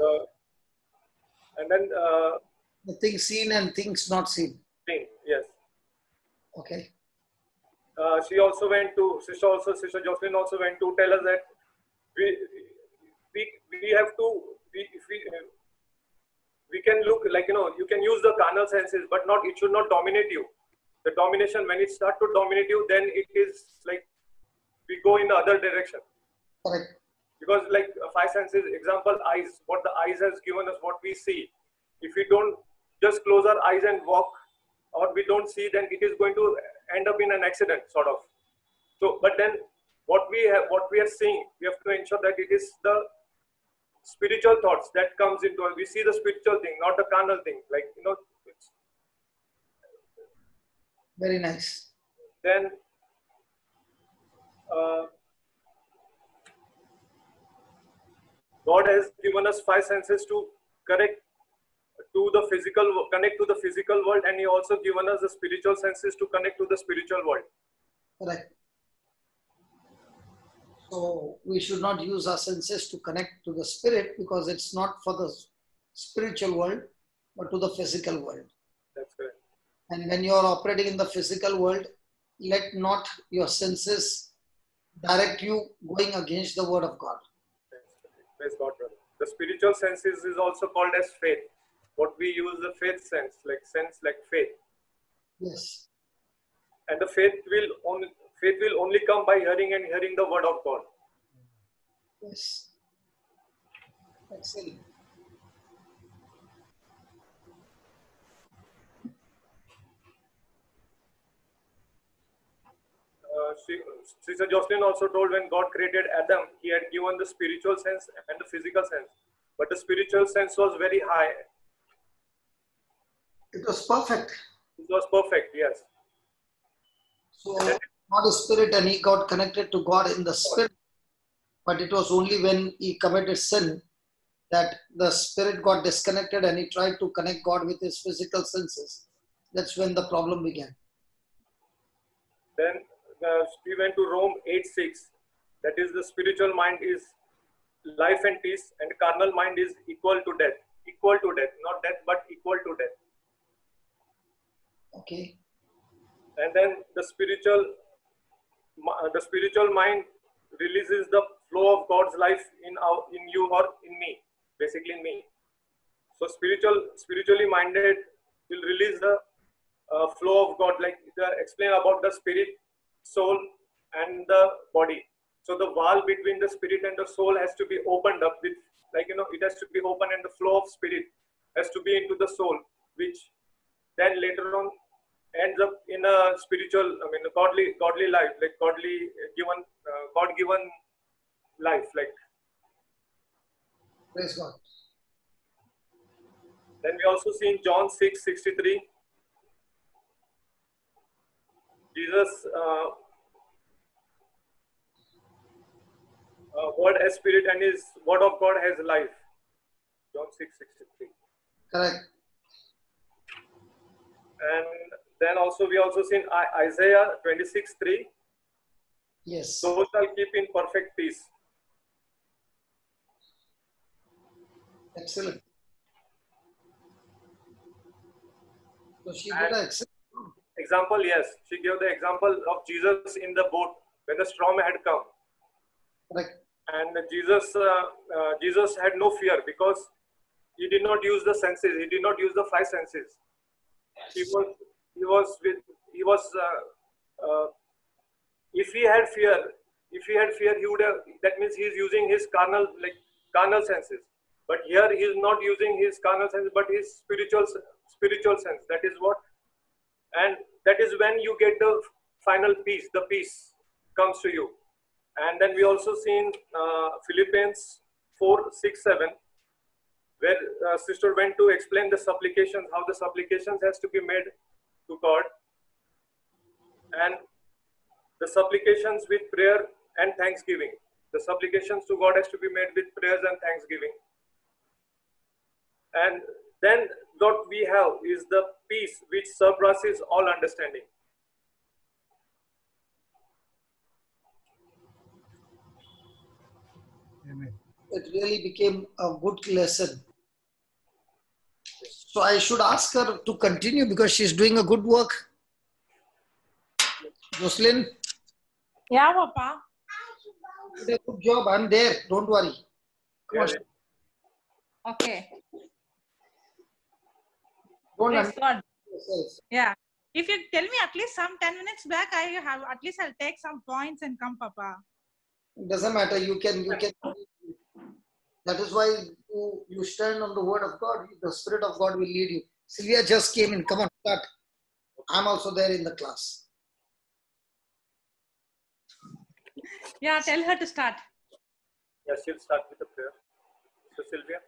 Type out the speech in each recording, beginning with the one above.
The, and then The things seen and things not seen. thing, yes. Okay. She also went to Sister Jocelyn also went to tell us that we have to if we can look like you can use the carnal senses, but not it should not dominate you. The domination, when it start to dominate you, then it is like we go in the other direction. Correct. Because like five senses, example eyes, what the eyes has given us, what we see. If we don't just close our eyes and walk, or we don't see, then it is going to end up in an accident sort of. So but then what we are seeing, we have to ensure that it is the spiritual thoughts that comes into us. We see the spiritual thing, not the carnal thing, like it's, Very nice. then God has given us five senses to connect to the physical world, and He also given us the spiritual senses to connect to the spiritual world. Correct. So we should not use our senses to connect to the spirit, because it's not for the spiritual world, but to the physical world. That's correct. And when you are operating in the physical world, let not your senses direct you going against the word of God. Praise God, brother. The spiritual senses is also called as faith. What we use the faith sense like faith. Yes. And the faith will only come by hearing and hearing the word of God. Yes. Excellent. Sister Jocelyn also told when God created Adam, He had given the spiritual sense and the physical sense. But the spiritual sense was very high. It was perfect. It was perfect, yes. So God is spirit, and he got connected to God in the spirit. But it was only when he committed sin that the spirit got disconnected, and he tried to connect God with his physical senses. That's when the problem began. Then we went to Rome 8:6. That is, the spiritual mind is life and peace, and carnal mind is equal to death. Equal to death, not death, but equal to death. Okay. And then the spiritual mind releases the flow of God's life in you or in me, basically in me. So spiritually minded will release the flow of God, like explain about the spirit, soul, and the body. So the wall between the spirit and the soul has to be opened up with, it has to be open, and the flow of spirit has to be into the soul, which then later on ends up in a spiritual, a godly life, like God-given life, like. Praise God. Then we also see in John 6:63, Jesus, word as spirit, and His word of God has life. John 6:63. Correct. And then also we also seen Isaiah 26:3. Yes. Those shall keep in perfect peace. Excellent. So she did an excellent example. Yes, she gave the example of Jesus in the boat when the storm had come. Correct. And Jesus had no fear, because he did not use the senses. He did not use the five senses. If he had fear, he would have. That means he is using his carnal senses. But here he is not using his carnal senses, but his spiritual sense. That is what, and that is when you get the final peace. The peace comes to you. And then we also seen Philippians 4:6-7, where sister went to explain the supplications, how the supplications has to be made to God, and the supplications with prayer and thanksgiving. The supplications to God has to be made with prayers and thanksgiving. And then what we have is the peace which surpasses all understanding. Amen. it really became a good lesson. So I should ask her to continue because she's doing a good work. Jocelyn, Yeah, Papa. you did a good job. I'm there. Don't worry. Come on. Okay. Don't Praise God. yourself. Yeah. If you tell me at least some 10 minutes back, I'll take some points and come, Papa. It doesn't matter. You can. That is why you stand on the word of God. The Spirit of God will lead you. Sylvia just came in. Come on, start. I'm also there in the class. Yeah, tell her to start. Yeah, she'll start with the prayer. So Sylvia.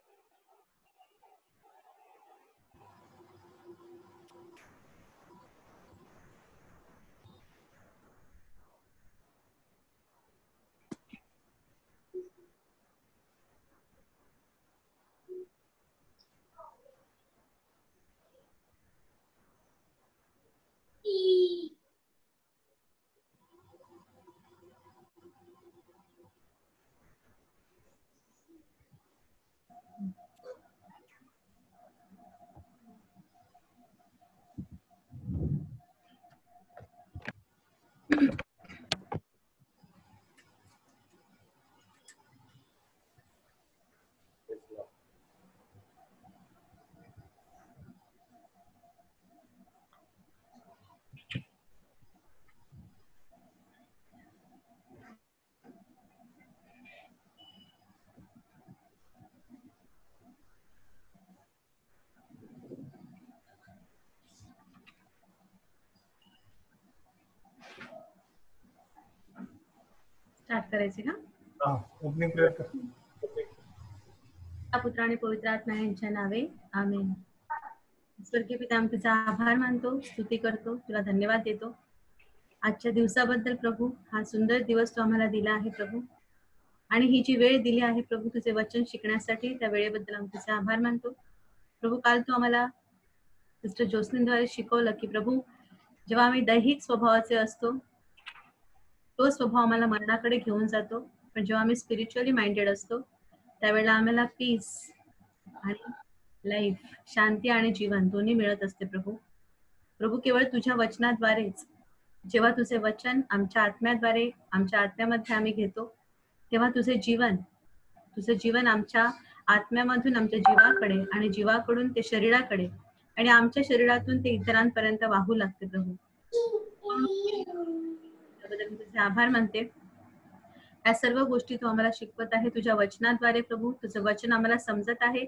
Start करायचे का? Opening prayer कर. पुत्र आणि पवित्र आत्मा यांच्या नावे आमेन. स्वर्गीय पिता, आम्ही तुझा आभार मानतो, स्तुती करतो, तुला धन्यवाद देतो आजच्या दिवसाबद्दल. प्रभू, हा सुंदर दिवस तू आम्हाला दिला आहे प्रभू, आणि ही जी वेळ दिली आहे प्रभू तुझे वचन शिकण्यासाठी, त्या वेळेबद्दल आम्ही तुझे आभार मानतो. प्रभू, काल तू आम्हाला सिस्टर जोसलिनद्वारे शिकवलं की प्रभू, जेव्हा आम्ही दैहिक स्वभावाचे असतो तो स्वभाव आम्हाला मरणाकडे घेऊन जातो, पण जेव्हा आम्ही स्पिरिच्युअली माइंडेड असतो त्यावेळेला आम्हाला पीस आणि लाईफ, शांती आणि जीवन दोन्ही मिळत असते प्रभू. प्रभू, केवळ तुझ्या वचनाद्वारेच, जेव्हा तुझे वचन आमच्या आत्म्याद्वारे आमच्या आत्म्यामध्ये आम्ही घेतो, तेव्हा तुझे जीवन आमच्या आत्म्यामधून आमच्या जीवाकडे आणि जीवाकडून ते शरीराकडे आणि आमच्या शरीरातून ते इतरांपर्यंत वाहू लागते प्रभू. त्याबद्दल मी तुझे आभार मानते. या सर्व गोष्टी तू आम्हाला शिकवत आहे तुझ्या वचनाद्वारे प्रभू. तुझं वचन आम्हाला समजत आहे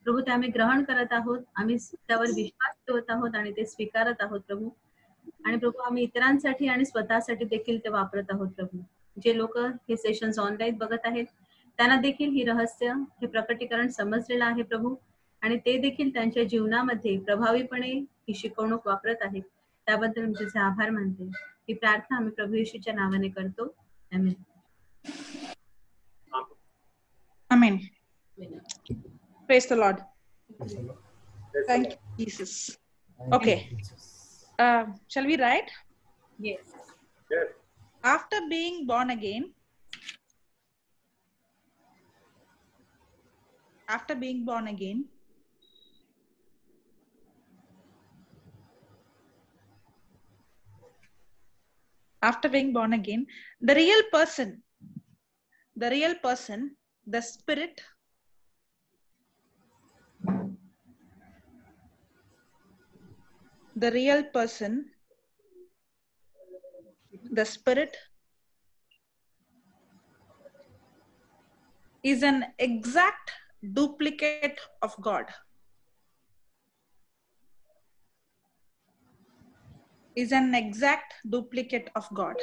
प्रभू, ते आम्ही ग्रहण करत आहोत, आम्ही त्यावर विश्वास ठेवत आहोत आणि ते स्वीकारत आहोत प्रभू. आणि प्रभू, आम्ही इतरांसाठी आणि स्वतःसाठी देखील ते वापरत आहोत प्रभू. जे लोक हे सेशन्स ऑनलाईन बघत आहेत त्यांना देखील ही रहस्य, हे प्रकटीकरण समजलेलं आहे प्रभू, आणि ते देखील त्यांच्या जीवनामध्ये प्रभावीपणे ही शिकवणूक वापरत आहेत. त्याबद्दल मी तुझे आभार मानते. ही प्रार्थना आम्ही प्रभू येशूच्या नावाने करतो. आमेन. Amen. Praise the Lord. Thank you, Jesus. Okay. Shall we write? Yes. Yes. After being born again, after being born again, the real person, the spirit, is an exact duplicate of God. Is an exact duplicate of God.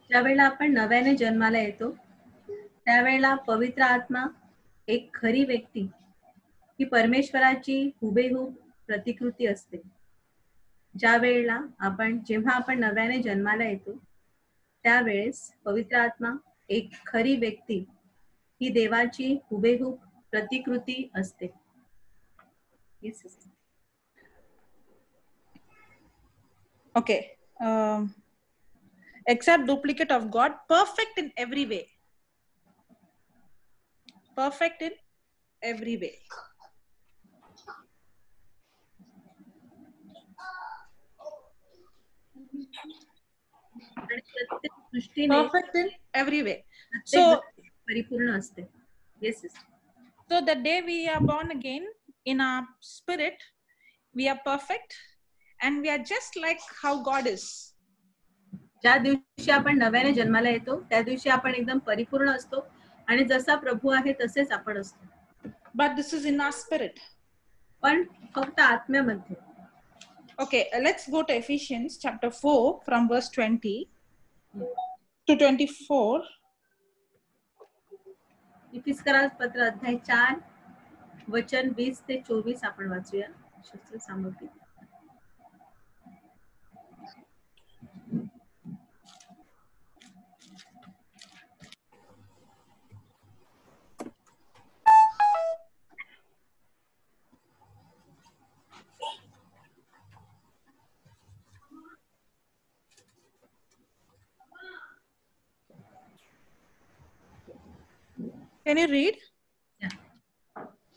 ज्यावेळेला आपण नव्याने जन्माला येतो त्यावेळेला पवित्र आत्मा, एक खरी व्यक्ती, ही परमेश्वराची हुबेहूब प्रतिकृती असते. जेव्हा आपण नव्याने जन्माला येतो त्यावेळेस पवित्र आत्मा, एक खरी व्यक्ती, ही देवाची हुबेहूब प्रतिकृती असते. Okay. exact duplicate of God, perfect in every way. Perfect in every way. आणि प्रत्येक दृष्टीने Perfect in every way. प्रत्येक So, दृष्टीने परिपूर्ण असते. Yes, sister. so the day we are born again in our spirit, we are perfect and we are just like how God is. ज्या दिवशी आपण नव्याने जन्माला येतो त्या दिवशी आपण एकदम परिपूर्ण असतो आणि जसा प्रभू आहे तसेच आपण असतो. But this is in our spirit. पण फक्त आत्म्यामध्ये. Okay, let's go to Ephesians chapter 4 from verse 20 to 24. इफिस्करास पत्र अध्याय 4 वचन 20 ते 24 आपण वाचूया. शस्त्र सामग्री. Can you read?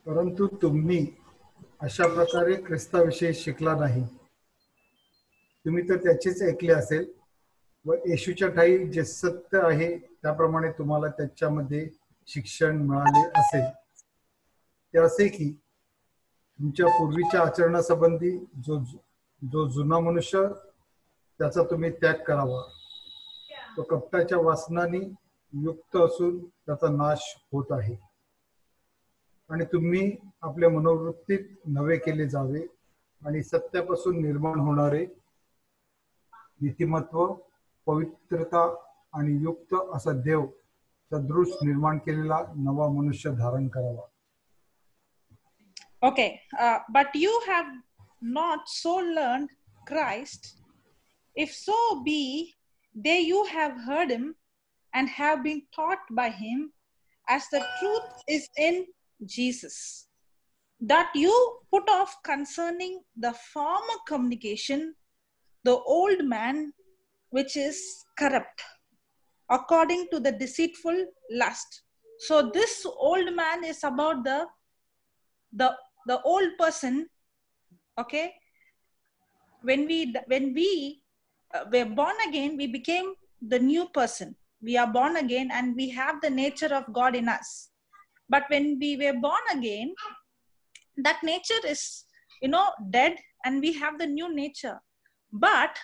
परंतु तुम्ही अशा प्रकारे ख्रिस्ताविषयी शिकला नाही. तुम्ही तर त्याचेच ऐकले असेल व येशूच्या ठायी जे सत्य आहे त्याप्रमाणे तुम्हाला त्याच्यामध्ये शिक्षण मिळाले असेल. ते असे की तुमच्या पूर्वीच्या आचरणासंबंधी जो जुना मनुष्य त्याचा तुम्ही त्याग करावा. तो कपटाच्या वासनाने युक्त असून त्याचा नाश होत आहे. आणि तुम्ही आपल्या मनोवृत्तीत नवे केले जावे आणि सत्यापासून निर्माण होणारे नीतिमत्व, पवित्रता आणि युक्त असा देव सदृश निर्माण केलेला नवा मनुष्य धारण करावा. Okay, but you have not so learned Christ. If so be, they you have heard him and have been taught by him, as the truth is in Jesus, that you put off concerning the former communication the old man which is corrupt according to the deceitful lust. So this old man is about the old person. Okay, when we were born again, we became the new person. We are born again and we have the nature of God in us. But when we were born again, that nature is, dead, and we have the new nature. But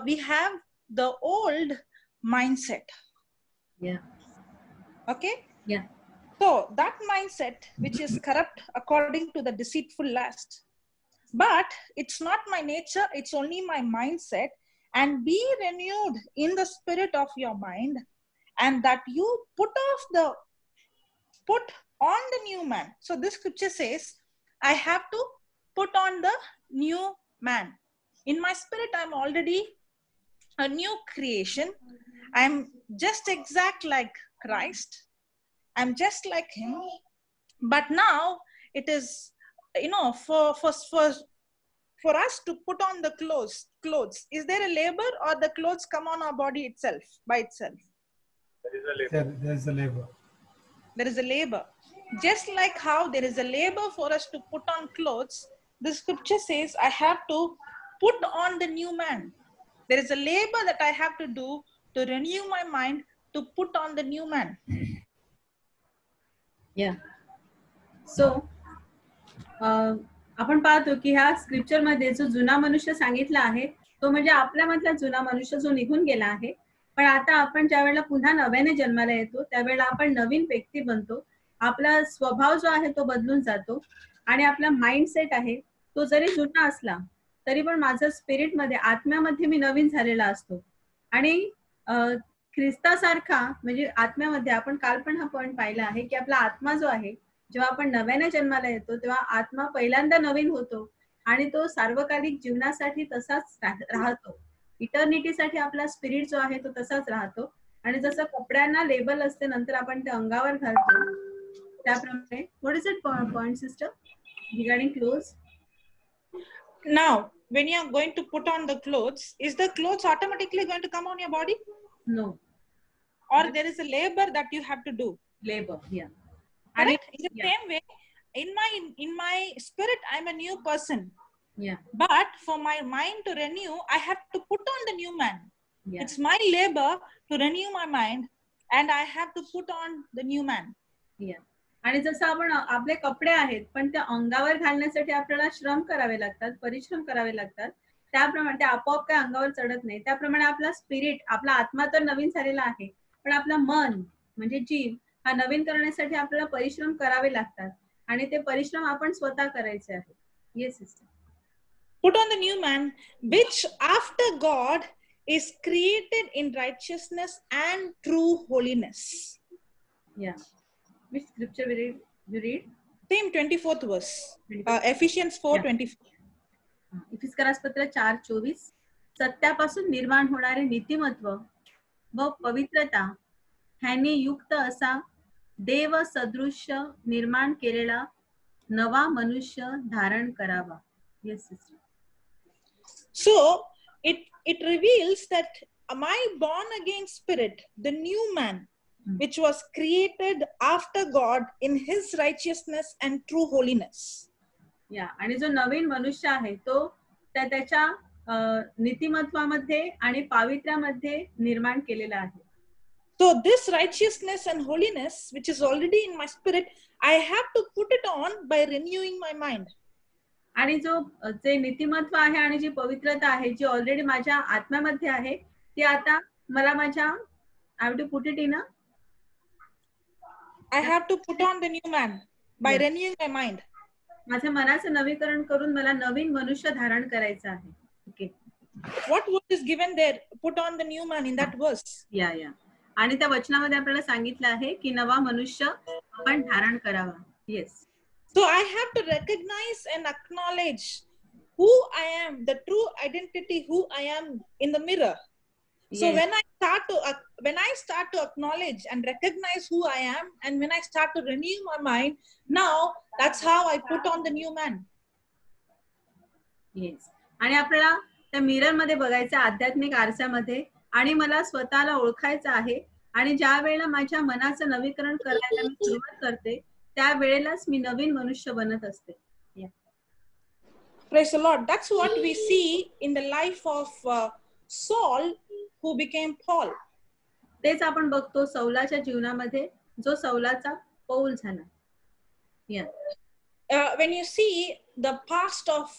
we have the old mindset. Yeah. Okay. Yeah. So that mindset, which is corrupt according to the deceitful lust, but it's not my nature, it's only my mindset. And be renewed in the spirit of your mind, and that you put on the new man. So this scripture says, I have to put on the new man. In my spirit, I'm already a new creation. I'm just exact like Christ. I'm just like him. But now it is, for us to put on the clothes. Is there a labor, or the clothes come on our body itself, by itself? There is a labor. There is a labor. There is a labor. Just like how there is a labor for us to put on clothes, the scripture says I have to put on the new man. There is a labor that I have to do to renew my mind, to put on the new man. Yeah. So, आपण पाहतो की ह्या scripture मध्ये जो जुना मनुष्य सांगितला आहे तो म्हणजे आपल्यामधला जुना मनुष्य जो निघून गेला आहे. पण आता आपण ज्या वेळेला पुन्हा नव्याने जन्माला येतो त्यावेळेला आपण नवीन व्यक्ती बनतो. आपला स्वभाव जो आहे तो बदलून जातो आणि आपला माइंडसेट आहे तो जरी जुना असला तरी पण माझं स्पिरिट मध्ये आत्म्यामध्ये मी नवीन झालेला असतो. आणि ख्रिस्तासारखा म्हणजे आत्म्यामध्ये आपण काल पण हा पॉइंट पाहिला आहे की आपला आत्मा जो आहे जेव्हा आपण नव्याने जन्माला येतो तेव्हा आत्मा पहिल्यांदा नवीन होतो आणि तो सार्वकालिक जीवनासाठी तसाच राहतो. इटर्निटीसाठी आपला स्पिरिट जो आहे तो तसाच राहतो. आणि जसं कपड्यांना लेबल असते नंतर आपण ते अंगावर घालतो त्याप्रमाणे. What is it point sister regarding clothes? Now, when you are going to put on the clothes, is the clothes automatically going to come on your body? No. or there is a labor that you have to do. Labor. Yeah. And Correct? In the yeah. same way, in my spirit, I'm a new person. Yeah. But for my mind to renew, I have to put on the new man. Yeah. It's my labor to renew my mind, and I have to put on the new man. Yeah. आणि जसं आपण आपले कपडे आहेत पण ते अंगावर घालण्यासाठी आपल्याला श्रम करावे लागतात, परिश्रम करावे लागतात, त्याप्रमाणे ते आपोआप काय अंगावर चढत नाही. त्याप्रमाणे आपला स्पिरिट, आपला आत्मा तर नवीन झालेला आहे, पण आपलं मन म्हणजे जीव हा नवीन करण्यासाठी आपल्याला परिश्रम करावे लागतात आणि ते परिश्रम आपण स्वतः करायचे आहेत. Yes sister. Put on the new man, which after God is created in righteousness and true holiness. Yeah. Which scripture we read? You read? Same 24th verse. Ephesians 4:24. इफिस्करास पत्र 4:24. सत्यापासून निर्माण होणारे नीतिमत्व व पवित्रता ह्याने युक्त असा देव सदृश्य निर्माण केलेला नवा मनुष्य धारण करावा. Yes, sister. So it reveals that my born again spirit, the new man, which was created after God in his righteousness and true holiness. Yeah. आणि जो नवीन मनुष्य आहे तो त्याच्या नीतिमत्वामध्ये आणि पावित्र्यामध्ये निर्माण केलेला आहे. So this righteousness and holiness, which is already in my spirit, I have to put it on by renewing my mind. आणि जे नीतिमत्व आहे आणि जी पवित्रता आहे जी ऑलरेडी माझ्या आत्म्यामध्ये आहे ती आता मला माझ्या I have to put it in a I have to put on the new man by renewing my mind. माझ्या मनाचं नवीकरण करून मला नवीन मनुष्य धारण करायचं आहे. Okay. What word is given there? Put on the new man in that verse. या आणि त्या वचनामध्ये आपल्याला सांगितलं आहे की नवा मनुष्य आपण धारण करावा. Yes. So I have to recognize and acknowledge who I am, the true identity who I am in the mirror. So Yes. when I start to acknowledge and recognize who I am, and when I start to renew my mind, now that's how I put on the new man. Yes. आणि आपल्याला त्या mirror मध्ये बघायचं आध्यात्मिक आरशामध्ये आणि मला स्वतःला ओळखायचं आहे आणि ज्या वेळेला माझ्या मनाचं नवीकरण करायला मी सुरुवात करते त्या वेळेलाच मी नवीन मनुष्य बनत असते. Praise the Lord. That's what we see in the life of Saul, who became Paul. तेच आपण बघतो सौलाच्या जीवनामध्ये जो सौलाचा पौल झाला. When you see the past of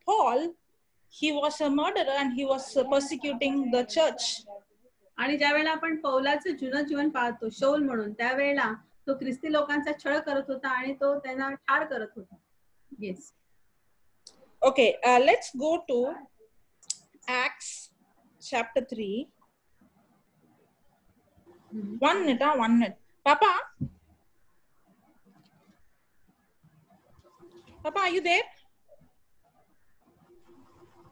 Paul, he was a murderer and he was persecuting the church. आणि ज्या वेळेला आपण पौलाचं जुनं जीवन पाहतो शौल म्हणून त्यावेळेला तो ख्रिस्ती लोकांचा छळ करत होता आणि तो त्यांना ठार करत होता. Yes. Okay, let's go to Acts chapter 3. 1 minute, 1 minute. Papa, are you there?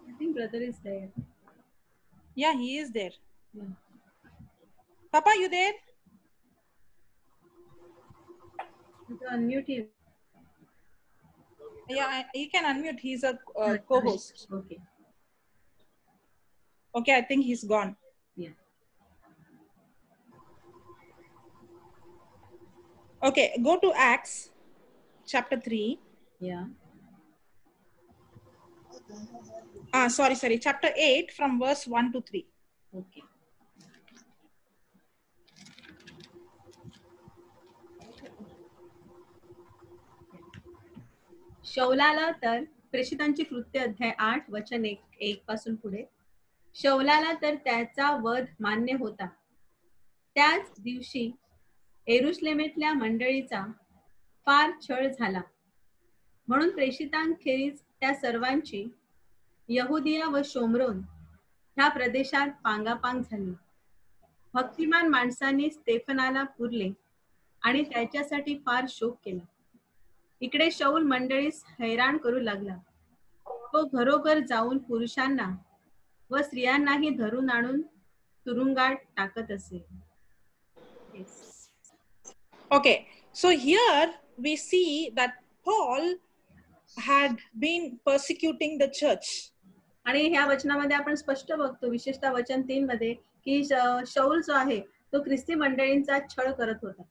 I think brother is there. Yeah, he is there. Yeah. Papa, you there? Unmute him. Yeah, you can unmute. He's a co-host. Okay. Okay, I think he's gone. Yeah. Okay, go to Acts chapter 3. Yeah. Sorry, chapter 8 from verse 1 to 3. Okay. शौलाला तर प्रेषितांची कृत्य अध्याय 8 वचन 1 पासून पुढे. शौलाला तर त्याचा वध मान्य होता. त्याच दिवशी एरुशलेमेतल्या मंडळीचा फार छळ झाला. म्हणून प्रेषितांखेरीज त्या सर्वांची यहुदिया व शोमरोन ह्या प्रदेशात पांगापांग झाली. भक्तिमान माणसांनी स्तेफनाला पुरले आणि त्याच्यासाठी फार शोक केला. इकडे शौल मंडळीस हैराण करू लागला. तो घरोघर जाऊन पुरुषांना व स्त्रियांनाही धरून आणून तुरुंगात टाकत असे. Okay, so here we see that Paul had been persecuting the church. आणि ह्या वचनामध्ये आपण स्पष्ट बघतो, विशेषतः वचन 3 मध्ये, की शौल जो आहे तो ख्रिस्ती मंडळींचा छळ करत होता.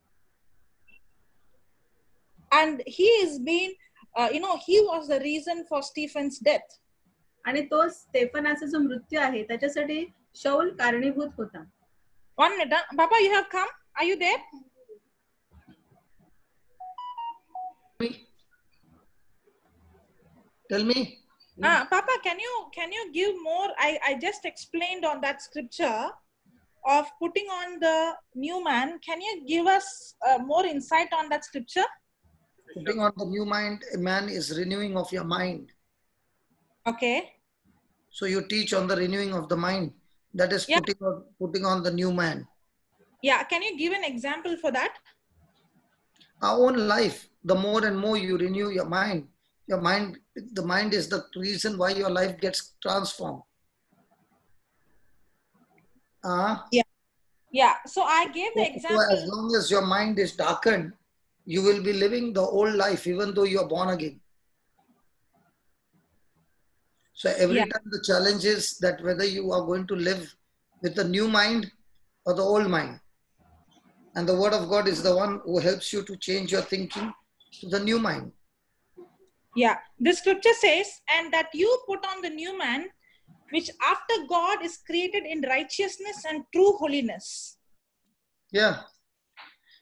And he is being, he was the reason for Stephen's death. आणि तो स्तेफनाचा जो मृत्यू आहे त्याच्यासाठी शौल कारणीभूत होता. 1 minute, Papa, you have come? Are you there? Tell me. Papa, can you give more? I just explained on that scripture of putting on the new man. Can you give us more insight on that scripture? Putting on the new mind, a man is renewing of your mind. Okay. So you teach on the renewing of the mind. That is Yeah. putting on the new man. Yeah. Can you give an example for that? Our own life, the more and more you renew your mind, the mind is the reason why your life gets transformed. Yeah. So I gave the example. So as long as your mind is darkened, you will be living the old life even though you are born again. So every time the challenge is that whether you are going to live with the new mind or the old mind. And the word of God is the one who helps you to change your thinking to the new mind. Yeah. The scripture says, and that you put on the new man, which after God is created in righteousness and true holiness. Yeah.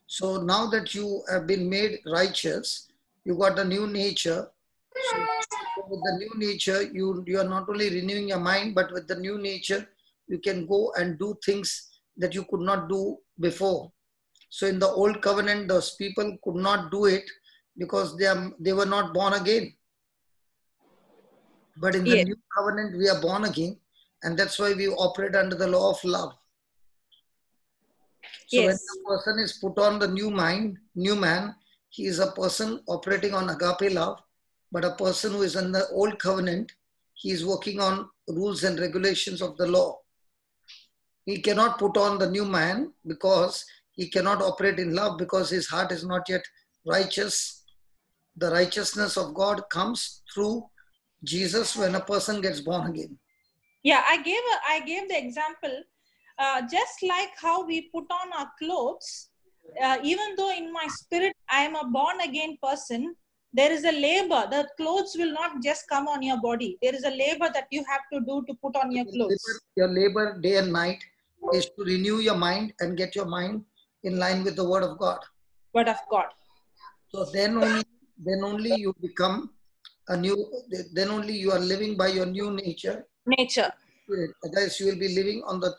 So now that you have been made righteous, you got a new nature. So with the new nature, you are not only renewing your mind, but with the new nature, you can go and do things that you could not do before. So in the old covenant, those people could not do it because they were not born again. But in the new covenant, we are born again, and that's why we operate under the law of love. So when a person is put on the new mind, new man, he is a person operating on agape love. But a person who is in the old covenant, he is working on rules and regulations of the law. He cannot put on the new man because he cannot operate in love because his heart is not yet righteous. The righteousness of God comes through Jesus when a person gets born again. Yeah, I gave the example, just like how we put on our clothes, even though in my spirit I am a born again person, there is a labor. The clothes will not just come on your body. There is a labor that you have to do to put on your clothes. Your labor day and night is to renew your mind and get your mind in line with the word of God. Word of God. So then only you become a new, then only you are living by your new nature. Otherwise you will be living on the,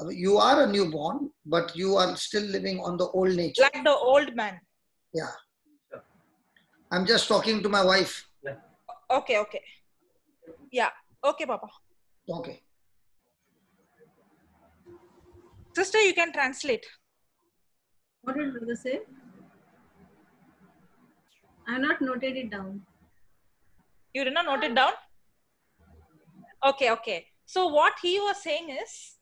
you are a newborn, but you are still living on the old nature. Like the old man. Yeah. I'm just talking to my wife. Okay. Yeah. Okay, Papa. Okay. Sister, you can translate. What did brother say? I have not noted it down. You did not note it down? Okay. So what he was saying is,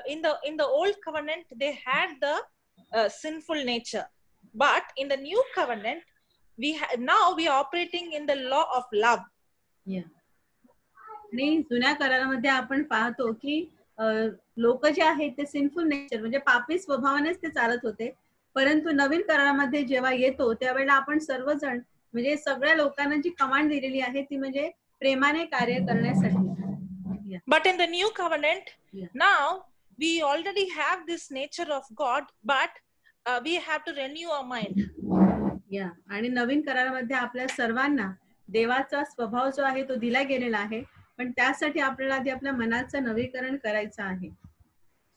in the old covenant, they had the sinful nature. But in the new covenant, now we are operating in the law of love. Yeah. आणि जुन्या करारामध्ये आपण पाहतो की लोक जे आहेत ते sinful nature म्हणजे पापी स्वभावानेच ते चालत होते, परंतु नवीन करारामध्ये जेव्हा येतो त्यावेळेला आपण सर्वजण म्हणजे सगळ्या लोकांना जी कमांड दिलेली आहे ती म्हणजे प्रेमाने कार्य करण्यासाठी. But in the new covenant, now we already have this nature of God, but we have to renew our mind. Yeah. आणि नवीन करारामध्ये आपल्या सर्वांना देवाचा स्वभाव जो आहे तो दिला गेलेला आहे, पण त्यासाठी आपल्याला आधी आपल्या मनाचं नवीकरण करायचं आहे.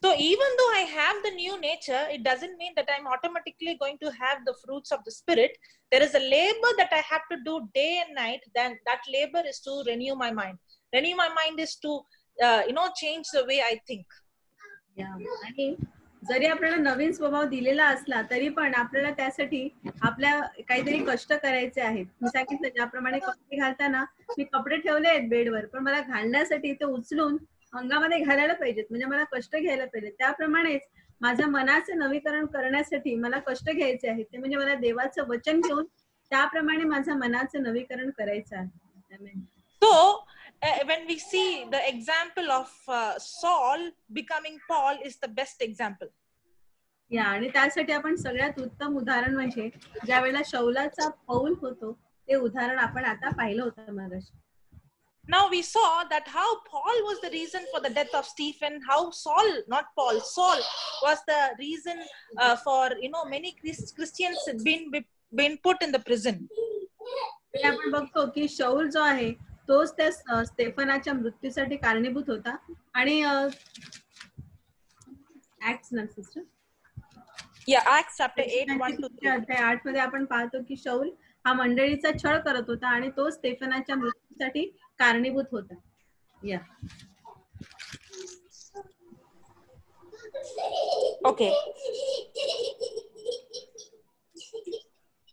So even though I have the new nature, it doesn't mean that I'm automatically going to have the fruits of the Spirit. There is a labor that I have to do day and night. Then that labor is to renew my mind. Renew my mind is to, change the way I think. आणि जरी आपल्याला नवीन स्वभाव दिलेला असला तरी पण आपल्याला त्यासाठी आपल्या काहीतरी कष्ट करायचे आहेत. मी सांगितलं ज्याप्रमाणे कपडे घालताना मी कपडे ठेवले आहेत बेडवर, पण मला घालण्यासाठी ते उचलून अंगामध्ये घालायला पाहिजेत, म्हणजे मला कष्ट घ्यायला पाहिजे. त्याप्रमाणेच माझ्या मनाचं नवीकरण करण्यासाठी मला कष्ट घ्यायचे आहेत, ते म्हणजे मला देवाचं वचन घेऊन त्याप्रमाणे माझ्या मनाचं नवीकरण करायचं आहे. So when we see the example of Saul becoming Paul is the best example. या आणि त्यासाठी आपण सगळ्यात उत्तम उदाहरण म्हणजे ज्या वेळेला शौलाचा पौल होतो ते उदाहरण आपण आता पाहिलं होतं मगाशी. Now we saw that how Paul was the reason for the death of Stephen, how Saul, not Paul, Saul was the reason for many Christians been put in the prison. आपण बघतो की शौल जो आहे तोच त्या स्तेफनाच्या मृत्यूसाठी कारणीभूत होता. आणि ऍक्ट्स ना सिस्टर, Acts chapter 8 1-3 अध्याय 8 मध्ये आपण पाहतो की शौल हा मंडळीचा छळ करत होता आणि तो स्तेफनाच्या मृत्यूसाठी कारणीभूत होता. या Okay.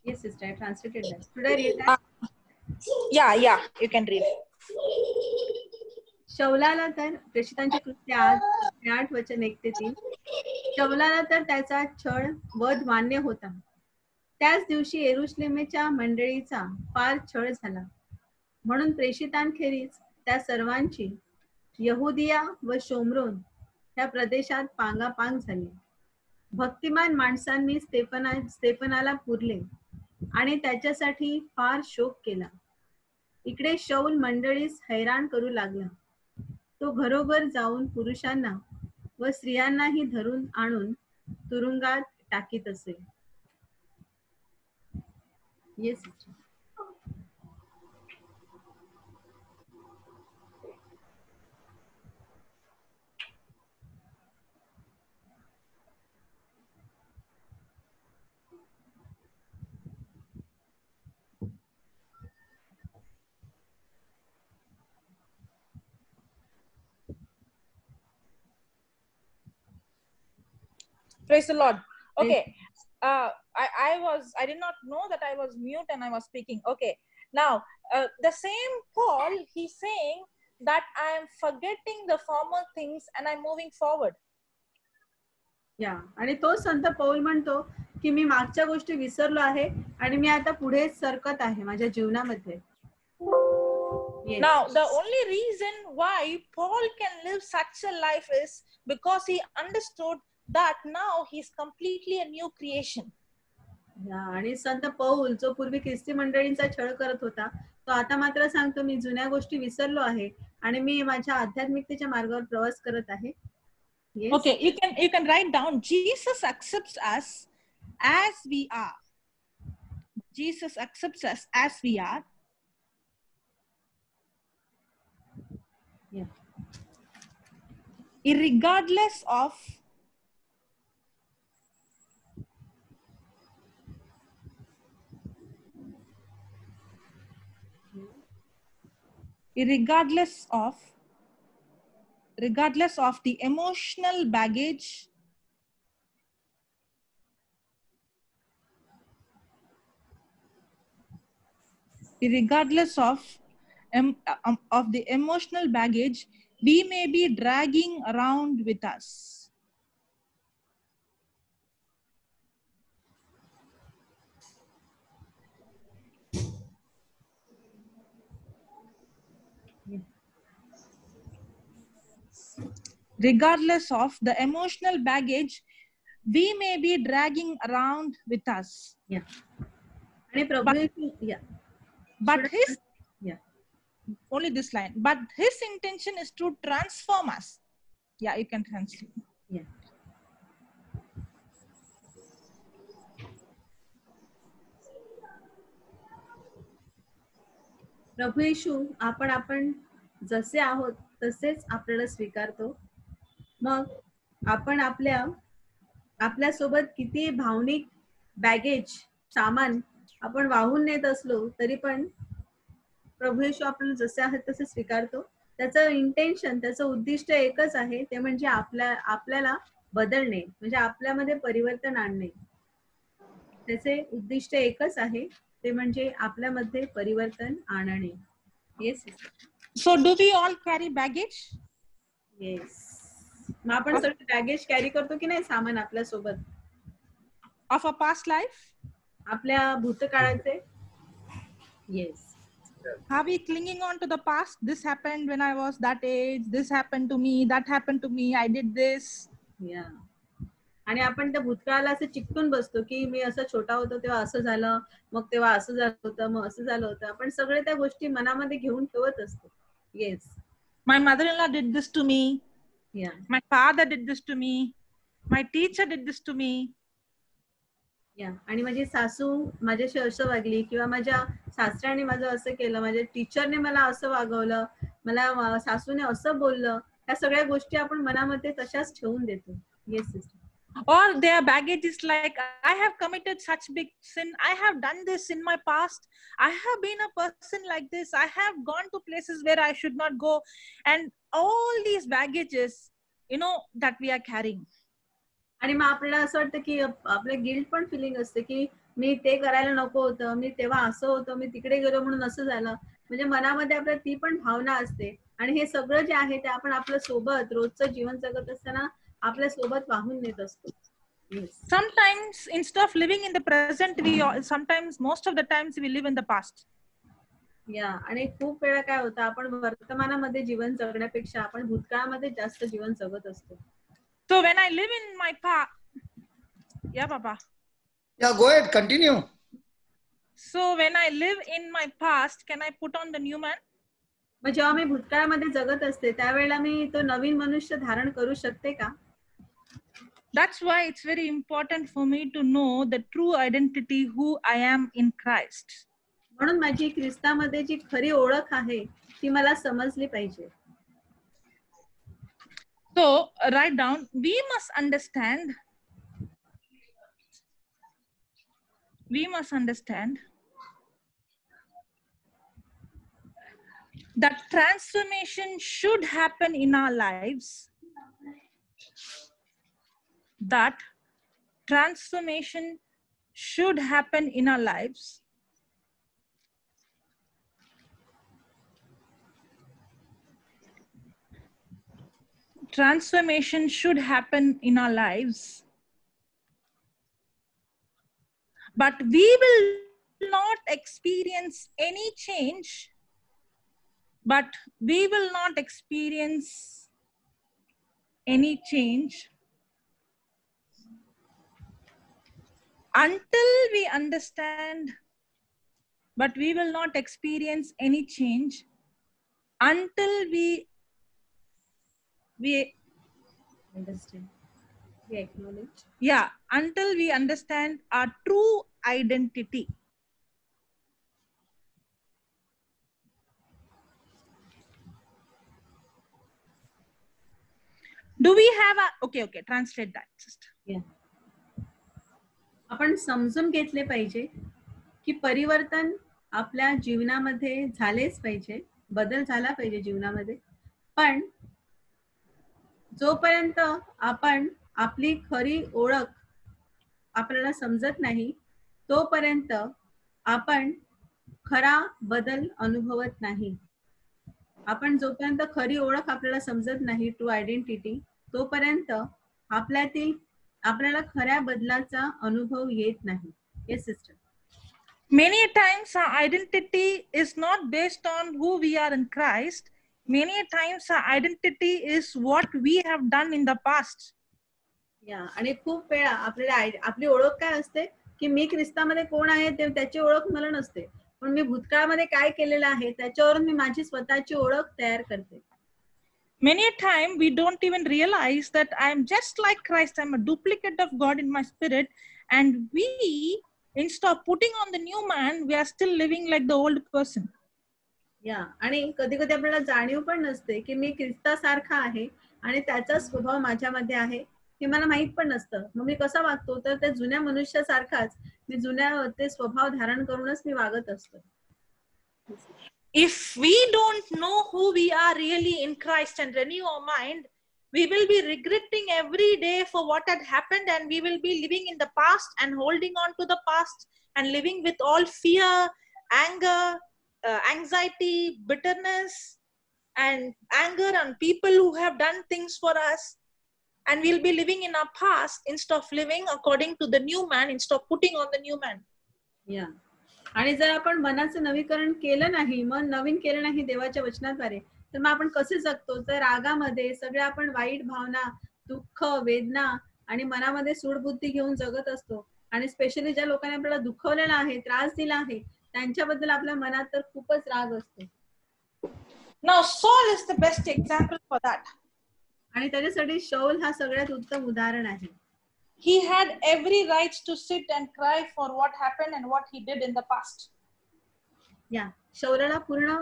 Yes, sister, I translated that. Should I read that? Yeah, you can read. शौलाला तर प्रेषितांच्या कृत्य 8 वचन 1 ते 3. शौलाला तर त्याचा छळ वध मान्य होता. त्याच दिवशी येरुशलेमेच्या मंडळीचा फार छळ झाला. म्हणून प्रेषितांखेरीज त्या सर्वांची यहुदिया व शोमरोन या प्रदेशात पांगापांग झाली. भक्तिमान माणसांनी स्तेफनाला पुरले आणि त्याच्यासाठी फार शोक केला. इकडे शौल मंडळीस हैराण करू लागला. तो घरोघर जाऊन पुरुषांना व स्त्रियांनाही धरून आणून तुरुंगात टाकीत असे. Yes. Praise the Lord. Okay. I did not know that I was mute and I was speaking. Okay. Now, the same Paul, he's saying that I am forgetting the former things and I'm moving forward. या आणि तो संत पौल म्हणतो की मी मागच्या गोष्टी विसरलो आहे आणि मी आता पुढे सरकत आहे माझ्या जीवनामध्ये. Yes. Now, the only reason why Paul can live such a life is because he understood that now he's completely a new creation. आणि संत पौल जो पूर्वी ख्रिस्ती मंडळींचा छळ करत होता तो आता मात्र सांगतो मी जुन्या गोष्टी विसरलो आहे आणि मी माझ्या आध्यात्मिकतेच्या मार्गावर प्रवास करत आहे. Yes. Okay, you can write down Jesus accepts us as we are. Jesus accepts us as we are. Yeah. Irregardless of regardless of the emotional baggage the emotional baggage we may be dragging around with us. Regardless of the emotional baggage we may be dragging around with us. Yeah. आणि प्रभू yeah. But his yeah. only this line. But his intention is to transform us. Yeah, you can translate. Yeah. प्रभू येशू आपण जसे आहोत तसेच आपल्याला स्वीकारतो. मग आपण आपल्या सोबत किती भावनिक बॅगेज सामान आपण वाहून नेत असलो तरी पण प्रभू येशू आपण जसे आहात तसे स्वीकारतो. त्याचं इंटेन्शन त्याचं उद्दिष्ट एकच आहे ते म्हणजे आपल्याला बदलणे म्हणजे आपल्यामध्ये परिवर्तन आणणे. त्याचे उद्दिष्ट एकच आहे ते म्हणजे आपल्यामध्ये परिवर्तन आणणे. Yes. So do we all carry baggage? Yes. मग आपण सगळं बॅगेज कॅरी करतो की नाही सामान आपल्या सोबत Of a past life? आपल्या भूतकाळाचे. Yes. Are we clinging on to the past? This happened when I was that age. This happened to me. That happened to me. I did this. या आणि आपण त्या भूतकाळाला असं चिकटून बसतो की मी असं छोटा होतो तेव्हा असं झालं, मग तेव्हा असं झालं होतं, मग असं झालं होतं. आपण सगळे त्या गोष्टी मनामध्ये घेऊन ठेवत असतो. Yes. My mother-in-law did this to me. या My father did this to me. My teacher did this to me. या आणि माझी सासू माझ्याशी असं वागली किंवा माझ्या सासऱ्याने माझं असं केलं, माझ्या टीचरने मला असं वागवलं, मला सासूने असं बोललं. या सगळ्या गोष्टी आपण मनामध्ये तशाच ठेवून देतो. Yes sister. Or their baggage is like, I have committed such big sin. I have done this in my past. I have been a person like this. I have gone to places where I should not go. And all these baggages, that we are carrying. आणि मग आपल्याला असं वाटतं की आपलं guilt पण filling असते की मी ते करायला नको होतं, मी तेव्हा असं होतं, मी तिकडे गेलो म्हणून असं झालं. म्हणजे मनामध्ये आपल्या ती पण भावना असते. आणि हे सगळं जे आहे ते आपण आपल्या सोबत रोजचं जीवन जगत असताना आपल्या सोबत वाहून नेत असतो. Sometimes instead of living in the present, sometimes most of the times we live in the past. या आणि खूप वेळा काय होतं, आपण वर्तमानामध्ये जीवन जगण्यापेक्षा आपण भूतकाळामध्ये जास्त जीवन जगत असतो. So when I live in my past, yeah, Papa. Yeah, go ahead, continue. So when I live in my past, can I put on the new man? मग जेव्हा मी भूतकाळामध्ये जगत असते त्यावेळेला मी तो नवीन मनुष्य धारण करू शकते का? That's why it's very important for me to know the true identity, who I am in Christ. म्हणून माझी ख्रिस्तामध्ये जी खरी ओळख आहे ती मला समजली पाहिजे. So write down, we must understand that transformation should happen in our lives. That transformation should happen in our lives. Transformation should happen in our lives. But we will not experience any change. But we will not experience any change until we understand, but we will not experience any change until we Understand. We acknowledge. Yeah, until we understand our true identity. Do we have a, okay, translate that, sister. Yeah. आपण समजून घेतले पाहिजे की परिवर्तन आपल्या जीवनामध्ये झालेच पाहिजे, बदल झाला पाहिजे जीवनामध्ये. पण जोपर्यंत आपण आपली खरी ओळख आपल्याला समजत नाही तोपर्यंत आपण खरा बदल अनुभवत नाही. आपण जोपर्यंत खरी ओळख आपल्याला समजत नाही, ट्रू आयडेंटिटी, तोपर्यंत आपल्याला खऱ्या बदलाचा अनुभव येत नाही. Yes sister. Many times our identity is not based on who we are in Christ. Many times our identity is what we have done in the past. या आणि खूप वेळा आपली ओळख काय असते की मी ख्रिस्तामध्ये कोण आहे ते त्याची ओळख मला नसते, पण मी भूतकाळामध्ये काय केलेलं आहे त्याच्यावरून मी माझी स्वतःची ओळख तयार करते. Many a time we don't even realize that I am just like Christ. I'm a duplicate of God in my spirit, and we, instead of putting on the new man, we are still living like the old person. या आणि कधी कधी आपल्याला जाणीव पण नसते की मी ख्रिस्तासारखा आहे आणि त्याचा स्वभाव माझ्यामध्ये आहे हे मला माहित पण नसतं. मग मी कसा वागतो तर त्या जुन्या मनुष्यासारखाच मी ते स्वभाव धारण करूनच मी वागत असतो. If we don't know who we are really in Christ and renew our mind, we will be regretting every day for what had happened, and we will be living in the past and holding on to the past and living with all fear, anger, anxiety, bitterness, and anger on people who have done things for us. And we'll be living in our past instead of living according to the new man, instead of putting on the new man. या आणि जर आपण मनाचं नवीकरण केलं नाही, मन नवीन केलं नाही देवाच्या वचनाद्वारे, तर मग आपण कसे जगतो? तर रागामध्ये सगळ्या आपण वाईट भावना, दुःख, वेदना आणि मनामध्ये सूडबुद्धी घेऊन जगत असतो. आणि स्पेशली ज्या लोकांनी आपल्याला दुखवलेलं आहे, त्रास दिला आहे, त्यांच्याबद्दल आपल्या मनात तर खूपच राग असतो. Now Saul is the best example for that. आणि त्याच्यासाठी शौल हा सगळ्यात उत्तम उदाहरण आहे. He had every right to sit and cry for what happened and what he did in the past. या शौलाला पूर्ण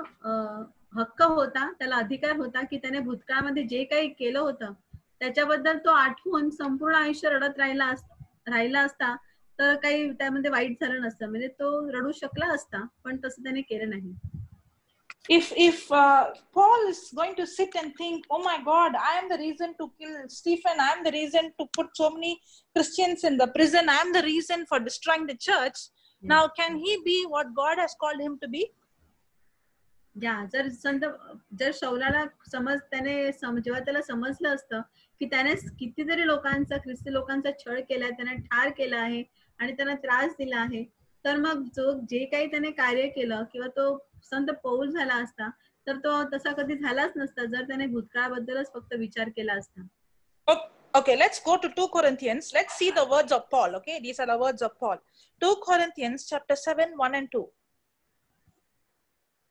हक्क होता, त्याला अधिकार होता की त्याने भूतकाळामध्ये जे काही केलं होतं त्याच्याबद्दल तो आठवून संपूर्ण आयुष्य रडत राहिला असता तर काही त्यामध्ये वाईट झालं नसतं, म्हणजे तो रडू शकला असता, पण तसं त्याने केलं नाही. If Paul is going to sit and think, oh my God, I am the reason to kill Stephen, I am the reason to put so many Christians in the prison, I am the reason for destroying the church, now can he be what God has called him to be? या जर शौलाला जेव्हा त्याला समजलं असतं की त्याने कितीतरी लोकांचा, ख्रिस्ती लोकांचा छळ केलाय, त्याने ठार केला आहे आणि त्यांना त्रास दिला आहे, तर मग जे काही त्याने कार्य केलं किंवा तो संत पौल झाला असता तर तो तसा कधी झालाच नसता जर त्याने भूतकाळाबद्दलच फक्त विचार केला असता. Okay, let's go to 2 Corinthians. Let's see the words of Paul. Okay, these are the words of Paul. 2 Corinthians chapter 7, 1 and 2.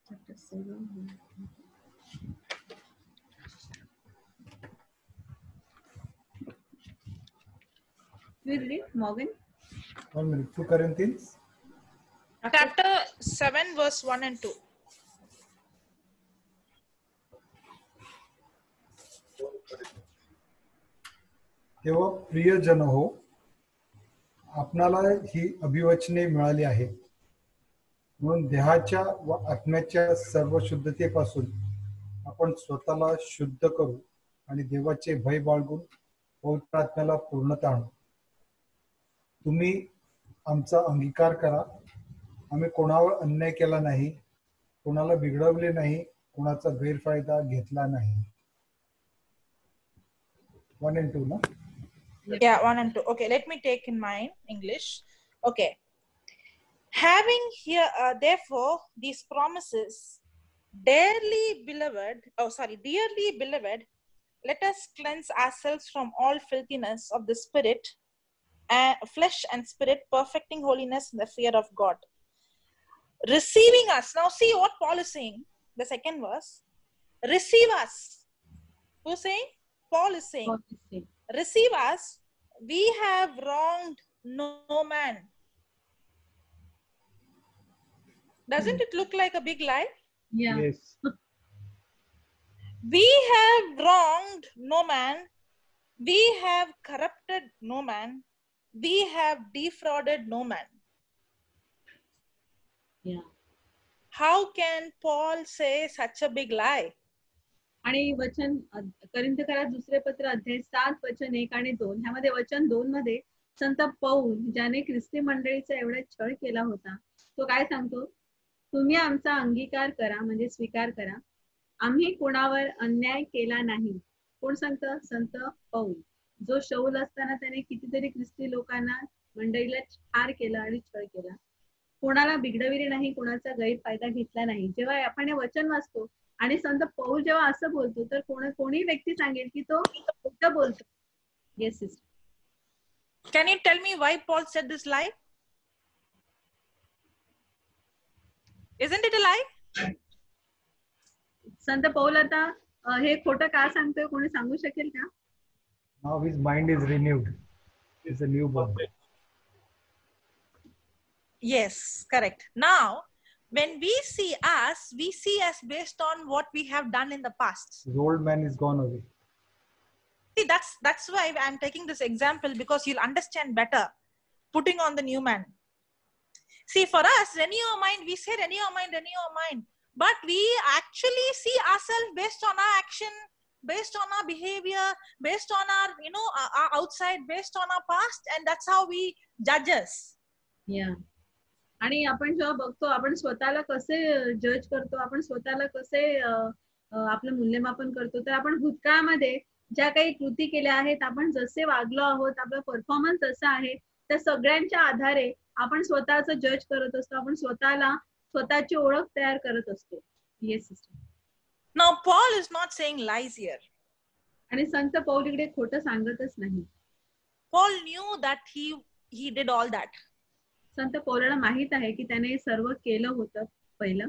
Chapter 7. You read it, Morgan? 1 minute. 2 Corinthians. Chapter 7, verse 1 and 2. तेव्हा प्रियजन हो, आपणाला ही अभिवचने मिळाली आहे, म्हणून देहाच्या व आत्म्याच्या सर्व शुद्धतेपासून आपण स्वतःला शुद्ध करू आणि देवाचे भय बाळगून पवित्र आत्म्याला पूर्णतः आणू. तुम्ही आमचा अंगीकार करा. आम्ही कोणावर अन्याय केला नाही, कोणाला बिघडवले नाही, कोणाचा गैरफायदा घेतला नाही. 1 and 2 ना? Yeah, 1 and 2. Okay, let me take in mind English. Okay. Having here, therefore, these promises, dearly beloved, let us cleanse ourselves from all filthiness of the spirit, flesh and spirit, perfecting holiness in the fear of God. Receiving us. Now see what Paul is saying. The second verse. Receive us. Who's saying? Paul is saying. Receive us. We have wronged no man. Doesn't it look like a big lie? Yeah. Yes. We have wronged no man. We have corrupted no man. We have defrauded no man. Yeah. How can Paul say such a big lie? आणि वचन करिंथकरात दुसरे पत्र अध्याय 7 वचन 1 आणि 2 ह्यामध्ये वचन 2 मध्ये संत पौल ज्याने ख्रिस्ती मंडळीचा एवढा छळ केला होता तो काय सांगतो, तुम्ही आमचा अंगीकार करा म्हणजे स्वीकार करा, आम्ही कोणावर अन्याय केला नाही. कोण सांगतं? संत पौल, जो शौल असताना त्याने कितीतरी ख्रिस्ती लोकांना मंडळीला ठार केला आणि छळ केला, कोणाला बिघडविले नाही, कोणाचा गैरफायदा घेतला नाही. जेव्हा आपण हे वचन वाचतो आणि संत पौल जेव्हा असं बोलतो तर कोणी व्यक्ती सांगेल की तो खोटं बोलतो. Yes sister. Can you tell me why Paul said this lie? Isn't it a lie? संत पौल आता हे खोटं का सांगतोय, कोणी सांगू शकेल का? Now his mind is renewed. He's a newborn. Yes, correct. Now, when we see us based on what we have done in the past. His old man is gone away. See, that's why I'm taking this example, because you'll understand better putting on the new man. See, for us, renew your mind, we say renew your mind. But we actually see ourselves based on our action, based on our behavior, based on our, our outside, based on our past, and that's how we judge us. Yeah. आणि आपण जेव्हा बघतो आपण स्वतःला कसे जज करतो, आपण स्वतःला कसे आपलं मूल्यमापन करतो, तर आपण भूतकाळामध्ये ज्या काही कृती केल्या आहेत, आपण जसे वागलो आहोत, आपला परफॉर्मन्स जसा आहे, त्या सगळ्यांच्या आधारे आपण स्वतःच जज करत असतो, आपण स्वतःची ओळख तयार करत असतो. Yes sister. Now Paul is not saying lies here. आणि संत पौल इकडे खोटं सांगतच नाही. Paul knew that he did all that. संत पौलाला माहित आहे की त्याने हे सर्व केलं होतं. पहिलं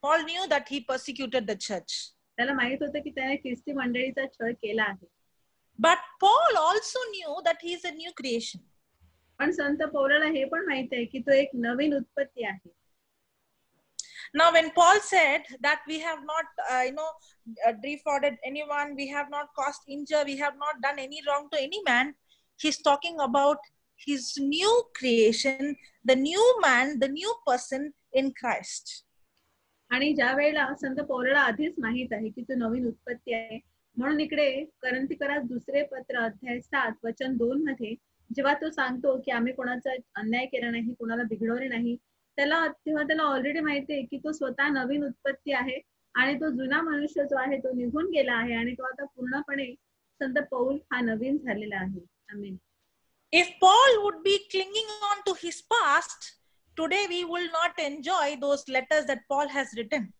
Paul knew that he persecuted the church. त्याला माहित होतं की त्याने ख्रिस्ती मंडळीचा छळ केला आहे. But Paul also knew that he is a new creation. पण संत पौलाला हे पण माहित आहे की तो एक नवीन उत्पत्ती आहे. Now when Paul said that we have not defrauded anyone, we have not caused injury, we have not done any wrong to any man, he's talking about his new creation, the new man, the new person in Christ. आणि ज्या वेळेला संत पौलाला आधीच माहित आहे की तो नवीन उत्पत्ती आहे, म्हणून इकडे करंथीकरास दुसरे पत्र अध्याय 7 वचन 2 मध्ये जेव्हा तो सांगतो की आम्ही कोणाचा अन्याय केला नाही, कोणाला बिघडवले नाही, तेव्हा त्याला ऑलरेडी माहिती आहे की तो स्वतः नवीन उत्पत्ती आहे आणि तो जुना मनुष्य जो आहे तो निघून गेला आहे आणि तो आता पूर्णपणे संत पौल हा नवीन झालेला आहे. आमेन. If Paul would be clinging on to his past, today we will not enjoy those letters that Paul has written.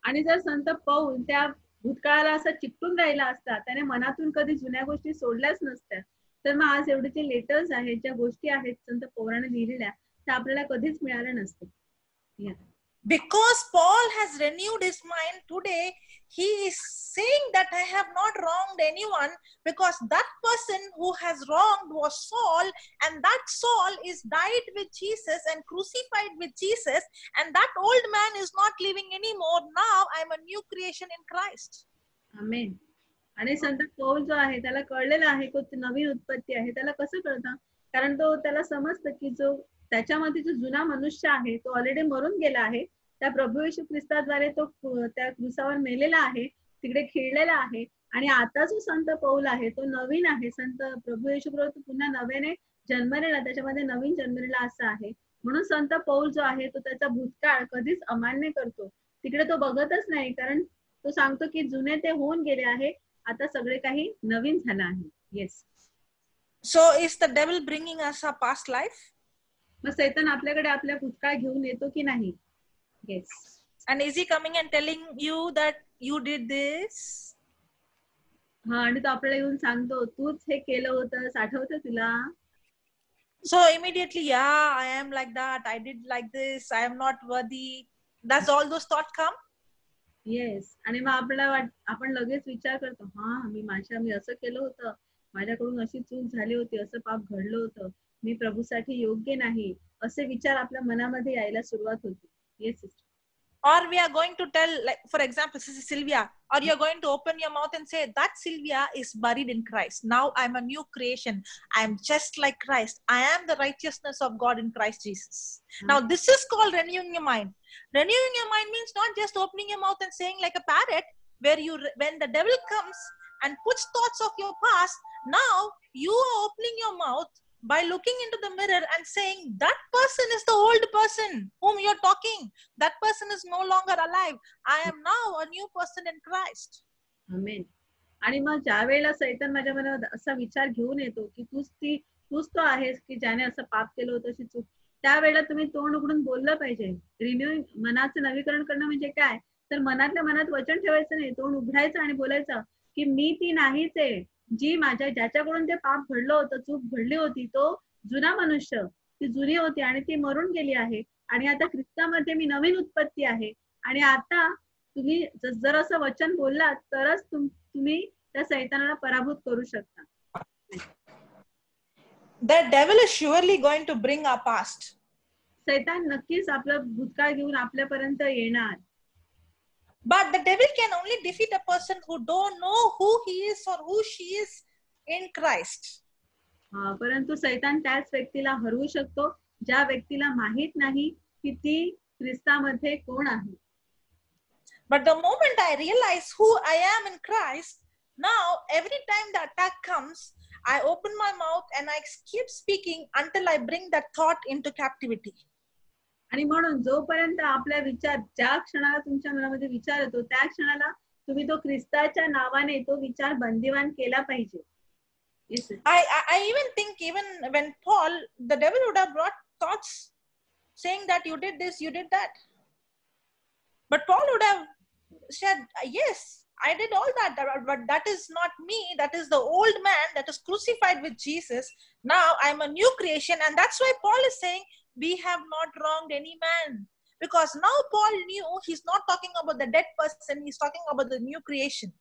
आणि जर संत पौल त्या भूतकाळाला असा चिकटून राहिला असता, त्याने मनातून कधी जुन्या गोष्टी सोडल्याच नसत्या, तर मग आज एवढे जे लेटर्स आहेत, ज्या गोष्टी आहेत संत पौलाने लिहिलेल्या, त्या आपल्याला कधीच मिळाल्या नसत्या. Because Paul has renewed his mind today, he is saying that I have not wronged anyone, because that person who has wronged was Saul, and that Saul is died with Jesus and crucified with Jesus, and that old man is not living anymore. Now I am a new creation in Christ. आमेन. आणि संत पौल जो आहे त्याला कळलेलं आहे की नवीन उत्पत्ती आहे. त्याला कसं कळतं? कारण त्याला समजतं की जो त्याच्यामध्ये जो जुना मनुष्य आहे तो ऑलरेडी मरून गेला आहे. त्या प्रभू येशू ख्रिस्ताद्वारे तो त्या क्रुसावर मेलेला आहे, तिकडे खिळलेला आहे, आणि आता जो संत पौल आहे तो नवीन आहे. संत प्रभू येशू तो पुन्हा नव्याने जन्मलेला, त्याच्यामध्ये नवीन जन्मलेला असा आहे. म्हणून संत पौल जो आहे तो त्याचा भूतकाळ कधीच अमान्य करतो, तिकडे तो बघतच नाही, कारण तो सांगतो की जुने ते होऊन गेले आहे, आता सगळे काही नवीन झालं आहे. Yes. So is the devil bringing us a past life? मग सैतान आपल्याकडे आपल्या भूतकाळ घेऊन येतो की नाही? Yes. And is he coming and telling you that you did this? हा, आणि तो आपल्याला येऊन सांगतो तूच हे केलं होतंस, आठवतं तुला? So immediately, yeah, I am like that, I did like this, I am not worthy. Does all those thoughts come? Yes. आणि मग आपण लगेच विचार करतो, मी असं केलं होतं, माझ्याकडून अशी चूक झाली होती, असं पाप घडलं होतं, मी प्रभूसाठी योग्य नाही, असे विचार आपल्या मनामध्ये यायला सुरुवात होते. Yes, sister. Or we are going to tell, like for example, Sylvia, or you are going to open your mouth and say that Sylvia is buried in Christ. Now I am a new creation. I am just like Christ. I am the righteousness of God in Christ Jesus. Now this is called renewing your mind. Renewing your mind means not just opening your mouth and saying like a parrot, where when the devil comes and puts thoughts of your past, now you are opening your mouth by looking into the mirror and saying that person is the old person whom you're talking. That person is no longer alive. I am now a new person in Christ. Amen. आणि मग ज्या वेळेला सैतान माझ्या मनात असा विचार घेऊन येतो की तूच तो आहेस की ज्याने असं पाप केलं होतं, अशी चूक, त्यावेळेला तुम्ही तोंड उघडून बोललं पाहिजे. रिन्यूइंग, मनाचं नवीकरण करणं म्हणजे काय? तर मनातल्या मनात वचन ठेवायचं नाही, तोंड उघडायचं आणि बोलायचं की मी ती नाहीच आहे, ज्याच्याकडून ते पाप घडलं होतं, चूक घडली होती, तो जुना मनुष्य, ती जुनी होती आणि ती मरून गेली आहे, आणि आता ख्रिस्तामध्ये मी नवीन उत्पत्ती आहे. आणि आता तुम्ही जर असं वचन बोललात तरच तुम्ही त्या सैतानाला पराभूत करू शकता. The devil is surely going to bring our past. सैतान नक्कीच आपलं भूतकाळ घेऊन आपल्यापर्यंत येणार. But the devil can only defeat a person who don't know who he is or who she is in Christ. परंतु सैतान त्याच व्यक्तीला हरवू शकतो ज्या व्यक्तीला माहित नाही की ती ख्रिस्तामध्ये कोण आहे. But the moment I realize who I am in Christ, now every time the attack comes, I open my mouth and I keep speaking until I bring that thought into captivity. आणि म्हणून जोपर्यंत आपला विचार, ज्या क्षणाला तुमच्या मनामध्ये विचार येतो, त्या क्षणाला तुम्ही तो ख्रिस्ताच्या नावाने तो विचार बंदिवान केला पाहिजे. Yes, sir. I even think even when Paul, the devil would have brought thoughts saying that you did this, you did that. But Paul would have said, yes, I did all that, but that is not me. That is the old man that is crucified with Jesus. Now I'm a new creation. And that's why Paul is saying, we have not wronged any man. Because now Paul knew he's not talking about the dead person, he's talking about the new creation.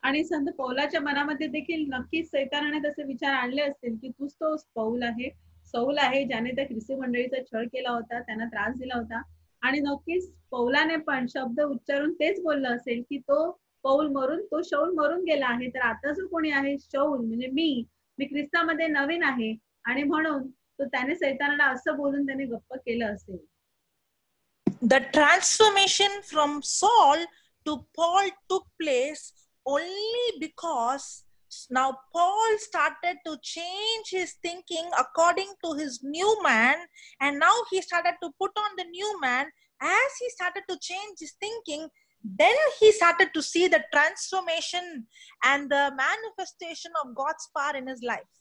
आणि संत पौलाच्या मनामध्ये देखील नक्कीच सैतानाने तसे विचार आणले असतील की तूच तो पौल आहे, सौल आहे, ज्याने त्या ख्रिस्ती मंडळीचा छळ केला होता, त्यांना त्रास दिला होता. आणि नक्कीच पौलाने पण शब्द उच्चारून तेच बोललं असेल की तो शौल मरून गेला आहे, तर आता जो कोणी आहे शौल म्हणजे मी ख्रिस्तामध्ये नवीन आहे. आणि म्हणून तो त्याने सैतानाला असं बोलून त्याने गप्प केलं असेल. The transformation from Saul to Paul took place only because now Paul started to change his thinking according to his new man, and now he started to put on the new man. As he started to change his thinking, then he started to see the transformation and the manifestation of God's power in his life.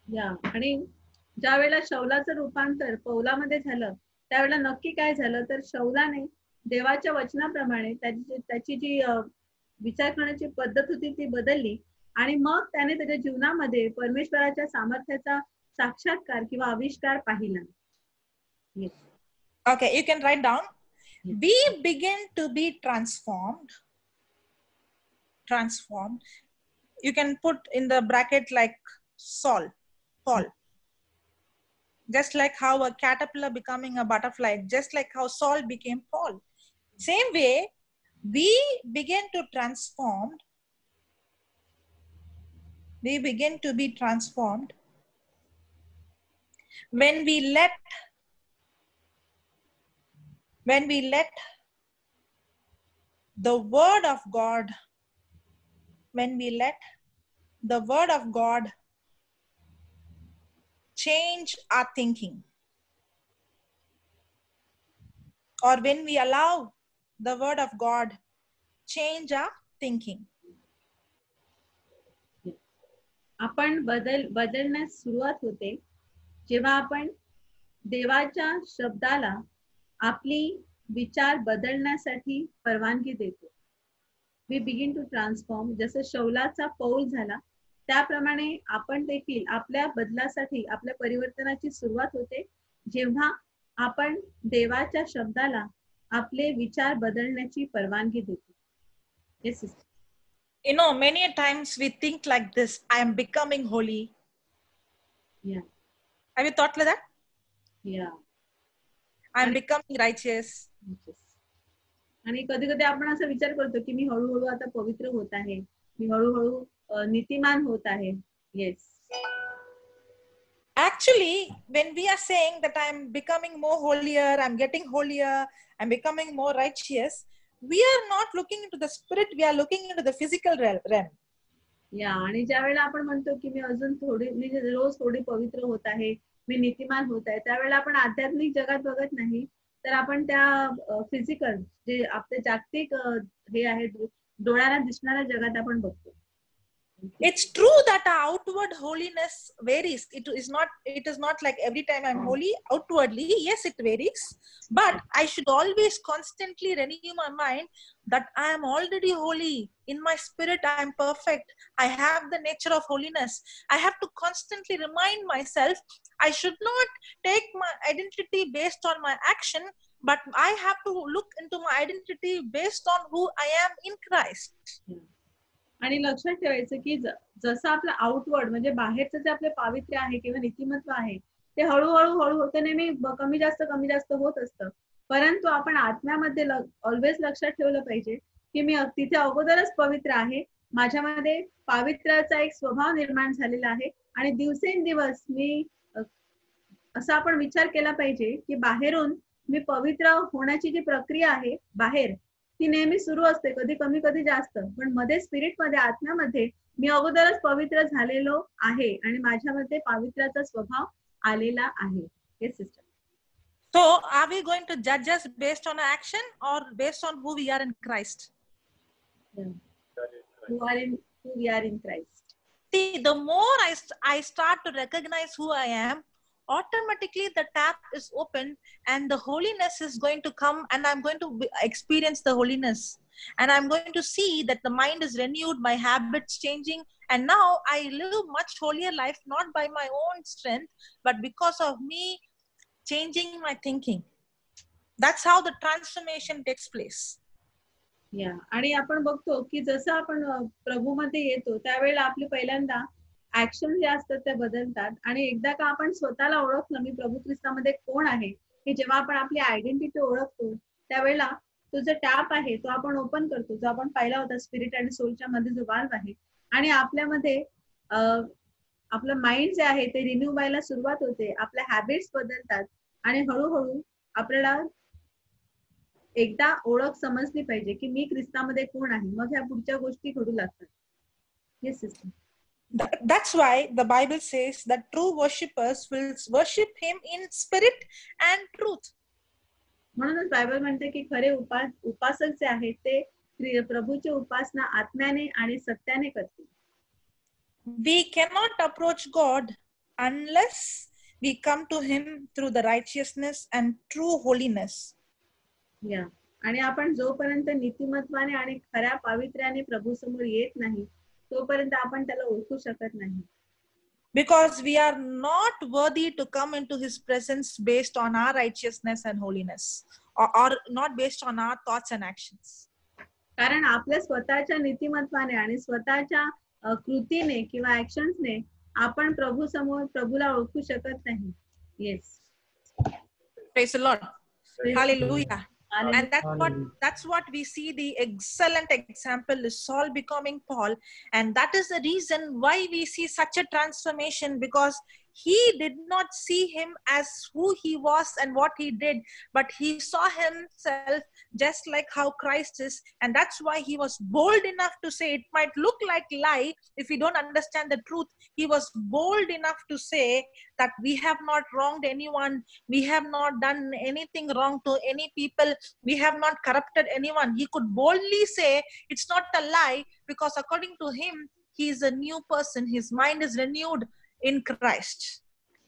या आणि ज्या वेळेला शौलाचं रूपांतर पौलामध्ये झालं, त्यावेळेला नक्की काय झालं तर शौलाने देवाच्या वचनाप्रमाणे त्याची जी विचार करण्याची पद्धत होती ती बदलली. आणि मग त्याने त्याच्या जीवनामध्ये परमेश्वराच्या सामर्थ्याचा साक्षात्कार किंवा आविष्कार पाहिला. Okay, you can write down. We begin to be transformed. You can put in the bracket like Paul. Just like how a caterpillar becoming a butterfly, just like how Saul became Paul. Same way, we begin to transform. We begin to be transformed when we let the word of God, change our thinking, or when we allow the word of God change our thinking. आपण बदलण्यास सुरुवात होते जेव्हा आपण देवाच्या शब्दाला आपली विचार बदलण्यासाठी परवानगी देतो. We begin to transform. जसं शौलाचा पौल झाला त्याप्रमाणे आपण देखील आपल्या बदलासाठी, आपल्या परिवर्तनाची सुरुवात होते जेव्हा आपण देवाच्या शब्दाला आपले विचार बदलण्याची परवानगी देतो. Yes sister. You know, many times we think like this, I am becoming holy. Yeah. Have you thought like that? Yeah. I am becoming righteous. आणि कधी कधी आपण असा विचार करतो की मी हळूहळू आता पवित्र होत आहे, मी हळूहळू नीतिमान होत आहे. Yes. Actually, when we are saying that I am becoming more holier, I'm getting holier, I'm becoming more righteous, we are not looking into the spirit, we are looking into the physical realm. या आणि ज्या वेळेला आपण म्हणतो की मी अजून मी रोज थोडी पवित्र होत आहे, मी नीतिमान होत आहे, त्यावेळेला आपण आध्यात्मिक जगात बघत नाही, तर आपण त्या फिजिकल जे आपले जागतिक हे आहे डोळ्याला दिसणाऱ्या जगात आपण बघतो. It's true that our outward holiness varies. It is not like every time I'm holy outwardly. Yes, it varies. But I should always constantly renew my mind that I am already holy. In my spirit, I am perfect. I have the nature of holiness. I have to constantly remind myself, I should not take my identity based on my action, but I have to look into my identity based on who I am in Christ. आणि लक्षात ठेवायचं की जसं आपलं outward म्हणजे बाहेरचं जे आपले पावित्र्य आहे किंवा नीतिमत्व आहे ते हळूहळू होते, नेहमी कमी जास्त होत असतं. परंतु आपण आत्म्यामध्ये ऑलवेज लक्षात ठेवलं पाहिजे की मी तिथे अगोदरच पवित्र आहे, माझ्यामध्ये पावित्र्याचा एक स्वभाव निर्माण झालेला आहे. आणि दिवसेंदिवस मी असा आपण विचार केला पाहिजे की बाहेरून मी पवित्र होण्याची जी प्रक्रिया आहे बाहेर ती नेहमी सुरू असते, कधी कमी कधी जास्त, पण मध्ये स्पिरिट मध्ये आत्म्यामध्ये मी अगोदरच पवित्र झालेलो आहे आणि माझ्यामध्ये पावित्र्याचा स्वभाव आलेला आहे. Yes sister. So are we going to judge us based on our action or based on who we are in Christ? Who we are in Christ. the more I start to recognize who I am, automatically the tap is open and the holiness is going to come, and I'm going to experience the holiness, and I'm going to see that the mind is renewed, my habits changing, and now I live much holier life, not by my own strength, but because of me changing my thinking. That's how the transformation takes place. या आणि आपण बघतो की जसं आपण प्रभूमध्ये येतो त्यावेळेला आपली पहिल्यांदा ऍक्शन जे असतात ते बदलतात, आणि एकदा का आपण स्वतःला ओळखलं मी प्रभू ख्रिस्तामध्ये कोण आहे, हे जेव्हा आपण आपली आयडेंटिटी ओळखतो त्यावेळेला तो जो टॅप आहे तो आपण ओपन करतो, जो आपण पाहिला होता स्पिरिट आणि सोलच्या मध्ये जो वाल्व आहे, आणि आपल्यामध्ये आपलं माइंड जे आहे ते रिन्यू व्हायला सुरुवात होते, आपल्या हॅबिट्स बदलतात, आणि हळूहळू आपल्याला एकदा ओळख समजली पाहिजे की मी ख्रिस्तामध्ये कोण आहे, मग ह्या पुढच्या गोष्टी घडू लागतात. Yes sister. That's why the Bible says that true worshippers will worship him in spirit and truth. म्हणूनच बायबल म्हणते की खरे उपासक जे आहेत ते प्रभूची उपासना आत्म्याने आणि सत्याने करतील. We cannot approach God unless we come to him through the righteousness and true holiness. या आणि आपण जोपर्यंत नीतिमत्वाने आणि खऱ्या पावित्र्याने प्रभू समोर येत नाही तोपर्यंत आपण त्याला ओळखू शकत नाही. Because we are not worthy to come into his presence based on our righteousness and holiness, or not based on our thoughts and actions. कारण आपल्या स्वतःच्या नीतिमत्वाने आणि स्वतःच्या कृतीने किंवा ऍक्शन्सने आपण प्रभू समोर प्रभूला ओळखू शकत नाही. Yes. Praise the Lord. Hallelujah. And that's what we see. The excellent example is Saul becoming Paul, and that is the reason why we see such a transformation, because he did not see him as who he was and what he did, but he saw himself just like how Christ is, and that's why he was bold enough to say, it might look like lie if we don't understand the truth, he was bold enough to say that we have not wronged anyone, we have not done anything wrong to any people, we have not corrupted anyone. He could boldly say it's not a lie, because according to him he is a new person, his mind is renewed in Christ.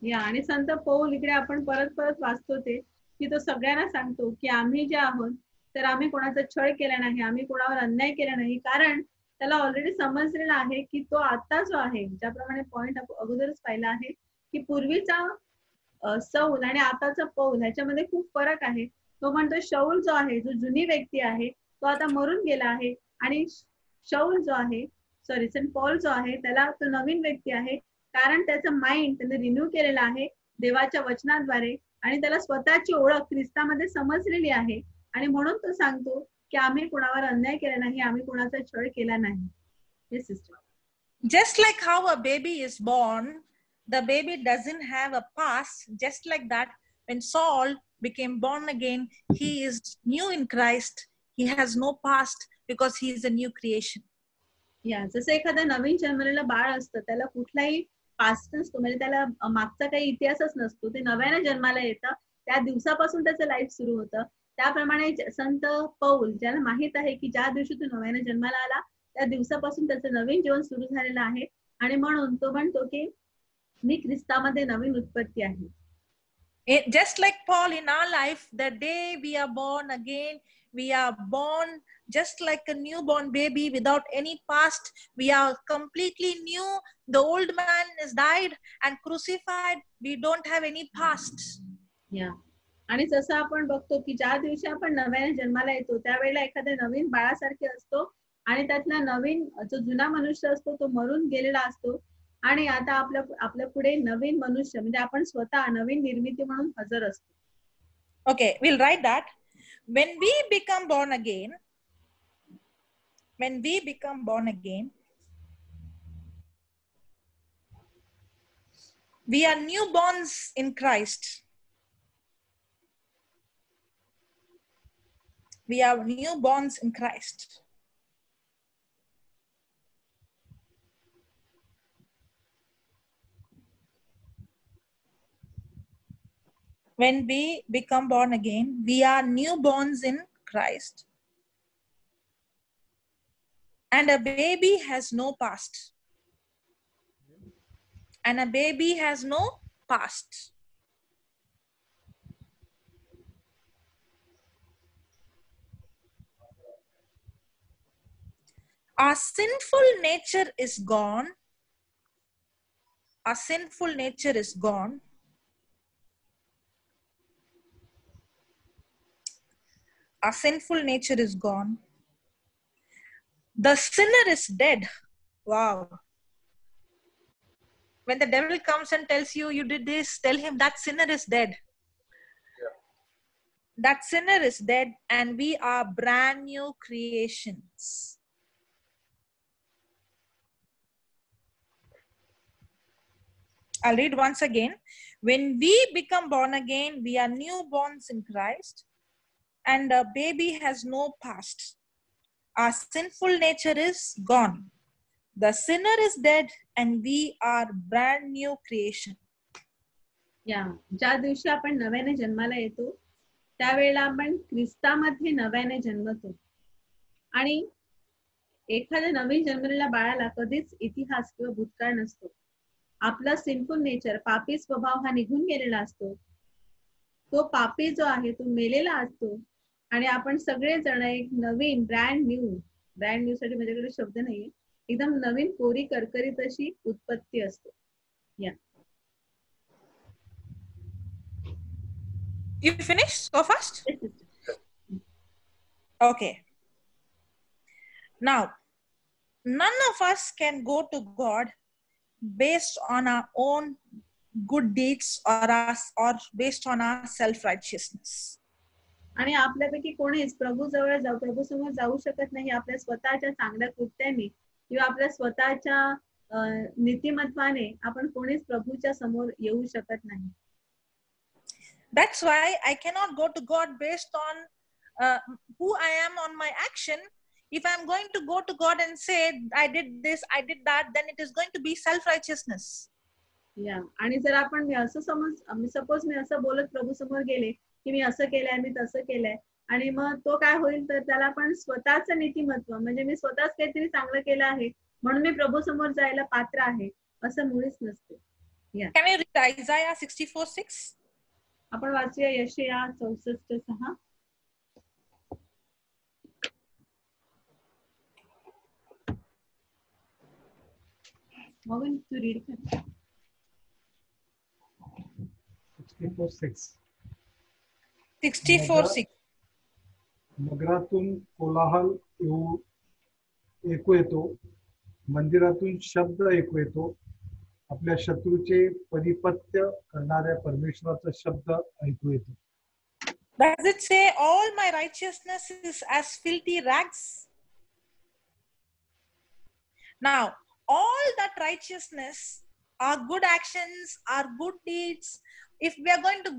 या आणि संत पौल इकडे आपण परत परत वाचतो ते की तो सगळ्यांना सांगतो की आम्ही जे आहोत तर आम्ही कोणाचा छळ केला नाही, आम्ही कोणावर अन्याय केला नाही, कारण त्याला ऑलरेडी समजलेला आहे की तो आता जो आहे, ज्याप्रमाणे पॉइंट अगोदरच पाहिला आहे की पूर्वीचा सौल आणि आताचा पौल ह्याच्यामध्ये खूप फरक आहे. तो म्हणतो शौल जो आहे, जो जुनी व्यक्ती आहे तो आता मरून गेला आहे, आणि शौल जो आहे सेंट पॉल जो आहे त्याला तो नवीन व्यक्ती आहे, कारण त्याचं माइंड त्याने रिन्यू केलेलं आहे देवाच्या वचनाद्वारे, आणि त्याला स्वतःची ओळख ख्रिस्तामध्ये समजलेली आहे, आणि म्हणून तो सांगतो की आम्ही कोणावर अन्याय केला नाही, आम्ही कोणाचा छळ केला नाही. हे sister. Just like how a baby is born, the baby doesn't have a past. Just like that, when Saul became born again, he is new in Christ. He has no past because he is a new creation. या जसं एखादं नवीन जन्मलेलं बाळ असतं त्याला कुठलाही past नसतो, म्हणजे त्याला मागचा काही इतिहासच नसतो, ते नव्याने जन्माला येतं, त्या दिवसापासून त्याचं लाईफ सुरू होतं. त्याप्रमाणे संत पौल ज्याला माहित आहे की ज्या दिवशी तो नव्याने जन्माला आला त्या दिवसापासून त्याचं नवीन जीवन सुरू झालेलं आहे, आणि म्हणून तो म्हणतो की मी ख्रिस्तामध्ये नवीन उत्पत्ती आहे. Just like Paul, in our life, the day we are born again, we are born just like a newborn baby without any past. We are completely new. The old man is died and crucified. We don't have any past. या आणि जसं आपण बघतो की ज्या दिवशी आपण नव्याने जन्माला येतो त्यावेळेला एखाद्या नवीन बाळासारखे असतो, आणि त्यातला नवीन जो जुना मनुष्य असतो तो मरून गेलेला असतो, आणि आता आपल्या पुढे नवीन मनुष्य म्हणजे आपण स्वतः नवीन निर्मिती म्हणून हजर असतो. Okay, we'll write that. When we become born again, we are newborns in Christ. We are newborns in Christ. When we become born again, we are newborns in Christ. And a baby has no past. and a baby has no past. Our sinful nature is gone. Our sinful nature is gone. Our sinful nature is gone. The sinner is dead. Wow. When the devil comes and tells you, you did this, tell him that sinner is dead. Yeah. That sinner is dead, and we are brand new creations. I'll read once again. When we become born again, we are newborns in Christ, and a baby has no past. Our sinful nature is gone. The sinner is dead, and we are brand new creation. या ज्या दिवशी आपण नव्याने जन्माला येतो त्यावेळेला आपण ख्रिस्तामध्ये नव्याने जन्मतो. आणि एखाद्या नवीन जन्मलेल्या बाळाला कधीच इतिहास किंवा भूतकाळ नसतो. आपला सिन्फुल नेचर, पापी स्वभाव हा निघून गेलेला असतो. तो पापी जो आहे तो मेलेला असतो आणि आपण सगळेजण एक नवीन ब्रँड न्यू साठी माझ्याकडे शब्द नाहीये, एकदम नवीन कोरी करकरीत अशी उत्पत्ती असतो. या You finished so fast? Okay. Now, none of us can go to God based on our own good deeds or based on our self-righteousness. आणि आपल्यापैकी कोणीच प्रभू समोर जाऊ शकत नाही आपल्या स्वतःच्या चांगल्या कृत्याने किंवा आपल्या स्वतःच्या नीतिमत्वाने. आपण कोणीच प्रभूच्या समोर येऊ शकत नाही. That's why I cannot go to God based on who I am on my action. If I'm going to go to God and say, I did this, I did that, then it is going to be self-righteousness. या आणि जर आपण मी असं बोलत प्रभू समोर गेले की मी असं केलंय, मी तसं केलंय, आणि मग तो काय होईल तर त्याला आपण स्वतःचं नीतिमत्व म्हणजे मी स्वतःच काहीतरी चांगलं केलं आहे म्हणून मी प्रभू समोर जायला पात्र आहे असं मुळीच नसते. Can you read Isaiah 64:6? आपण वाचूया यशाया 64:6. मगन तू रीड कर. 64:6. नगरातून कोलाहल ऐकू येतो, मंदिरातून शब्द ऐकू येतो, आपल्या शत्रूचे परिपत्य करणाऱ्या परमेश्वराचा शब्द ऐकू येतो. Does it say all my righteousness is as filthy rags? Now, all that righteousness, our good actions, our good deeds, if we are going to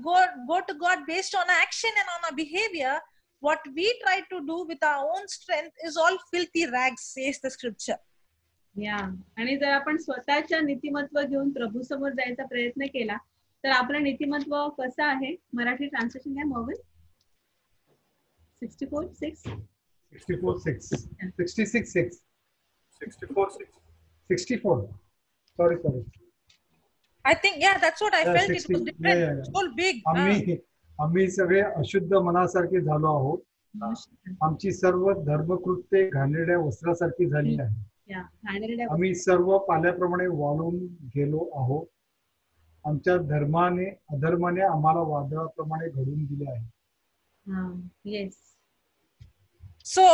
go to God based on our action and on our behavior, what we try to do with our own strength is all filthy rags, says the scripture. या आणि जर आपण स्वतःच्या नीतिमत्व घेऊन प्रभू समोर जायचा प्रयत्न केला तर आपलं नीतिमत्व कसं आहे? मराठी ट्रान्सलेशन घ्या mobile. 64:6 Sorry. I think, yeah, that's what I felt. 60, it was different. Yeah. So big. आम्ही सगळे अशुद्ध मनासारखे झालो आहोत. आमची सर्व धर्मकृत्ये घाणेरड्या वस्त्रासारखी झाली आहे. आम्ही सर्व पाल्याप्रमाणे वाळून गेलो आहोत. आमच्या अधर्माने आम्हाला वादळाप्रमाणे घडून दिले आहे. Yes. So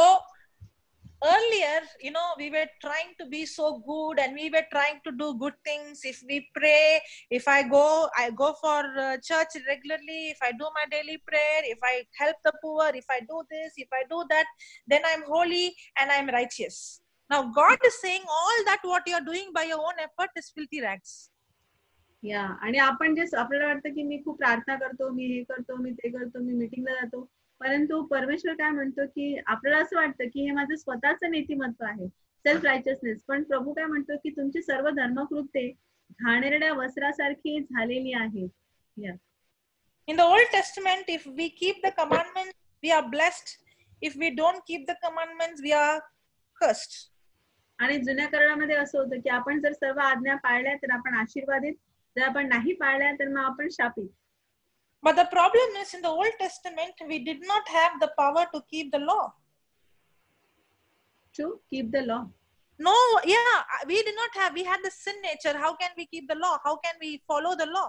earlier, we were trying to be so good and we were trying to do good things. If we pray, if I go for church regularly, if I do my daily prayer, if I help the poor, if I do this, if I do that, then I'm holy and I'm righteous. Now God is saying all that what you are doing by your own effort is filthy rags. या आणि आपण जे आपल्याला वाटतं की मी खूप प्रार्थना करतो, मी हे करतो, मी ते करतो, मी मीटिंगला जातो, परंतु परमेश्वर काय म्हणतो की आपल्याला असं वाटतं की हे माझं स्वतःचं नीतिमत्व आहे, सेल्फ रायचियसनेस. पण प्रभू काय म्हणतो की तुमची सर्व धर्मकृत्ये घाणेरड्या वस्त्रासारखी झालेली आहेत. In the Old Testament, if we keep the commandments, we are blessed. If we don't keep the commandments, we are cursed. आणि जुन्या करारामध्ये असं होतं की आपण जर सर्व आज्ञा पाळल्या तर आपण आशीर्वादित, जर आपण नाही पाळल्या तर मग आपण शापित. But the problem is, in the Old Testament, we did not have the power to keep the law. To keep the law. No, yeah, we did not have. We had the sin nature. How can we keep the law? How can we follow the law?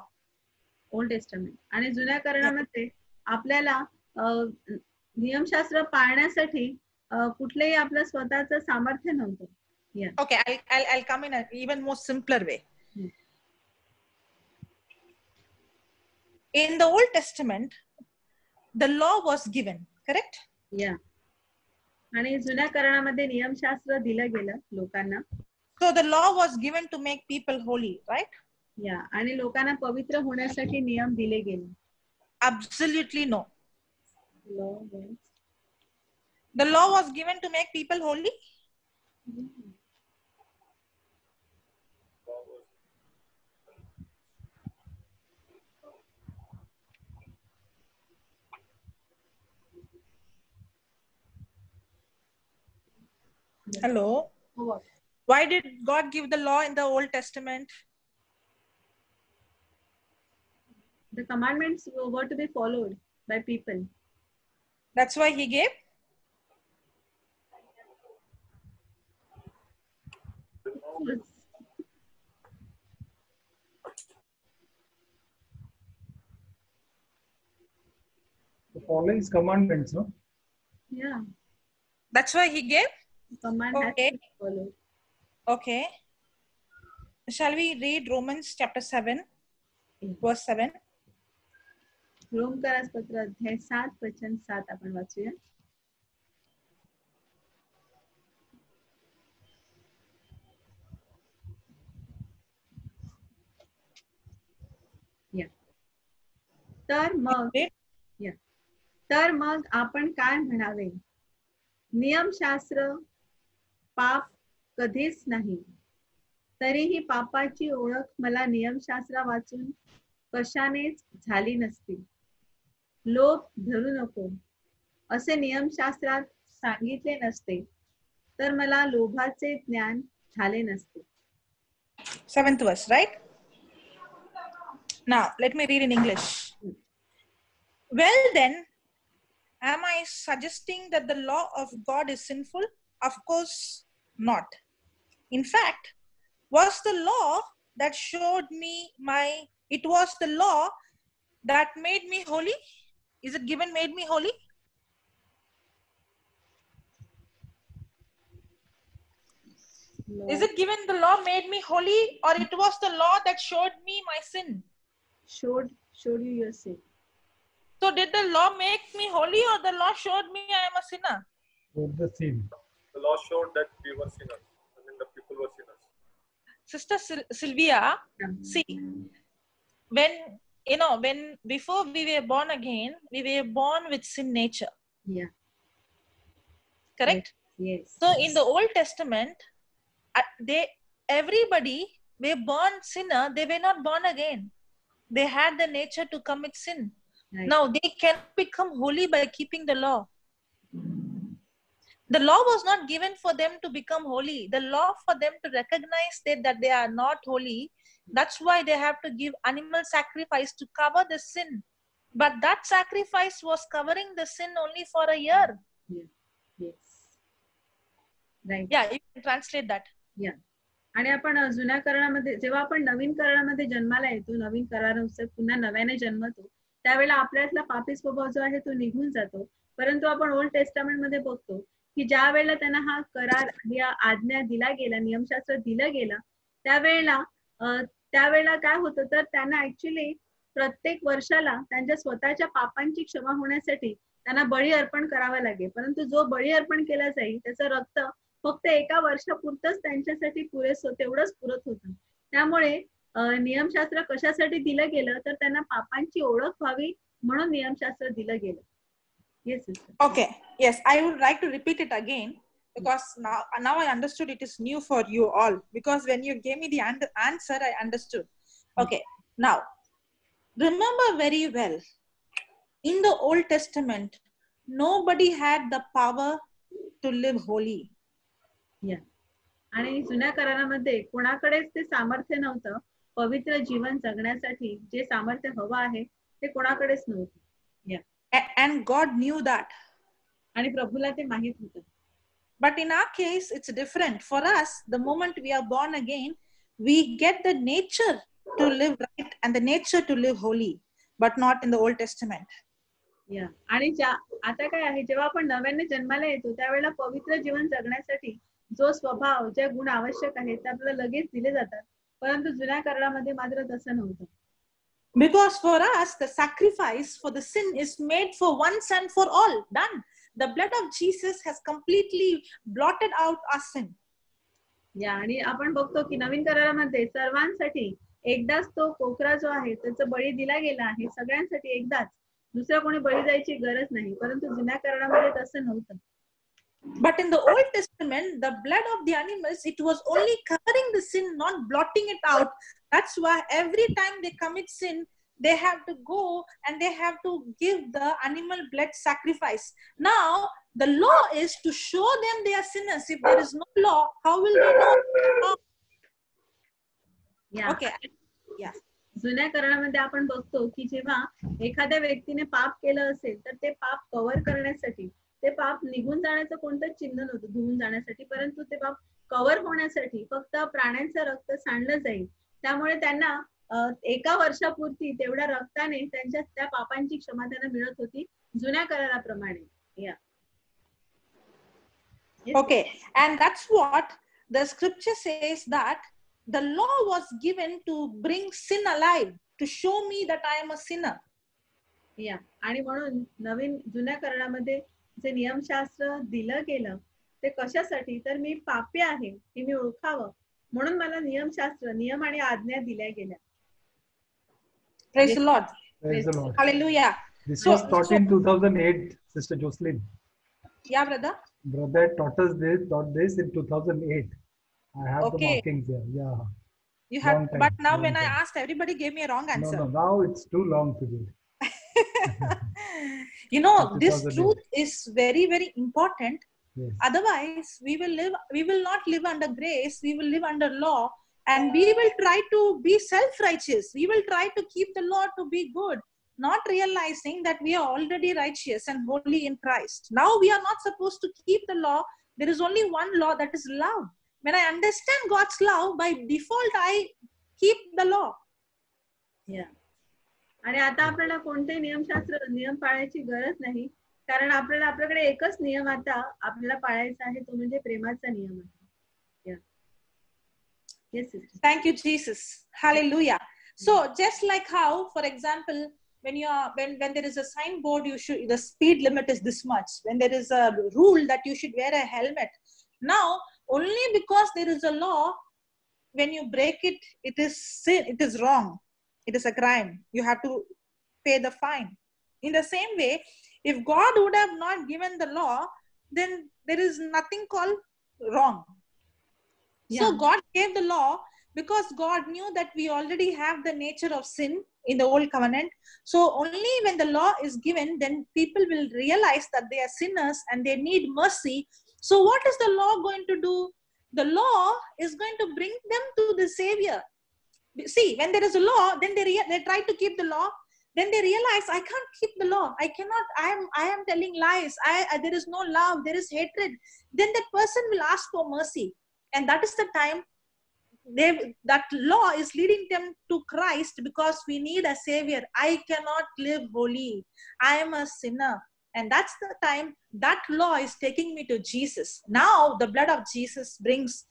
Old testament. आणि जुन्या करारामध्ये आपल्याला नियमशास्त्र पाळण्यासाठी कुठलेही आपलं स्वतःचं सामर्थ्य नव्हतं. Okay, I'll come in an even more simpler way. In the Old Testament, the law was given, correct? Yeah. आणि जुन्या करारामध्ये नियमशास्त्र दिलं गेलं लोकांना. So the law was given to make people holy, right? Yeah. आणि लोकांना पवित्र होण्यासाठी नियम दिले गेले. Absolutely no. The law was given to make people holy? Hello? What? Why did God give the law in the Old Testament? The commandments were to be followed by people. That's why he gave? Following commandments, no? Yeah. That's why he gave? Command has to be followed. Okay. Shall we read Romans chapter 7, verse 7? रोमकरास पत्र अध्याय 7 वचन 7 आपण वाचूया. तर मग आपण काय म्हणावे? नियमशास्त्र पाप कधीच नाही. तरीही पापाची ओळख मला नियमशास्त्र वाचून कशानेच झाली नसती. लोभ धरू नको असे नियमशास्त्रात सांगितले नसते तर मला लोभाचे ज्ञान झाले नसते. 7th verse, right? Now, let me read in English. Well then, am I suggesting that the law of God is sinful? Of course not. In fact, was the law that showed me it was the law that made me holy? Is it given made me holy? No. Is it given the law made me holy, or it was the law that showed me my sin? Showed you your sin. So did the law make me holy, or the law showed me I am a sinner? The sin. The law showed that we were sinners. I mean, the people were sinners. Sister Sylvia, see, when before we were born again, we were born with sin nature. Yeah. Correct? Yes. So in the Old Testament, everybody were born sinner. They were not born again. They had the nature to commit sin. Right. Now they can become holy by keeping the law. The law was not given for them to become holy. The law for them to recognize that they are not holy. That's why they have to give animal sacrifice to cover the sin. But that sacrifice was covering the sin only for a year. Yeah. Yes. Right. Yeah, you can translate that. Yeah. आणि आपण जुन्या करारामध्ये जेव्हा आपण नवीन करारामध्ये जन्माला येतो, नवीन करारानुसार पुन्हा नव्याने जन्मतो, त्यावेळेला आपल्यातला पापी स्वभाव जो आहे तो निघून जातो. परंतु आपण ओल्ड टेस्टामेंट मध्ये बघतो की ज्या वेळेला त्यांना हा करार या आज्ञा दिला गेला, नियमशास्त्र दिलं गेलं, त्यावेळेला काय होतं तर त्यांना ऍक्च्युली प्रत्येक वर्षाला त्यांच्या स्वतःच्या पापांची क्षमा होण्यासाठी त्यांना बळी अर्पण करावा लागेल. परंतु जो बळी अर्पण केला जाईल त्याचं रक्त फक्त एका वर्षापुरतच त्यांच्यासाठी तेवढंच पुरत होतं. त्यामुळे नियमशास्त्र कशासाठी दिलं गेलं तर त्यांना पापांची ओळख व्हावी म्हणून नियमशास्त्र दिलं गेलं. Yes, sister. Okay. Yes, I would like to repeat it again because now I understood it is new for you all, because when you gave me the answer, I understood. Okay. Now, remember very well, in the Old Testament, nobody had the power to live holy. Yeah. आणि जुन्या करारामध्ये कोणाकडेच ते सामर्थ्य नव्हतं. पवित्र जीवन जगण्यासाठी जे सामर्थ्य हवं आहे ते कोणाकडेच नव्हतं. And God knew that. आणि प्रभूला ते माहित होतं. But in our case, it's different. For us, the moment we are born again, we get the nature to live right and the nature to live holy, but not in the Old Testament. आणि आता काय आहे, जेव्हा आपण नव्याने जन्माला येतो त्यावेळेला पवित्र जीवन जगण्यासाठी जो स्वभाव, जे गुण आवश्यक आहेत ते आपल्याला लगेच दिले जातात. परंतु जुन्या करारामध्ये मात्र तसं नव्हतं. Because for us, the sacrifice for the sin is made for once and for all. Done. The blood of Jesus has completely blotted out our sin. आणि आपण बघतो की नवीन करारामध्ये सर्वांसाठी एकदाच तो कोकरा जो आहे त्याचा बळी दिला गेला आहे, सगळ्यांसाठी एकदाच. दुसऱ्या कोणी बळी जायची गरज नाही. परंतु जुन्या करारामध्ये तसं नव्हतं. But in the Old Testament, the blood of the animals, it was only covering the sin, not blotting it out. That's why every time they commit sin, they have to go and they have to give the animal blood sacrifice. Now, the law is to show them they are sinners. If there is no law, how will we know? Okay. Yeah. जुन्या करारामध्ये आपण बघतो की जेव्हा एखाद्या व्यक्तीने पाप केलं असेल तर ते पाप कव्हर करण्यासाठी, ते पाप निघून जाण्याचं कोणतं चिन्ह नव्हतं, धुवून जाण्यासाठी, परंतु ते पाप कव्हर होण्यासाठी फक्त प्राण्यांचं रक्त सांडलं जाईल. त्यामुळे त्यांना एका वर्षापुरती तेवढ्या रक्ताने त्यांच्या त्या पापांची क्षमा त्यांना मिळत होती जुन्या कराराप्रमाणे. Okay, and that's what the scripture says, that the law was given to bring sin alive, to show me that I am a sinner. आणि म्हणून नवीन जुन्या करारामध्ये जे नियमशास्त्र दिलं गेलं ते कशासाठी, तर मी पापी आहे हे मी ओळखावं म्हणून मला नियमशास्त्र, नियम आणि आज्ञा दिल्या गेल्या. Praise the Lord. Praise the Lord. Hallelujah. This was taught in 2008, Sister Jocelyn. Yeah, brother. Brother taught this in 2008. I have the markings there. Yeah. You have, but now when I asked, everybody gave me a wrong answer. No, now it's too long to do. You know, this truth is very, very important. Yes. Otherwise, we will not live under grace. We will live under law, and we will try to be self-righteous. We will try to keep the law to be good, not realizing that we are already righteous and holy in Christ. Now we are not supposed to keep the law. There is only one law, that is love. When I understand God's love, by default, I keep the law. आणि आता आपल्याला कोणते नियम पाळायची गरज नाही, कारण आपल्याकडे एकच नियम आता आपल्याला पाळायचा आहे, तो म्हणजे प्रेमाचा नियम आहे. Yes, sister. Thank you, Jesus. Hallelujah. So just like how, for example, when there is a signboard, the speed limit is this much. When there is a rule that you should wear a helmet. Now, only because there is a law, when you break it, it is sin, it is wrong. It is a crime. You have to pay the fine. In the same way, if God would have not given the law, then there is nothing called wrong. So God gave the law because God knew that we already have the nature of sin in the old covenant. So only when the law is given, then people will realize that they are sinners and they need mercy. So what is the law going to do? The law is going to bring them to the Savior. See, when there is a law, then they try to keep the law. Then they realize, I can't keep the law. I cannot. I am telling lies. There is no love. There is hatred. Then that person will ask for mercy, and that is the time that law is leading them to Christ, because we need a Savior. I cannot live holy. I am a sinner, and that's the time that law is taking me to Jesus. Now the blood of Jesus brings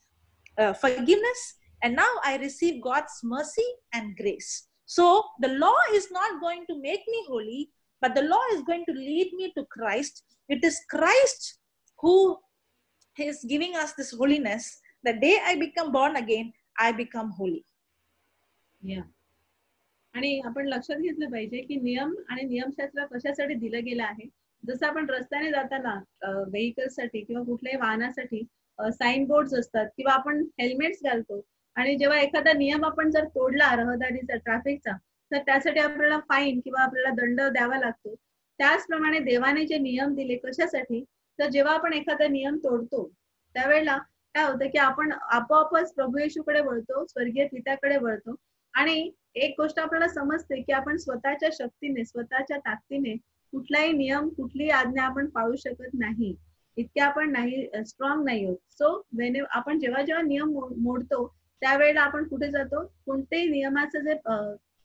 forgiveness. And now I receive God's mercy and grace. So the law is not going to make me holy, but the law is going to lead me to Christ. It is Christ who is giving us this holiness. The day I become born again, I become holy. आणि आपण लक्षात घेतलं पाहिजे की नियम आणि नियमशास्त्र कशासाठी दिलं गेलं आहे. जसं आपण रस्त्याने जाताना व्हेकलसाठी किंवा कुठल्याही वाहनासाठी साइन बोर्ड्स असतात, किंवा आपण हेल्मेट्स घालतो, आणि जेव्हा एखादा नियम आपण जर तोडला रहदारीचा, ट्रॅफिकचा, तर त्यासाठी आपल्याला फाईन किंवा आपल्याला दंड द्यावा लागतो. त्याचप्रमाणे देवाने जे नियम दिले कशासाठी, तर जेव्हा आपण एखादा नियम तोडतो त्यावेळेला काय होतं की आपण आपोआपच प्रभू येशूकडे वळतो, स्वर्गीय पित्याकडे वळतो. आणि एक गोष्ट आपल्याला समजते की आपण स्वतःच्या शक्तीने, स्वतःच्या ताकदीने कुठलाही नियम, कुठलीही आज्ञा आपण पाळू शकत नाही. इतके आपण नाही स्ट्रॉंग नाही होत. सो आपण जेव्हा जेव्हा नियम मोडतो त्यावेळेला आपण कुठे जातो? कोणत्याही नियमाचं जे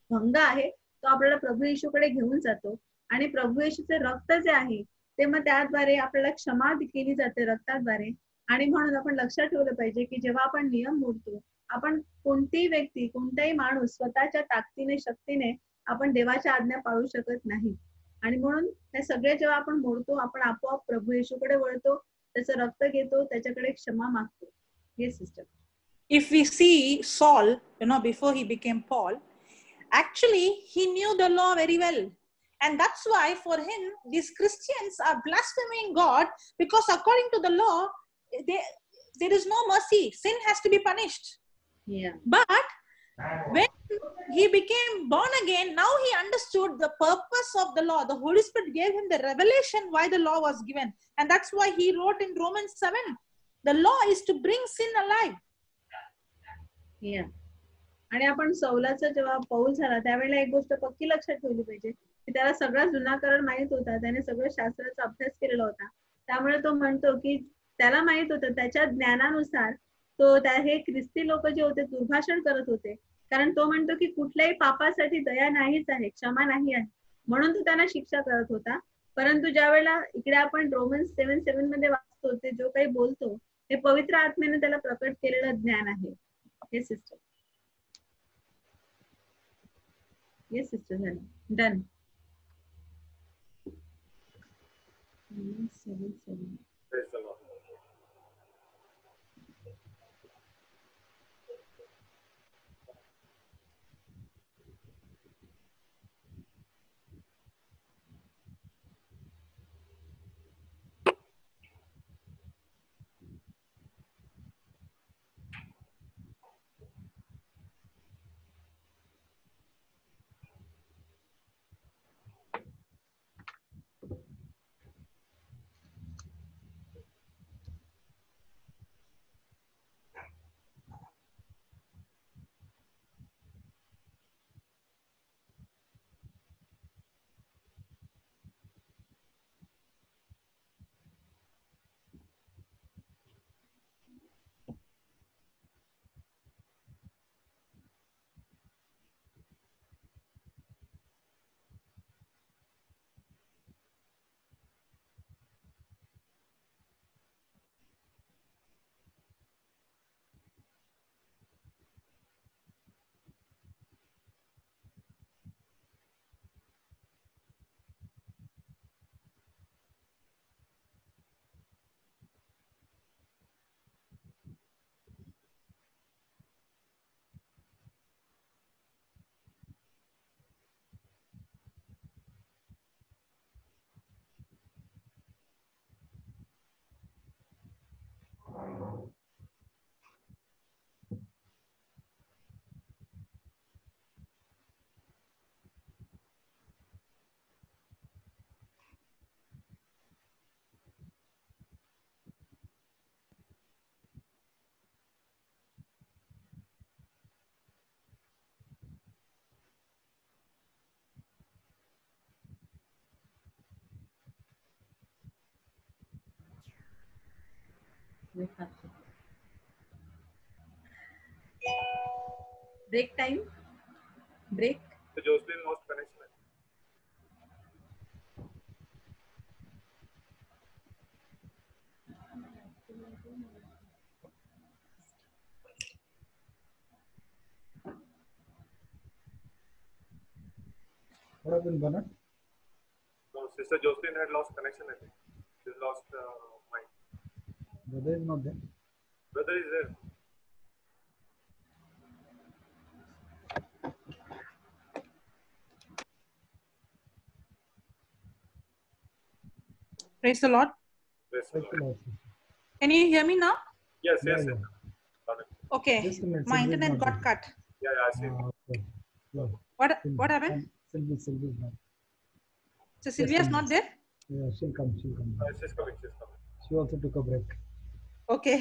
भंग आहे तो आपल्याला प्रभू येशूकडे घेऊन जातो. आणि प्रभू येशूचे रक्त जे आहे ते मग त्याद्वारे आपल्याला क्षमा केली जाते रक्ताद्वारे. आणि म्हणून आपण लक्षात ठेवलं पाहिजे की जेव्हा आपण नियम मोडतो, आपण कोणतीही व्यक्ती, कोणताही माणूस स्वतःच्या ताकदीने, शक्तीने आपण देवाच्या आज्ञा पाळू शकत नाही. आणि म्हणून हे सगळे जेव्हा आपण मोडतो, आपण आपोआप प्रभू येशूकडे वळतो, त्याचं रक्त घेतो, त्याच्याकडे क्षमा मागतो. Yes sister. If we see Saul, before he became Paul, actually he knew the law very well. And that's why for him, these Christians are blaspheming God, because according to the law, there is no mercy. Sin has to be punished. Yeah. But when he became born again, now he understood the purpose of the law. The Holy Spirit gave him the revelation why the law was given. And that's why he wrote in Romans 7, the law is to bring sin alive. आणि आपण सौलाचा जेव्हा पौल झाला त्यावेळेला एक गोष्ट पक्की लक्षात ठेवली पाहिजे की त्याला सगळा जुना करार माहित होता, त्याने सगळं शास्त्राचा अभ्यास केलेला होता. त्यामुळे तो म्हणतो की त्याला माहित होतं, त्याच्या ज्ञानानुसार तो हे ख्रिस्ती लोक जे होते दुर्भाषण करत होते. कारण तो म्हणतो की कुठल्याही पापासाठी दया नाहीच आहे, क्षमा नाही आहे, म्हणून तो त्यांना शिक्षा करत होता. परंतु ज्या वेळेला इकडे आपण रोमन्स 7:7 मध्ये वाचतो, ते जो काही बोलतो ते पवित्र आत्म्याने त्याला प्रकट केलेलं ज्ञान आहे. हे sister. Yes, sister. Done. 7:7. Praise the Lord. Break time. Break. So Jocelyn lost connection. What happened, Bernard? No, Sister Jocelyn had lost connection, I think. She's lost mind. Brother is not there. Brother is there. Praise the Lord. Praise the Lord. Can you hear me now? Yes, yes, Yeah, yes. yeah. Got it. Okay. Just a minute, My Sylvie is internet not got there. cut. Yeah, I see. Okay. Yeah. What happened? Sylvie is not. So Sylvia's not there? Yeah, she'll come. She's coming. She's coming. She also took a break. Okay.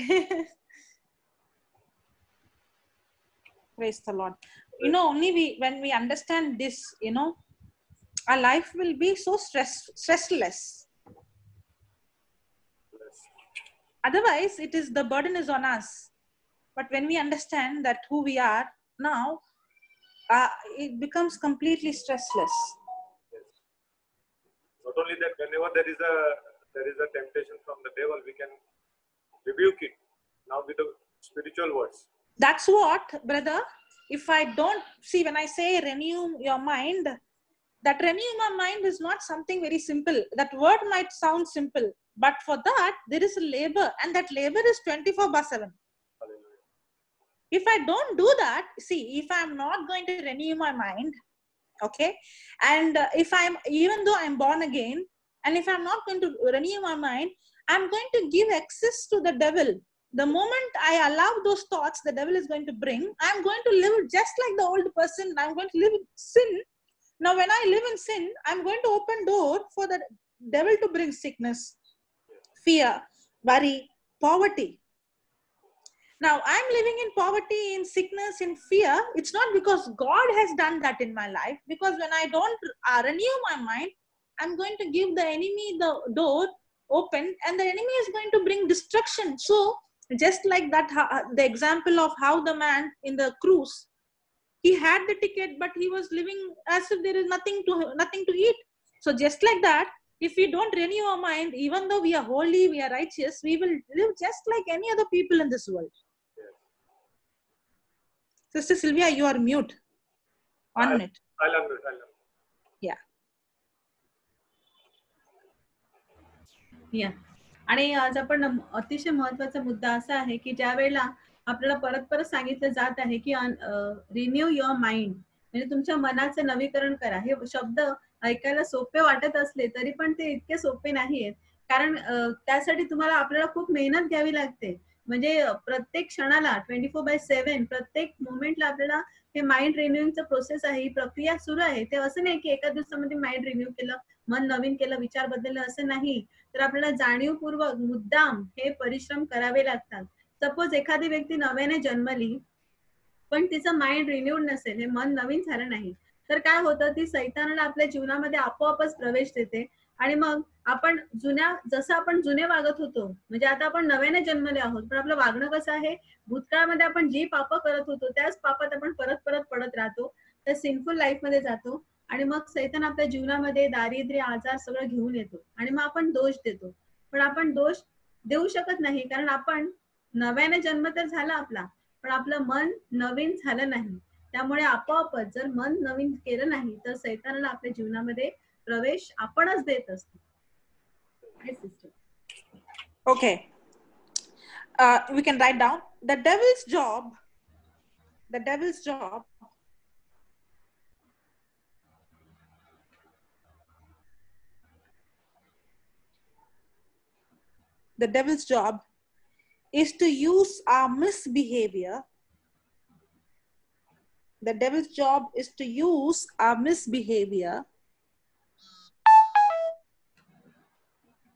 Praise the Lord. You know, only when we understand this, you know, our life will be so stressless. Otherwise, the burden is on us. But when we understand that who we are now, it becomes completely stressless. Not only that, whenever there is a temptation from the devil, we can rebuke it now with the spiritual words. That's what, brother, if I don't see, when I say renew your mind, that renew my mind is not something very simple. That word might sound simple, but for that there is a labor, and that labor is 24/7. If I don't do that, see, if I'm not going to renew my mind, okay, and if even though I'm born again, and if I'm not going to renew my mind, I'm going to give access to the devil. The moment I allow those thoughts the devil is going to bring, I'm going to live just like the old person. I'm going to live in sin. Now, when I live in sin, I'm going to open door for the devil to bring sickness, fear, worry, poverty. Now, I'm living in poverty, in sickness, in fear. It's not because God has done that in my life. Because when I don't renew my mind, I'm going to give the enemy the door open, and the enemy is going to bring destruction. So, just like that, the example of how the man in the cruise, he had the ticket, but he was living as if there is nothing to eat. So just like that, if we don't renew our mind, even though we are holy, we are righteous, we will live just like any other people in this world. Sister Sylvia, you are mute. On it. I'll unmute. Yeah. या आणि आज आपण अतिशय महत्वाचा मुद्दा असा आहे की ज्या वेळेला आपल्याला परत परत सांगितलं जात आहे की रिन्यू युअर माइंड, म्हणजे तुमच्या मनाचं नवीकरण करा. हे शब्द ऐकायला सोपे वाटत असले तरी पण ते इतके सोपे नाहीयेत, कारण त्यासाठी तुम्हाला आपल्याला खूप मेहनत घ्यावी लागते. म्हणजे प्रत्येक क्षणाला 24/7 प्रत्येक मोमेंटला आपल्याला हे माइंड रिन्यूइंगचं प्रोसेस आहे, ही प्रक्रिया सुरू आहे. ते असं नाही की एका दिवसामध्ये माइंड रिन्यू केलं, मन नवीन केलं, विचार बदललं, असं नाही. तर आपल्याला जाणीवपूर्वक मुद्दाम हे परिश्रम करावे लागतात. सपोज एखादी व्यक्ती नव्याने जन्मली पण तिचं माइंड रिन्यूड नसेल, हे मन नवीन झालं नाही, तर काय होतं, ती सैतानाला आपल्या जीवनामध्ये आपोआपच प्रवेश देते आणि मग आपण जसं आपण जुने वागत होतो, म्हणजे आता आपण नव्याने जन्मले आहोत, पण आपलं वागणं कसं आहे, भूतकाळामध्ये आपण जी पापं करत होतो त्याच पापात आपण परत परत पडत राहतो, त्या सिनफुल लाईफ मध्ये जातो आणि मग सैतान आपल्या जीवनामध्ये दारिद्र्य, आजार सगळं घेऊन येतो आणि मग आपण दोष देतो. पण आपण दोष देऊ शकत नाही, कारण आपण नव्याने जन्म तर झाला आपला, पण आपलं मन नवीन झालं नाही. त्यामुळे आपोआपच जर मन नवीन केलं नाही तर सैतानाला आपल्या जीवनामध्ये प्रवेश आपणच देत असतो. Okay. We can write down the devil's job. The devil's job is to use our misbehavior. The devil's job is to use our misbehavior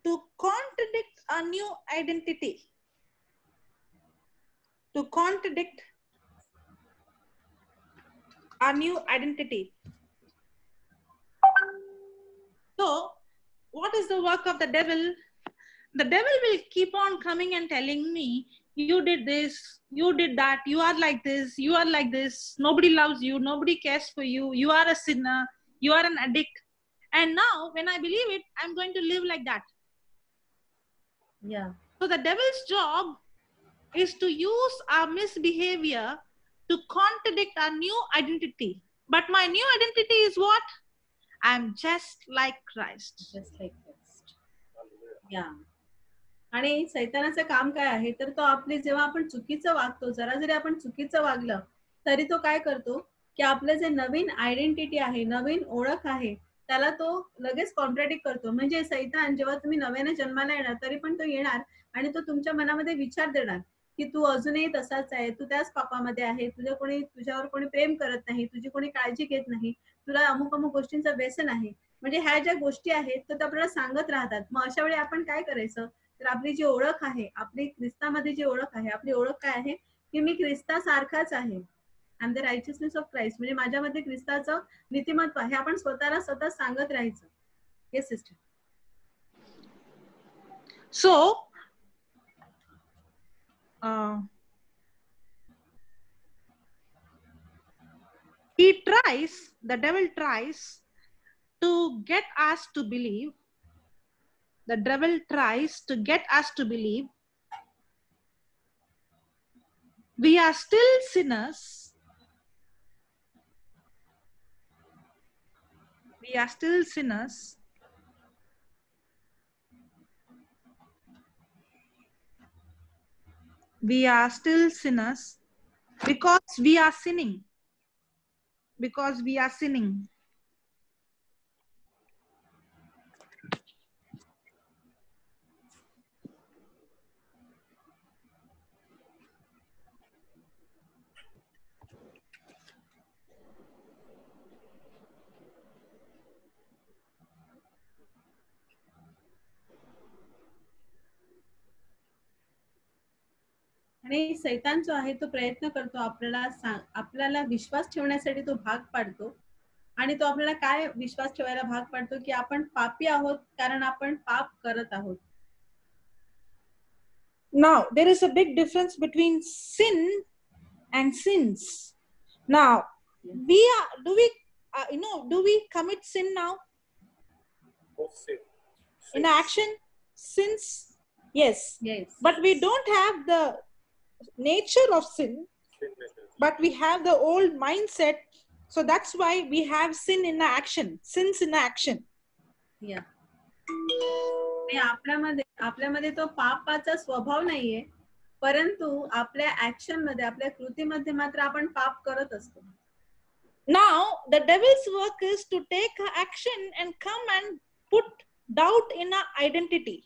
to contradict our new identity. To contradict our new identity. So, what is the work of the devil? The devil will keep on coming and telling me, you did this, you did that, you are like this, you are like this, nobody loves you, nobody cares for you, you are a sinner, you are an addict. And now, when I believe it, I'm going to live like that. Yeah. So the devil's job is to use our misbehavior to contradict our new identity. But my new identity is what? I'm just like Christ. Just like Christ. Yeah. आणि सैतानाचं काम काय आहे, तर तो आपले जेव्हा आपण चुकीचं वागतो, जरा जरी आपण चुकीचं वागलं तरी तो काय करतो की आपलं जे नवीन आयडेंटिटी आहे, नवीन ओळख आहे, त्याला तो लगेच कॉन्ट्रॅडिक्ट करतो. म्हणजे सैतान जेव्हा तुम्ही नव्याने जन्माला येणार तरी पण तो येणार आणि तो तुमच्या मनामध्ये विचार देणार की तू अजूनही तसाच आहे, तू त्याच पापामध्ये आहे, तुझ्यावर कोणी प्रेम करत नाही, तुझी कोणी काळजी घेत नाही, तुला अमुक अमुक गोष्टींचं व्यसन आहे. म्हणजे ह्या ज्या गोष्टी आहेत तर आपल्याला सांगत राहतात. मग अशा वेळी आपण काय करायचं, तर आपली जी ओळख आहे, आपली ख्रिस्तामध्ये जी ओळख आहे, आपली ओळख काय आहे की मी ख्रिस्तासारखाच आहे. I am the रायचियसनेस of Christ, म्हणजे माझ्यामध्ये ख्रिस्ताचं नीतिमत्व हे आपण स्वतःला स्वतः सांगत राहायचं. Yes sister. So, the devil tries to get us to believe, we are still sinners. We are still sinners. We are still sinners because we are sinning. Because we are sinning. आणि सैतान जो आहे तो प्रयत्न करतो आपल्याला विश्वास ठेवण्यासाठी तो भाग पाडतो. आणि तो आपल्याला काय विश्वास ठेवायला भाग पाडतो की आपण पापी आहोत कारण आपण पाप करत आहोत. Now there is a big difference between sin and sins. Now do we commit sin now? Sin. In action, sins, yes. But we don't have the nature of sin, but we have the old mindset, so that's why we have sins in action. Yeah. आपल्यामध्ये तो पापाचा स्वभाव नाहीये, परंतु आपल्या action मध्ये, आपल्या कृतीमध्ये मात्र आपण पाप करत असतो. Now the devil's work is to take action and come and put doubt in our identity.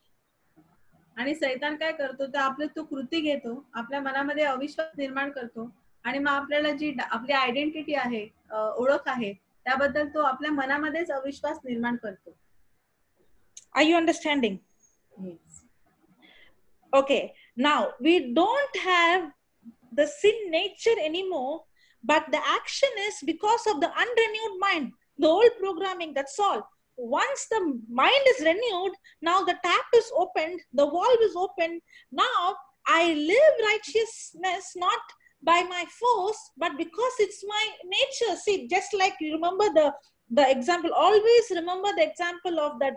आणि सैतान काय करतो, तर आपले तो कृती घेतो, आपल्या मनामध्ये अविश्वास निर्माण करतो आणि मग आपल्याला जी आपली आयडेंटिटी आहे, ओळख आहे, त्याबद्दल तो आपल्या मनामध्येच अविश्वास निर्माण करतो. Are you understanding? Yes. Okay, now we don't have the sin nature anymore, but the action is because of the unrenewed mind, the old programming, that's all. Once the mind is renewed, now the tap is opened, the valve is opened. Now I live righteousness not by my force, but because it's my nature. See, just like you remember the example, always remember the example of that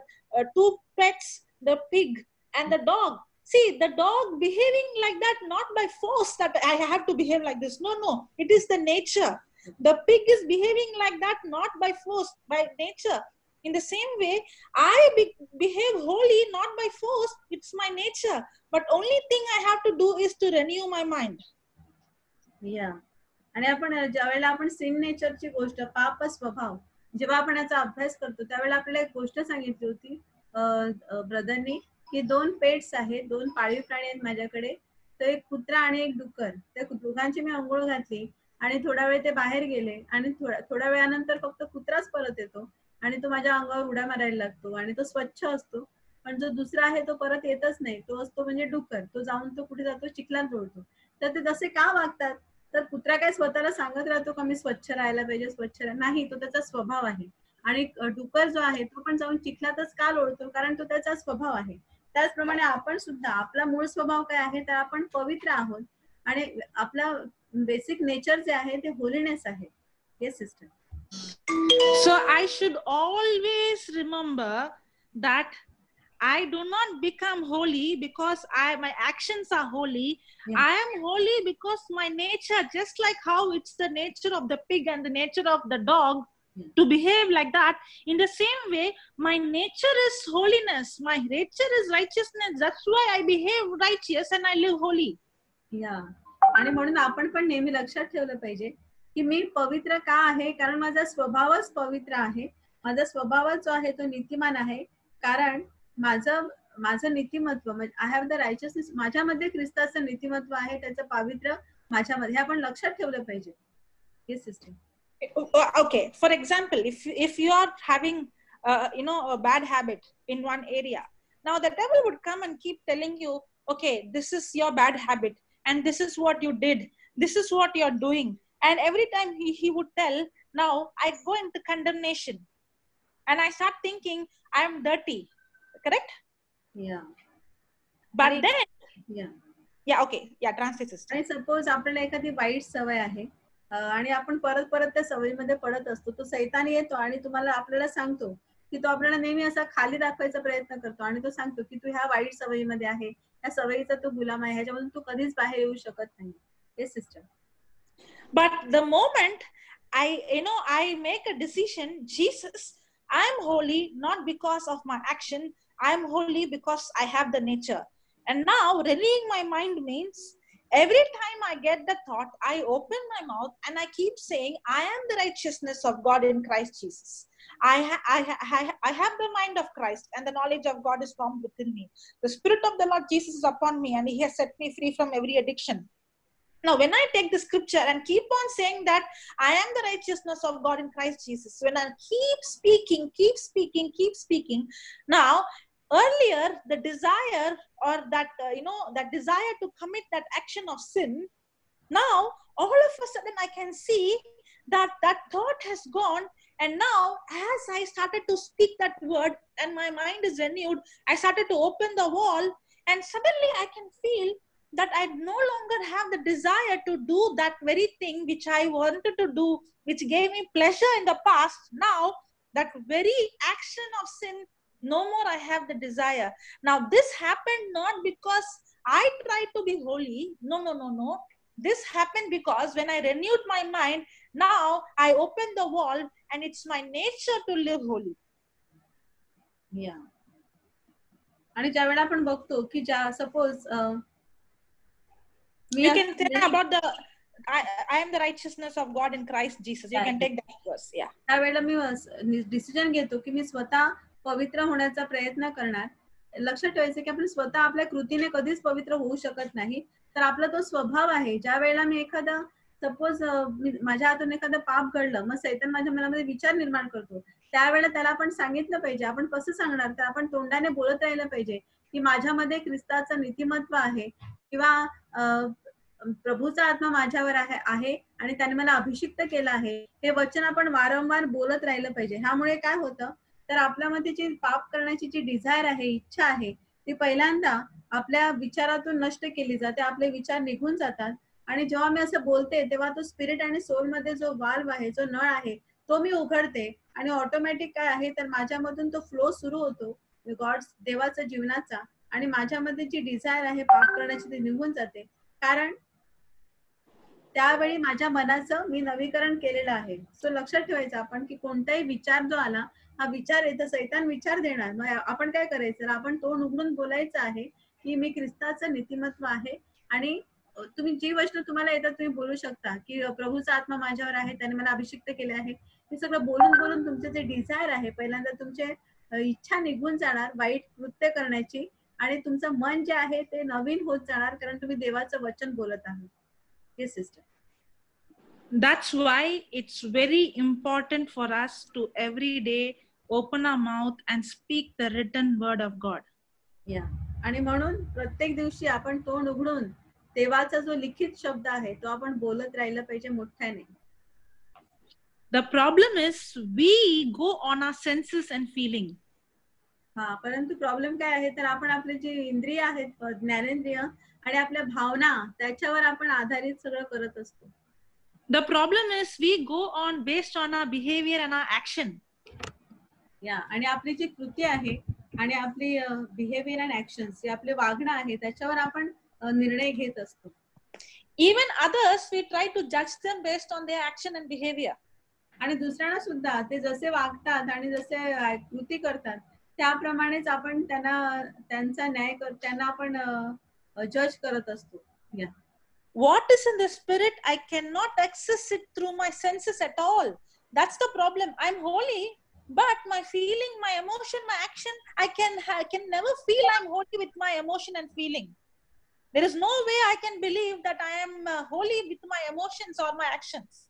two pets, the pig and the dog. See, the dog behaving like that, not by force that I have to behave like this. No, it is the nature. The pig is behaving like that, not by force, by nature. In the same way, I behave holy not by force, it's my nature. But only thing I have to do is to renew my mind. Yeah. आणि आपण ज्यावेळेला आपण सिन नेचरची गोष्ट, पाप स्वभाव, जेव्हा आपण याचा अभ्यास करतो त्यावेळेला आपल्याला एक गोष्ट सांगितली होती ब्रदरनी, की 2 पेट्स आहेत, 2 पाळीव प्राणी आहेत माझ्याकडे, तर एक कुत्रा आणि एक डुक्कर. त्या दोघांची मी अंघोळ घातली आणि थोडा वेळ ते बाहेर गेले आणि थोड्या वेळानंतर फक्त कुत्राच परत येतो आणि तो माझ्या अंगावर उड्या मारायला लागतो आणि तो स्वच्छ असतो. पण जो दुसरा आहे तो परत येतच नाही, तो असतो म्हणजे डुक्कर. तो जाऊन तो कुठे जातो, चिखलात लोळतो. तर ते तसे का वागतात, तर कुत्रा काय स्वतःला सांगत राहतो का मी स्वच्छ राहायला पाहिजे, स्वच्छ नाही, तो त्याचा स्वभाव आहे. आणि डुक्कर जो आहे तो पण जाऊन चिखलातच का लोळतो, कारण तो त्याचा स्वभाव आहे. त्याचप्रमाणे आपण सुद्धा, आपला मूळ स्वभाव काय आहे, तर आपण पवित्र आहोत आणि आपला बेसिक नेचर जे आहे ते होलीनेस आहे. Yes sister. So I should always remember that I do not become holy because my actions are holy. Yeah. I am holy because my nature, just like how it's the nature of the pig and the nature of the dog to behave like that, in the same way my nature is holiness, my nature is righteousness. That's why I behave righteous and I live holy. Yeah. आणि म्हणून आपण पण नेहमी लक्षात ठेवलं पाहिजे की मी पवित्र का आहे, कारण माझा स्वभावच पवित्र आहे. माझा स्वभाव जो आहे तो नीतिमान आहे, कारण माझं नीतिमत्व, आय हॅव द रायचियसनेस, माझ्यामध्ये ख्रिस्ताचं नीतिमत्व आहे, त्याचं पावित्र्य माझ्यामध्ये, हे आपण लक्षात ठेवलं पाहिजे. Yes sister. Okay, for example, if you are having a bad habit in one area, now the devil would come and keep telling you, okay, this is your bad habit and this is what you did, this is what you're doing, And every time he would tell, now I go into condemnation. And I start thinking, I am dirty. Correct? Yeah. But आणि- then, yeah, okay. Yeah, translate sister. आणि suppose आपल्याला एखादी white सवय आहे आणि आपण परत परत त्या सवयीमध्ये पडत असतो, तो सैतान येतो आणि तुम्हाला आपल्याला सांगतो की तो आपल्याला नेहमी असा खाली दाखवायचा प्रयत्न करतो आणि तो सांगतो की तू ह्या वाईट सवयीमध्ये आहे, त्या सवयीचा तू गुलाम आहे, ह्याच्यामधून तू कधीच बाहेर येऊ शकत नाही. हे sister. But the moment I make a decision, Jesus, I am holy not because of my action, I am holy because I have the nature. And now renewing my mind means every time I get the thought, I open my mouth and I keep saying, I am the righteousness of God in Christ Jesus. I have the mind of Christ, and the knowledge of God is formed within me. The Spirit of the Lord Jesus is upon me, and He has set me free from every addiction. Now, when I take the scripture and keep on saying that I am the righteousness of God in Christ Jesus, when I keep speaking, now, earlier, the desire or that, that desire to commit that action of sin, now, all of a sudden, I can see that that thought has gone. And now, as I started to speak that word and my mind is renewed, I started to open the wall, and suddenly I can feel that I no longer have the desire to do that very thing which I wanted to do, which gave me pleasure in the past. Now, that very action of sin, no more I have the desire. Now, this happened not because I tried to be holy. No. This happened because when I renewed my mind, now I opened the wall and it's my nature to live holy. Yeah. आणि ज्या वेळेला आपण बघतो की ज्या suppose you can say about the I am the righteousness of God in Christ Jesus. You can take that verse. Yeah. त्यावेळेला मी decision घेतो की मी स्वतः पवित्र होण्याचा प्रयत्न करणार. लक्षात ठेवायचं की आपण स्वतः आपल्या कृतीने कधीच पवित्र होऊ शकत नाही. तर आपला तो स्वभाव आहे. ज्या वेळेला मी एखादा सपोज माझ्या हातून एखादं पाप घडलं, मग सैतान माझ्या मनामध्ये विचार निर्माण करतो. त्यावेळेला त्याला आपण सांगितलं पाहिजे. आपण कसं सांगणार? तर आपण तोंडाने बोलत राहिलं पाहिजे की माझ्यामध्ये ख्रिस्ताचं नीतिमत्व आहे किंवा प्रभूचा आत्मा माझ्यावर आहे आणि त्याने मला अभिषिक्त केलं आहे. हे वचन आपण वारंवार बोलत राहिलं पाहिजे. ह्यामुळे काय होतं, तर आपल्यामध्ये जी पाप करण्याची जी डिझायर आहे, इच्छा आहे, ती पहिल्यांदा आपल्या विचारातून नष्ट केली जाते. आपले विचार निघून जातात आणि जेव्हा मी असं बोलते तेव्हा तो स्पिरिट आणि सोल मध्ये जो वाल्व आहे, जो नळ आहे, तो मी उघडते आणि ऑटोमॅटिक काय आहे, तर माझ्यामधून तो फ्लो सुरू होतो देवाचा जीवनाचा आणि माझ्यामध्ये जी डिझायर आहे पाप करण्याची ती निघून जाते. कारण त्यावेळी माझ्या मनाचं मी नवीकरण केलेलं आहे. सो लक्षात ठेवायचं आपण की कोणताही विचार जो आला, हा विचार येतो, सैतान विचार देणार. मग आपण काय करायचं, आपण तोंड उघडून बोलायचं आहे की मी ख्रिस्ताचं नीतिमत्व आहे आणि तुम्ही जी वचन तुम्हाला येतात तुम्ही बोलू शकता की प्रभूचा आत्मा माझ्यावर आहे, त्याने मला अभिषिक्त केले आहे. हे सगळं बोलून तुमचे जे डिझायर आहे, पहिल्यांदा तुमचे इच्छा निघून जाणार वाईट कृत्य करण्याची आणि तुमचं मन जे आहे ते नवीन होत जाणार, कारण तुम्ही देवाचं वचन बोलत आहात. Yes, sister. That's why it's very important for us to every day open our mouth and speak the written word of God. Yeah. आणि म्हणून प्रत्येक दिवशी आपण तोंड उघडून देवाचा जो लिखित शब्द आहे तो आपण बोलत राहिलं पाहिजे मोठ्याने. The problem is we go on our senses and feeling. परंतु प्रॉब्लेम काय आहे, तर आपण आपले जे इंद्रिय आहेत, ज्ञानेंद्रिय आणि आपल्या भावना, त्याच्यावर आपण आधारित सगळं करत असतो. The problem is we go on based on our behavior and our action. आणि आपली जी कृती आहे आणि आपली बिहेवियर अँड ऍक्शन्स, जे आपले वागणं आहे, त्याच्यावर आपण निर्णय घेत असतो. Even others we try to judge them based on their action and behavior. आणि दुसऱ्यांना सुद्धा ते जसे वागतात आणि जसे कृती करतात त्याप्रमाणेच आपण त्यांचा न्याय त्यांना आपण जज करत असतो. What is in the spirit, I cannot access it through my senses at all. That's the problem. I'm holy, but my feeling, my emotion, my action, I can never feel I'm holy with my emotion and feeling. There is no way I can believe that I am holy with my emotions or my actions.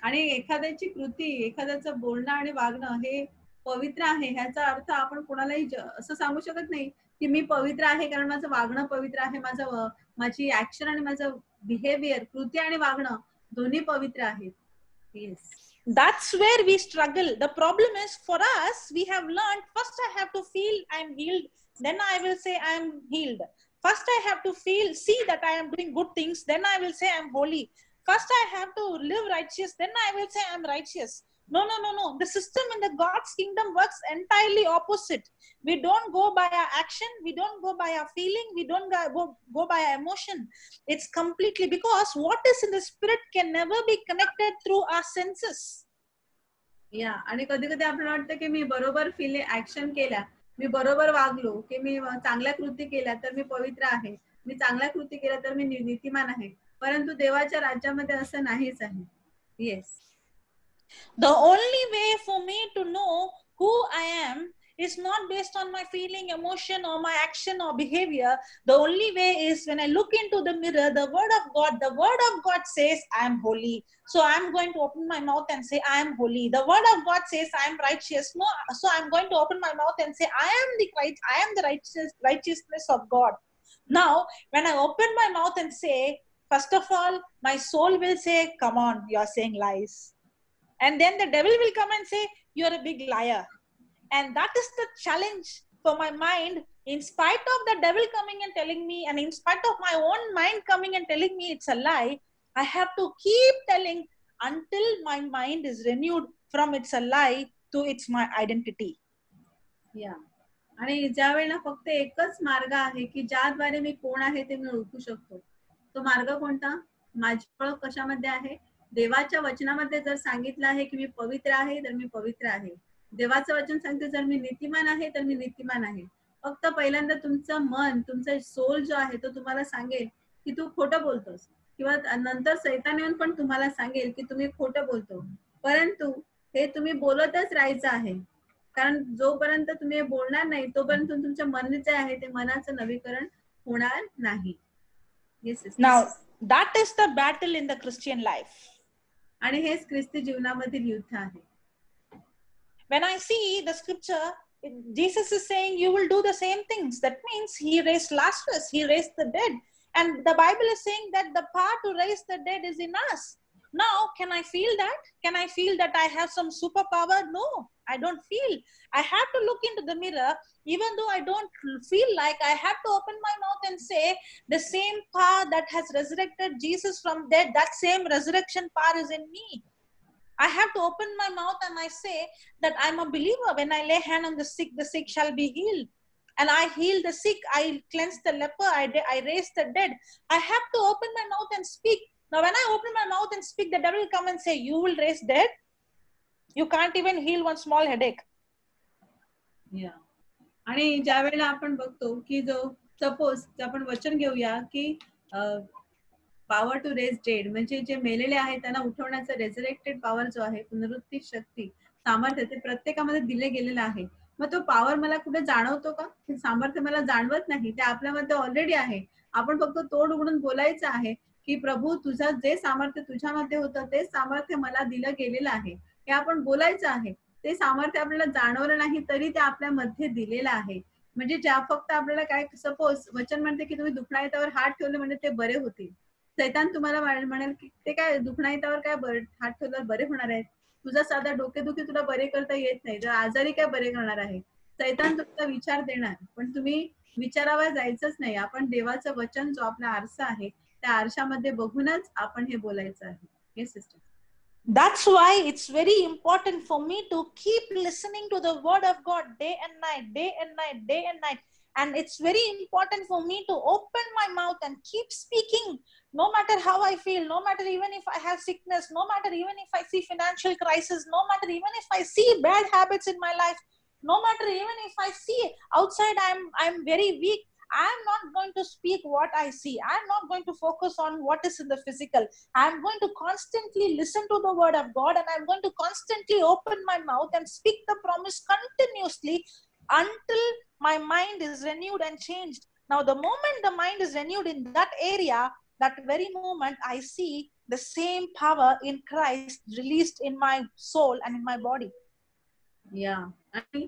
आणि एखाद्याची कृती, एखाद्याचं बोलणं आणि वागणं हे पवित्र आहे ह्याचा अर्थ आपण कोणालाही असं सांगू शकत नाही की मी पवित्र आहे कारण माझं वागणं पवित्र आहे, माझी ऍक्शन आणि माझं बिहेवियर, कृती आणि वागणं दोन्ही पवित्र आहेत. Yes. That's where we struggle. The problem is for us, we have learned first I have to feel I'm healed, then I will say I'm healed. First I have to see that I am doing good things, then I will say I'm holy. First I have to live righteous, then I will say I'm righteous. No. The system in the God's kingdom works entirely opposite. We don't go by our action, we don't go by our feeling, we don't go by our emotion. It's completely, because what is in the spirit can never be connected through our senses. या आणि कधी कधी आपल्याला वाटतं की मी बरोबर action केल्या, मी बरोबर वागलो, की मी चांगल्या कृती केल्या तर मी पवित्र आहे, मी चांगल्या कृती केल्या तर मी नीतिमान आहे. परंतु देवाच्या राज्यामध्ये असं नाहीच आहे. Yes. The only way for me to know who I am is not based on my feeling, emotion, or my action or behavior. The only way is when I look into the mirror, the word of God says I am holy. So I am going to open my mouth and say I am holy. The word of God says I am righteous. No, so I am going to open my mouth and say I am the righteousness of God. Now, when I open my mouth and say, first of all, my soul will say, come on, you are saying lies. And then the devil will come and say, you're a big liar. And that is the challenge for my mind. In spite of the devil coming and telling me, and in spite of my own mind coming and telling me it's a lie, I have to keep telling until my mind is renewed from it's a lie to it's my identity. या आणि ज्या वेळेला फक्त एकच मार्ग आहे की ज्याद्वारे मी कोण आहे ते मी ओळखू शकतो. तो मार्ग कोणता? माझी ओळख कशामध्ये आहे? देवाच्या वचनामध्ये जर सांगितलं आहे की मी पवित्र आहे तर मी पवित्र आहे. देवाचं वचन सांगते जर मी नीतिमान आहे तर मी नीतिमान आहे. फक्त पहिल्यांदा तुमचं मन, तुमचा सोल जो आहे तो तुम्हाला सांगेल की तू खोटं बोलतोस, किंवा नंतर सैतान येऊन पण तुम्हाला सांगेल की तुम्ही खोटं बोलतो. परंतु हे तुम्ही बोलतच राहायचं आहे, कारण जोपर्यंत तुम्ही बोलणार नाही तोपर्यंत तुमच्या मन जे आहे ते मनाचं नवीकरण होणार नाही. Now that is the battle in the Christian life. आणि हेच ख्रिस्ती जीवनामधील युद्ध आहे. When I see the scripture, Jesus is saying you will do the same things. That means he raised Lazarus, he raised the dead, and the Bible is saying that the power to raise the dead is in us. Now, can I feel that? Can I feel that I have some superpower? No, I don't feel. I have to look into the mirror. Even though I don't feel like, I have to open my mouth and say, the same power that has resurrected Jesus from dead, that same resurrection power is in me. I have to open my mouth and I say that I'm a believer. When I lay hand on the sick shall be healed. And I heal the sick, I cleanse the leper, I raise the dead. I have to open my mouth and speak. Now, when I open my mouth and speak, the devil will come and say, you will raise dead? You can't even heal one small headache. Yeah. आणि ज्या वेळेला आपण बघतो की जो suppose आपण वचन घेऊया की पॉवर टू रेज डेड, म्हणजे जे मेलेले आहेत त्यांना उठवण्याचा रेझरेक्टेड पॉवर जो आहे, पुनरुत्थित शक्ती, सामर्थ्य ते प्रत्येकामध्ये दिले गेलेलं आहे. मग तो पॉवर मला कुठे जाणवतो का? हे सामर्थ्य मला जाणवत नाही, ते आपल्यामध्ये ऑलरेडी आहे. आपण फक्त तोड उघडून बोलायचं आहे की प्रभू तुझं जे सामर्थ्य तुझ्यामध्ये होतं तेच सामर्थ्य मला दिलं गेलेलं आहे, हे आपण बोलायचं आहे. ते सामर्थ्य आपल्याला जाणवलं नाही तरी ते आपल्यामध्ये दिलेलं आहे. म्हणजे ज्या फक्त आपल्याला काय, सपोज वचन म्हणते की तुम्ही दुखण्यावर हात ठेवले म्हणजे ते बरे होतील. सैतान तुम्हाला म्हणेल की ते काय दुखण्यावर काय हात ठेवल्यावर बरे होणार आहेत? तुझा साधा डोकेदुखी तुला बरे करता येत नाही, तर आजारी काय बरे करणार आहे? सैतान तुमचा विचार देणार, पण तुम्ही विचारावर जायचंच नाही. आपण देवाचं वचन जो आपला आरसा आहे त्या आरशामध्ये बघूनच आपण हे बोलायचं आहे. हे sister, that's why it's very important for me to keep listening to the word of God day and night, day and night, day and night. And it's very important for me to open my mouth and keep speaking, no matter how I feel, no matter even if I have sickness, no matter even if I see financial crisis, no matter even if I see bad habits in my life, no matter even if I see outside I'm very weak, I'm not going to speak what I see. I'm not going to focus on what is in the physical. I'm going to constantly listen to the word of God, and I'm going to constantly open my mouth and speak the promise continuously until my mind is renewed and changed. Now, the moment the mind is renewed in that area, that very moment I see the same power in Christ released in my soul and in my body. Yeah. आणि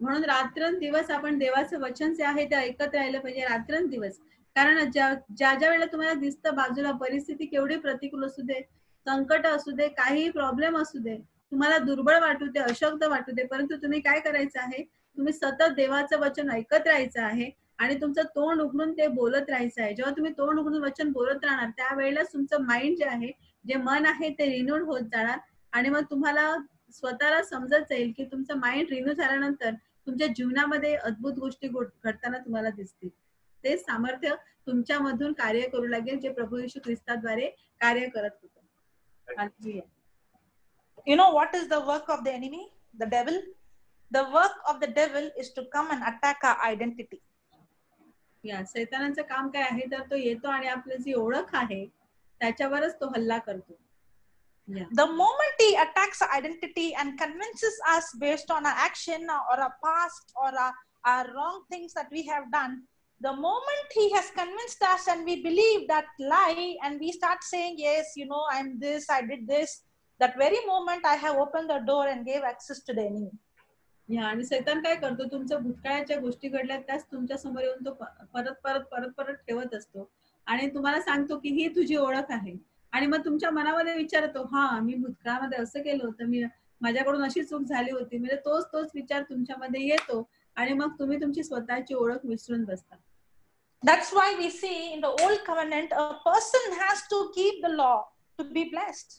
म्हणून रात्रंदिवस आपण देवाचं वचन जे आहे ते ऐकत राहिलं पाहिजे, रात्रंदिवस. कारण ज्या वेळेला तुम्हाला दिसतं बाजूला परिस्थिती केवढी प्रतिकूल असू दे, संकट असू दे, काही प्रॉब्लेम असू दे, तुम्हाला दुर्बळ वाटू दे, अशक्त वाटू दे, परंतु तुम्ही काय करायचं आहे, तुम्ही सतत देवाचं वचन ऐकत राहायचं आहे आणि तुमचं तोंड उघडून ते बोलत राहायचं आहे. जेव्हा तुम्ही तोंड उघडून वचन बोलत राहणार त्यावेळेलाच तुमचं माइंड जे आहे, जे मन आहे ते रिन्यूड होत जाणार आणि मग तुम्हाला स्वतःला समजत जाईल की तुमचं माइंड रिन्यू झाल्यानंतर तुमच्या जीवनामध्ये अद्भुत गोष्टी घडताना तुम्हाला दिसतील. ते सामर्थ्य तुमच्यामधून कार्य करू लागेल जे प्रभू येशू ख्रिस्ताद्वारे कार्य करत होतं. Hallelujah. You know what is the work of the enemy, the devil? The work of the devil is to come and attack our identity. या सैतानाचं काम काय आहे तर तो येतो आणि आपली जी ओळख आहे त्याच्यावरच तो हल्ला करतो. The moment he attacks our identity and convinces us based on our action or our past or our wrong things that we have done, the moment he has convinced us and we believe that lie and we start saying, yes, you know, I'm this, I did this, that very moment I have opened the door and gave access to the enemy. या आणि सैतान काय करतो, तुमच्या भूतकाळाच्या गोष्टी घडल्या त्याच तुमच्या समोर येऊन तो परत परत परत परत ठेवत असतो आणि तुम्हाला सांगतो की ही तुझी ओळख आहे आणि मग तुमच्या मनामध्ये विचारतो, हा मी भूतकाळामध्ये असं केलं होतं, मी माझ्याकडून अशी चूक झाली होती, म्हणजे तोच विचार तुमच्यामध्ये येतो आणि मग तुम्ही तुमची स्वतःची ओळख विसरून बसता. That's why we see in the old covenant a person has to keep the law to be blessed.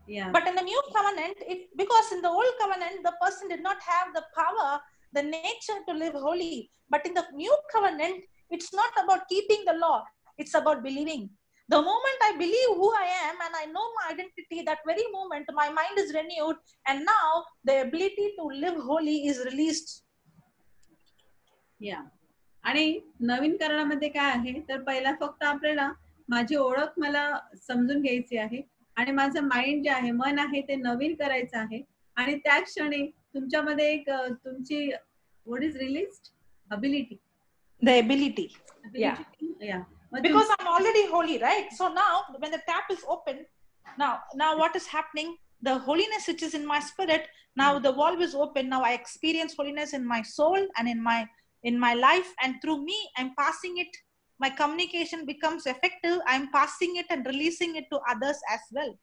Yeah. But in the new covenant, because in the old covenant the person did not have the power, the nature to live holy. But in the new covenant, it's not about keeping the law, it's about believing. The moment I believe who I am and I know my identity, that very moment my mind is renewed and now the ability to live holy is released. Yeah. आणि नवीन करणामध्ये काय आहे तर पहिला फक्त आपल्याला माझी ओळख मला समजून घ्यायची आहे आणि माझं माइंड जे आहे, मन आहे ते नवीन करायचं आहे आणि त्या क्षणी तुमच्यामध्ये एक तुमची what is released ability, the ability. Yeah. Because I'm already holy, right? So now when the tap is open, now what is happening, the holiness which is in my spirit, now the valve is open, now I experience holiness in my soul and in my life, and through me I'm passing it, my communication becomes effective, I'm passing it and releasing it to others as well.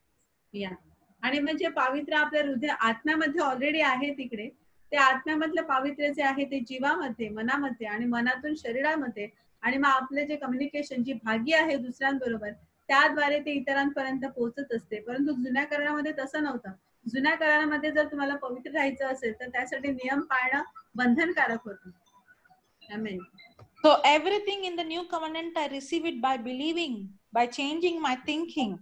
Yeah. आणि म्हणजे पावित्र्य आपल्या हृदय आत्म्यामध्ये already आहे, तिकडे ते आत्म्यामधलं पावित्र्य जे आहे ते जीवामध्ये, मनामध्ये आणि मनातून शरीरामध्ये आणि मग आपले जे कम्युनिकेशन जी भागी आहे दुसऱ्यांबरोबर त्याद्वारे ते इतरांपर्यंत पोहोचत असते. परंतु जुन्या करारामध्ये तसं नव्हतं. जुन्या करारामध्ये जर तुम्हाला पवित्र राहायचं असेल तर त्यासाठी नियम पाळणं बंधनकारक होतं. Amen. So everything in the new covenant I receive it by believing, by changing my thinking.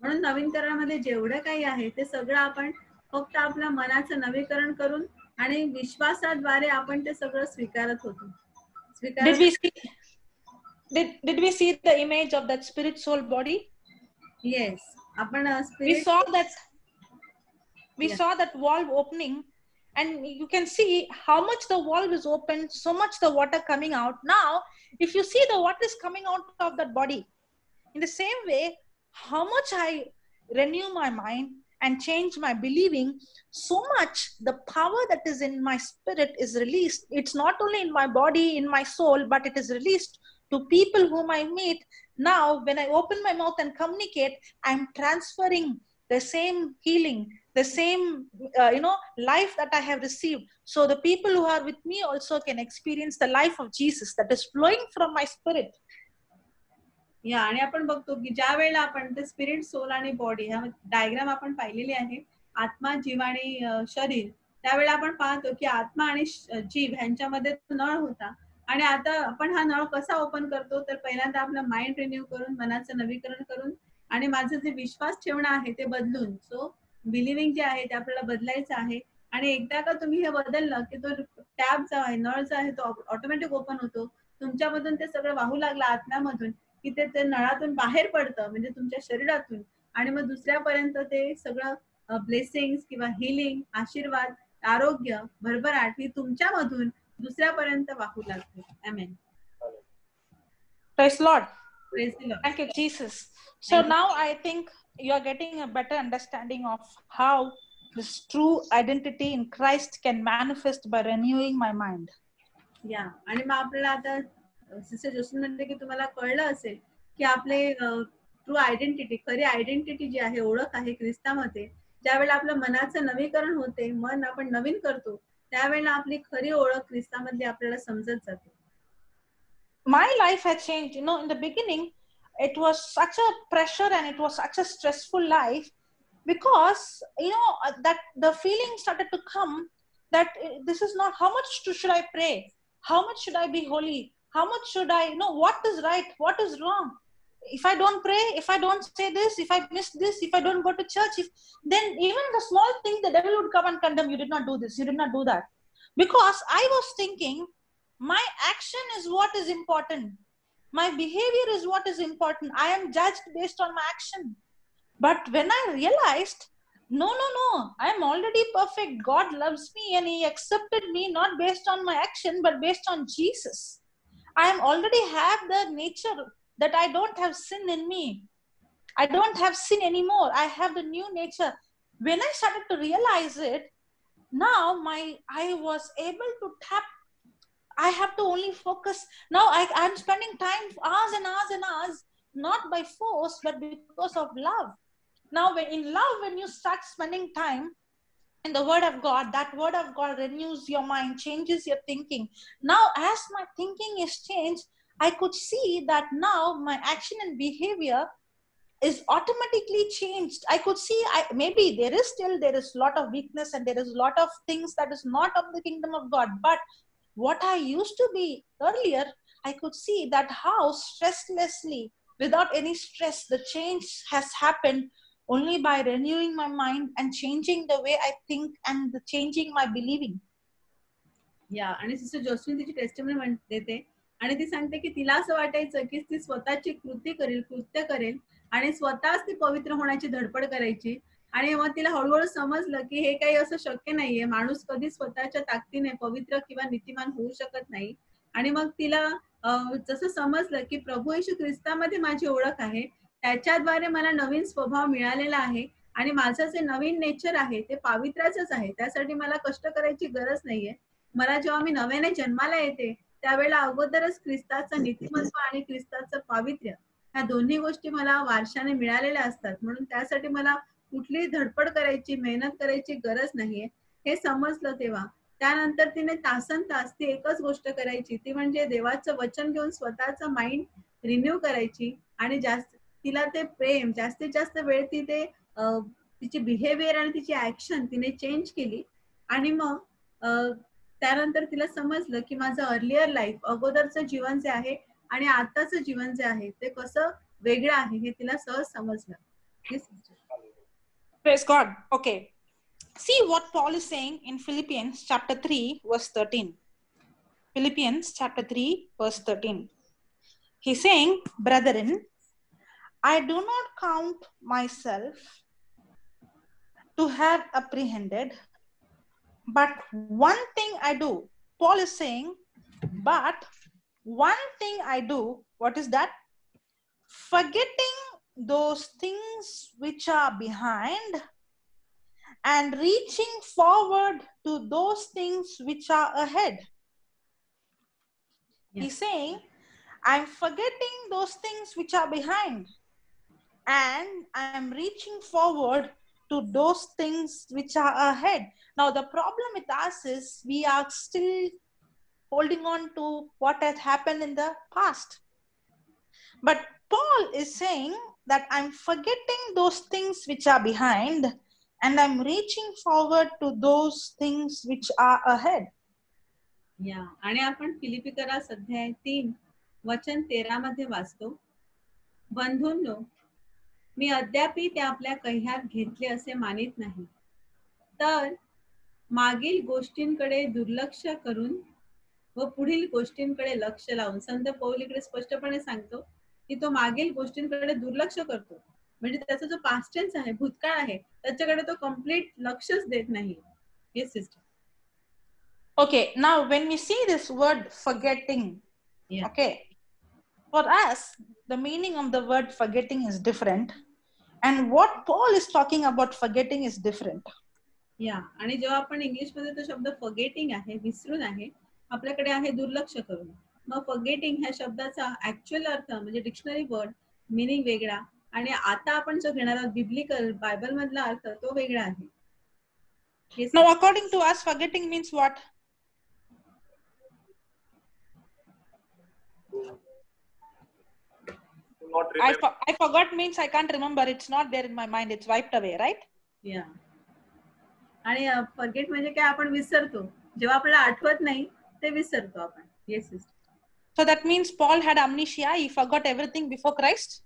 म्हणून नवीन करारामध्ये जेवढं काही आहे ते सगळं आपण फक्त आपल्या मनाचं नवीकरण करून आणि विश्वासाद्वारे आपण ते सगळं स्वीकारत होतो. Did we see the image of that spirit soul body? Yes. आपण we saw that valve opening, and you can see how much the valve is open, so much the water coming out. Now if you see the water is coming out of that body, in the same way how much I renew my mind and change my believing, so much the power that is in my spirit is released. It's not only in my body, in my soul, but it is released to people whom I meet. Now when I open my mouth and communicate, I'm transferring the same healing, the same life that I have received, so the people who are with me also can experience the life of Jesus that is flowing from my spirit. या आणि आपण बघतो की ज्या वेळेला आपण ते spirit, soul आणि बॉडी ह्या डायग्राम आपण पाहिलेली आहे, आत्मा, जीव आणि शरीर, त्यावेळेला आपण पाहतो की आत्मा आणि जीव ह्यांच्यामध्ये नळ होता आणि आता आपण हा नळ कसा ओपन करतो तर पहिल्यांदा आपलं माइंड रिन्यू करून, मनाचं नवीकरण करून आणि माझं जे विश्वास ठेवणं आहे ते बदलून, सो बिलिव्हिंग जे आहे ते आपल्याला बदलायचं आहे आणि एकदा का तुम्ही हे बदललं की तो टॅप जो आहे, नळ जो आहे तो ऑटोमॅटिक ओपन होतो. तुमच्यामधून ते सगळं वाहू लागलं आत्म्यामधून की ते नळातून बाहेर पडतं, म्हणजे तुमच्या शरीरातून, आणि मग दुसऱ्यापर्यंत ते सगळं ब्लेसिंग्स किंवा हिलिंग, आशीर्वाद, आरोग्य, भरभराट ही तुमच्यामधून दुसऱ्यापर्यंत वाहू लागते. आमेन. Praise Lord. Praise the Lord. Thank you, Jesus. So now I think you are getting a better understanding of how this true identity in Christ can manifest by renewing my mind. या आणि मग आपल्याला आता sister Joshi म्हणते की तुम्हाला कळलं असेल की आपले ट्रू आयडेंटिटी, खरी आयडेंटिटी जी आहे, ओळख आहे ख्रिस्तामध्ये, ज्यावेळेला आपलं मनाचं नवीकरण होते, मन आपण नवीन करतो, त्यावेळेला आपली खरी ओळख ख्रिस्तामधली आपल्याला समजत जाते. My life had changed. In the beginning, it was such a pressure and it was such a stressful life, because that the feeling started to come that this is not, how much should I pray, how much should I be holy, how much should I what is right, what is wrong. If I don't pray, if I don't say this, if I miss this, if I don't go to church, then even the small thing, the devil would come and condemn, you did not do this, you did not do that. Because I was thinking my action is what is important, my behavior is what is important, I am judged based on my action. But when I realized, no, I am already perfect, God loves me and he accepted me not based on my action but based on Jesus. I am already have the nature that I don't have sin in me, I don't have sin anymore, I have the new nature. When I started to realize it, now I was able to tap, I have to only focus. Now I'm spending time, hours and hours and hours, not by force, but because of love. Now, in love, when you start spending time in the Word of God, that Word of God renews your mind, changes your thinking. Now, as my thinking is changed, I could see that now my action and behavior is automatically changed. I could see, maybe there is a lot of weakness and there is a lot of things that is not of the kingdom of God. But what I used to be earlier, I could see that how stresslessly, without any stress, the change has happened only by renewing my mind and changing the way I think and changing my believing. या आणि sister Josephine तिची testimony देते आणि ती सांगते की तिला असं वाटायचं की ती स्वतःची कृत्य करेल आणि स्वतःच ती पवित्र होण्याची धडपड करायची. आणि मग तिला हळूहळू समजलं की हे काही असं शक्य नाहीये, माणूस कधी स्वतःच्या ताकदीने पवित्र किंवा नीतिमान होऊ शकत नाही. आणि मग तिला जसं समजलं की प्रभू येशू ख्रिस्तामध्ये माझी ओळख आहे, त्याच्याद्वारे मला नवीन स्वभाव मिळालेला आहे आणि माझं जे नवीन नेचर आहे ते पावित्र्याचंच आहे, त्यासाठी मला कष्ट करायची गरज नाहीये. मला जेव्हा मी नव्याने जन्माला येते त्यावेळेला अगोदरच ख्रिस्ताचं नीतिमत्व आणि ख्रिस्ताचं पावित्र्य ह्या दोन्ही गोष्टी मला वारशाने मिळालेल्या असतात, म्हणून त्यासाठी मला कुठलीही धडपड करायची, मेहनत करायची गरज नाहीये. हे समजलं तेव्हा त्यानंतर तिने तासनतास ती एकच गोष्ट करायची, ती म्हणजे देवाचं वचन घेऊन स्वतःचं माइंड रिन्यू करायची आणि तिला ते प्रेम जास्तीत जास्त वेळ ती ते तिची बिहेवियर आणि तिची ऍक्शन तिने चेंज केली. आणि मग त्यानंतर तिला समजलं की माझं अर्लियर लाईफ, अगोदरचं जीवन जे आहे आणि आताचं जीवन जे आहे ते कसं वेगळं आहे हे तिला सहज समजलं. Praise God. Okay. See what Paul is saying in Philippians chapter 3 verse 13. Philippians chapter 3 verse 13. He's saying, brethren, I do not count myself to have apprehended, but one thing I do. Paul is saying, but one thing I do. What is that? Forgetting those things which are behind and reaching forward to those things which are ahead. Yes. He's saying, I'm forgetting those things which are behind and I'm reaching forward to those things which are ahead. Now the problem with us is we are still holding on to what has happened in the past. But Paul is saying that I'm forgetting those things which are behind and I'm reaching forward to those things which are ahead. या आणि आपण फिलिपिकरास अध्याय 3 वचन 13 मध्ये वाचतो, बंधूंनो, मी अद्यापि ते आपल्या कह्यात घेतले असे मानित नाही, तर मागील गोष्टींकडे दुर्लक्ष करून व पुढील गोष्टींकडे लक्ष लावून. संत पौल इकडे स्पष्टपणे सांगतो की तो मागील गोष्टींकडे दुर्लक्ष करतो, म्हणजे त्याचा जो पास्ट टेन्स आहे, भूतकाळ आहे, त्याच्याकडे तो कंप्लीट लक्षच देत नाही. Yes sister. Okay, now when we see this word forgetting, okay, for us the meaning of the word forgetting is different and what Paul is talking about forgetting is different. आणि जेव्हा आपण English मध्ये तो शब्द forgetting आहे, विसरून आहे, आपल्याकडे आहे दुर्लक्ष करून. मग फॉरगेटिंग ह्या शब्दाचा ऍक्च्युअल अर्थ म्हणजे डिक्शनरी वर्ड मिनिंग वेगळा आणि आता आपण जो घेणार आहोत बिब्लिकल बायबल मधला अर्थ तो वेगळा आहे. Yes, Now, according to us, forgetting means what? Not remember. I forgot means I can't remember. It's not there in my mind. It's wiped away, right? या आणि फॉरगेट म्हणजे काय, आपण विसरतो. जेव्हा आपल्याला आठवत नाही ते विसरतो आपण. Yes sister. So that means Paul had amnesia. He forgot everything before Christ.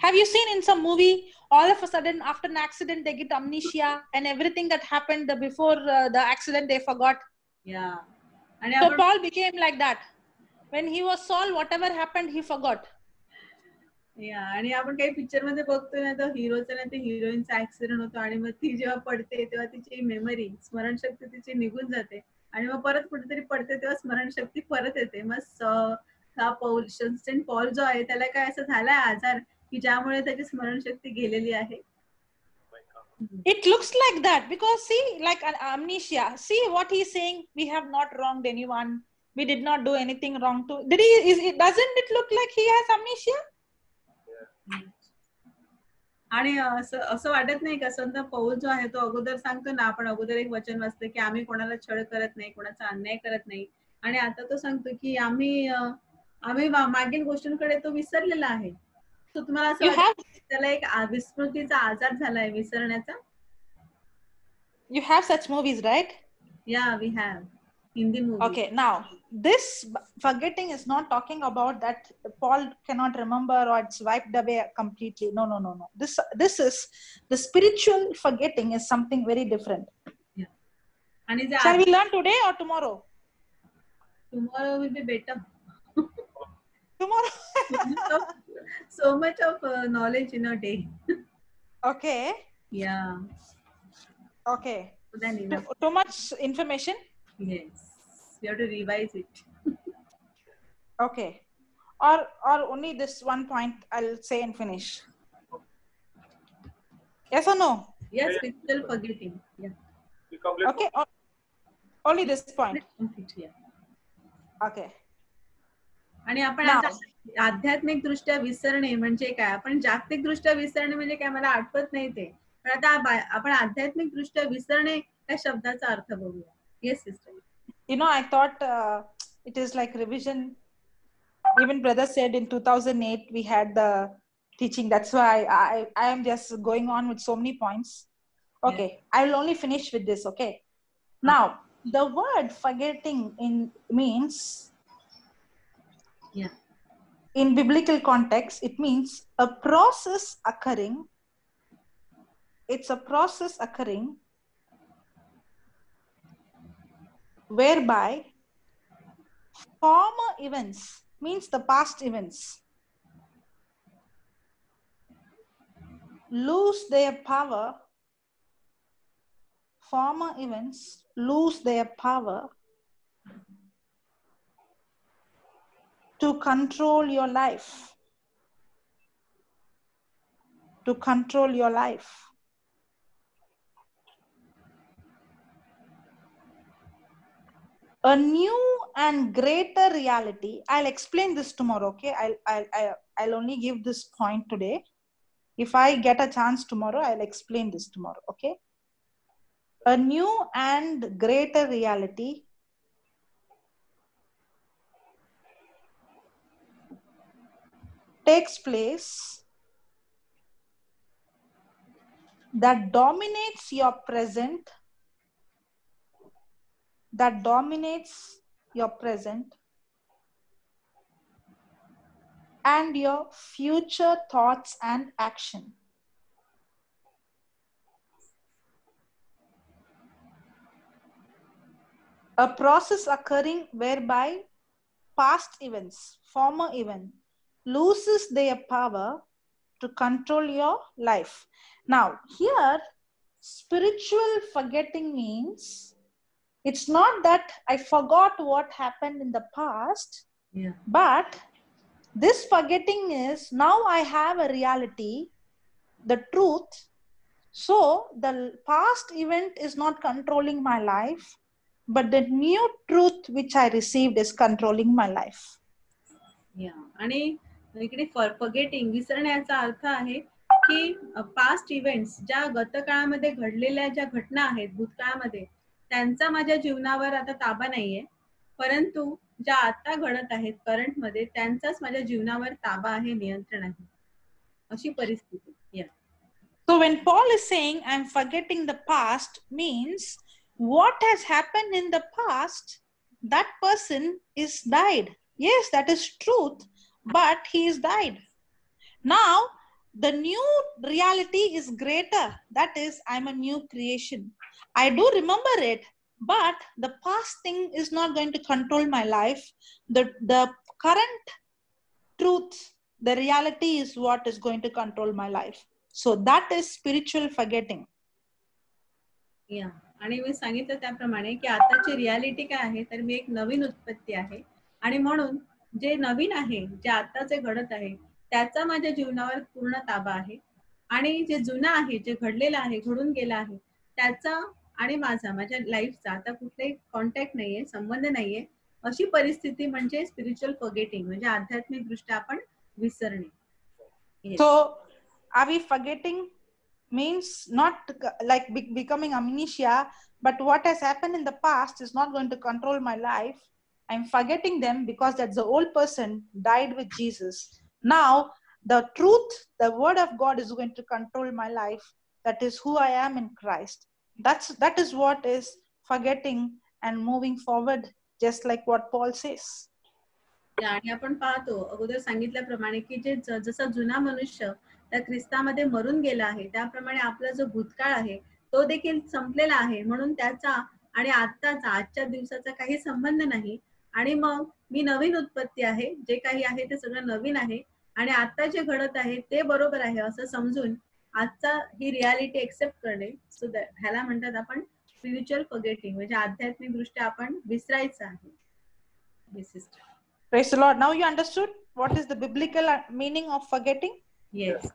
Have you seen in some movie, all of a sudden after an accident they get amnesia and everything that happened before the accident they forgot? या आणि So आपण Paul became like that. When he was Saul, whatever happened, he forgot. या आणि आपण काही picture मध्ये बघतोय ना, तर हिरोचा ना ते हिरोईनचा ऍक्सिडेंट होतो आणि मग ती जेव्हा पडते तेव्हा तिची मेमरी, स्मरणशक्ती तिची निघून जाते आणि मग परत कुठेतरी पडते तेव्हा स्मरणशक्ती परत येते. मग हा सेंट पॉल जो आहे त्याला काय असं झालाय आजार की ज्यामुळे त्याची स्मरणशक्ती गेलेली आहे. It looks like that because see, like an amnesia. See what he's saying. We have not wronged anyone. We did not do anything wrong to. Did he? Doesn't it look like he has amnesia? आणि असं वाटत नाही का संत पौल जो आहे तो अगोदर सांगतो ना, आपण अगोदर एक वचन वाचतो की आम्ही कोणाला छळ करत नाही, कोणाचा अन्याय करत नाही. आणि आता तो सांगतो की आम्ही मागील गोष्टींकडे तो विसरलेला आहे. तो तुम्हाला असं वाटतं त्याला एक विस्मृतीचा आजार झालाय, विसरण्याचा? You have such movies, right? Yeah, we have Hindi movies. Okay, now this forgetting is not talking about that Paul cannot remember or it's wiped away completely. No. This is the spiritual forgetting is something very different. Yeah. And shall we learn today or tomorrow? Tomorrow will be better. Tomorrow. So much of knowledge in a day. Okay. Yeah. Okay. Then too much information. Yes. You have to revise it. Okay. Or only this one point I'll say and finish. Yes or no? Yes, spiritual forgetting. Yeah. Okay. Only this point. Yeah. Okay. आणि आपण आता आध्यात्मिक दृष्ट्या विसरणे म्हणजे काय, आपण जागतिक दृष्ट्या विसरणे म्हणजे काय मला आठवत नाही ते, पण आता आपण आध्यात्मिक दृष्ट्या विसरणे या शब्दाचा अर्थ बघूया. Yes sister. You know, I thought it is like revision. Even brother said in 2008 we had the teaching. That's why I am just going on with so many points. Okay, yes. I will only finish with this. Okay. Now the word forgetting means. Yeah. In biblical context, it means a process occurring. It's a process occurring whereby former events, means the past events, lose their power. Former events lose their power to control your life. To control your life. A new and greater reality. I'll explain this tomorrow. Okay, I'll only give this point today. If I get a chance tomorrow, I'll explain this tomorrow. Okay. A new and greater reality takes place that dominates your present, and your future thoughts and action. A process occurring whereby past events, former event, loses their power to control your life. Now, here, spiritual forgetting means it's not that I forgot what happened in the past, yeah. But this forgetting is now I have a reality, the truth. So the past event is not controlling my life, but the new truth which I received is controlling my life. Yeah. आणि इकडे forgetting विसरण्याचा अर्थ आहे की past events ज्या गतकाळामध्ये घडलेल्या ज्या घटना आहेत भूतकाळामध्ये त्यांचा माझ्या जीवनावर आता ताबा नाहीये, परंतु ज्या आता घडत आहेत करंट मध्ये त्यांचाच माझ्या जीवनावर ताबा आहे, नियंत्रण आहे, अशी परिस्थिती. So when Paul is saying I'm forgetting the past, means what has happened in the past, that person is died. Yes, that is truth, but he is died. Now the new reality is greater, that is I'm a new creation. I do remember it, but the past thing is not going to control my life. The current truth, the reality is what is going to control my life. So that is spiritual forgetting. या आणि मी सांगितलं त्याप्रमाणे की आताची reality काय आहे, तर मी एक नवीन उत्पत्ती आहे आणि म्हणून जे नवीन आहे, जे आता जे घडत आहे त्याचा माझ्या जीवनावर पूर्ण ताबा आहे आणि जे जुनं आहे, जे घडलेलं आहे, घडून गेलं आहे त्याचा आणि माझ्या लाईफचा आता कुठलाही कॉन्टॅक्ट नाहीये, संबंध नाहीये, अशी परिस्थिती म्हणजे स्पिरिच्युअल फॉरगेटिंग, म्हणजे आध्यात्मिक दृष्ट्या आपण विसरणे. So are we forgetting means not like becoming amnesia, but what has happened in the past is not going to control my life. I'm forgetting them because that's the old person died with Jesus. Now the truth, the word of God is going to control my life. That is who I am in Christ. That is what is forgetting and moving forward, just like what Paul says. आणि आपण पाहतो अगोदर सांगितल्याप्रमाणे की जे जसा जुना मनुष्य त्या ख्रिस्तामध्ये मरून गेला आहे त्याप्रमाणे आपला जो भूतकाळ आहे तो देखील संपलेला आहे, म्हणून त्याचा आणि आत्ताचा आजच्या दिवसाचा काही संबंध नाही. आणि मग मी नवीन उत्पत्ती आहे, जे काही आहे ते सगळं नवीन आहे आणि आता जे घडत आहे ते बरोबर आहे असं समजून आजचा ही रियालिटी एक्सेप्ट करणे. सो ह्याला म्हणतात आपण स्पिरिच्युअल फॉरगेटिंग, म्हणजे आध्यात्मिक दृष्ट्या आपण विसरायचं आहे. Praise the Lord. Now you understood what is the biblical meaning of forgetting? Yes.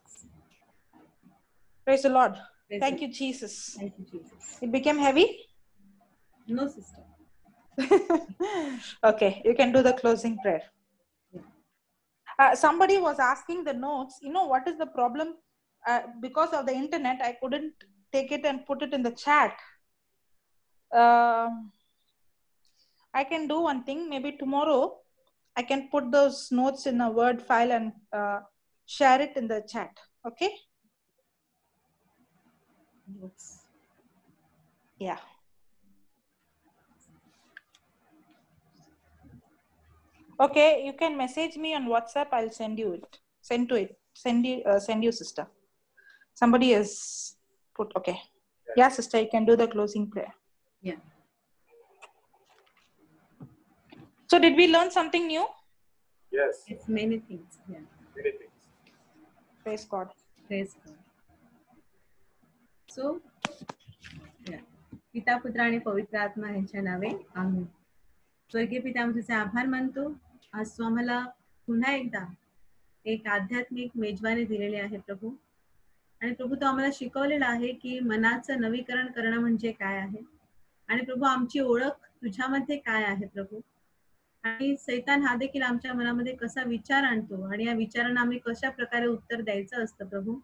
Praise the Lord. Praise Thank the you, Jesus. Thank you, Jesus. It became heavy? No, sister. Okay, you can do the closing prayer. Somebody was asking the notes, you know, what is the problem? Because of the internet, I couldn't take it and put it in the chat. I can do one thing, maybe tomorrow I can put those notes in a Word file and share it in the chat. Okay? Yes. Yeah. Okay, you can message me on WhatsApp. I'll send you it. Send you, sister. Somebody has put, okay. Yeah, sister, you can do the closing prayer. Yeah. So did we learn something new? Yes. It's many things. Yeah. Many things. Praise God. Praise God. So, yeah. पिता पुत्र आणि पवित्र आत्मा यांच्या नावे आमेन. स्वर्गीय पिता, आम्ही तुझे आभार मानतो. आज तू आम्हाला पुन्हा एकदा एक आध्यात्मिक मेजवानी दिलेली आहे प्रभू. आणि प्रभू तू आम्हाला शिकवलेला आहे की मनाचं नवीकरण करणं म्हणजे काय आहे आणि प्रभू आमची ओळख तुझ्यामध्ये काय आहे प्रभू. आणि सैतान हा देखील आमच्या मनामध्ये कसा विचार आणतो आणि या विचारांना आम्ही कशा प्रकारे उत्तर द्यायचं असतं प्रभू.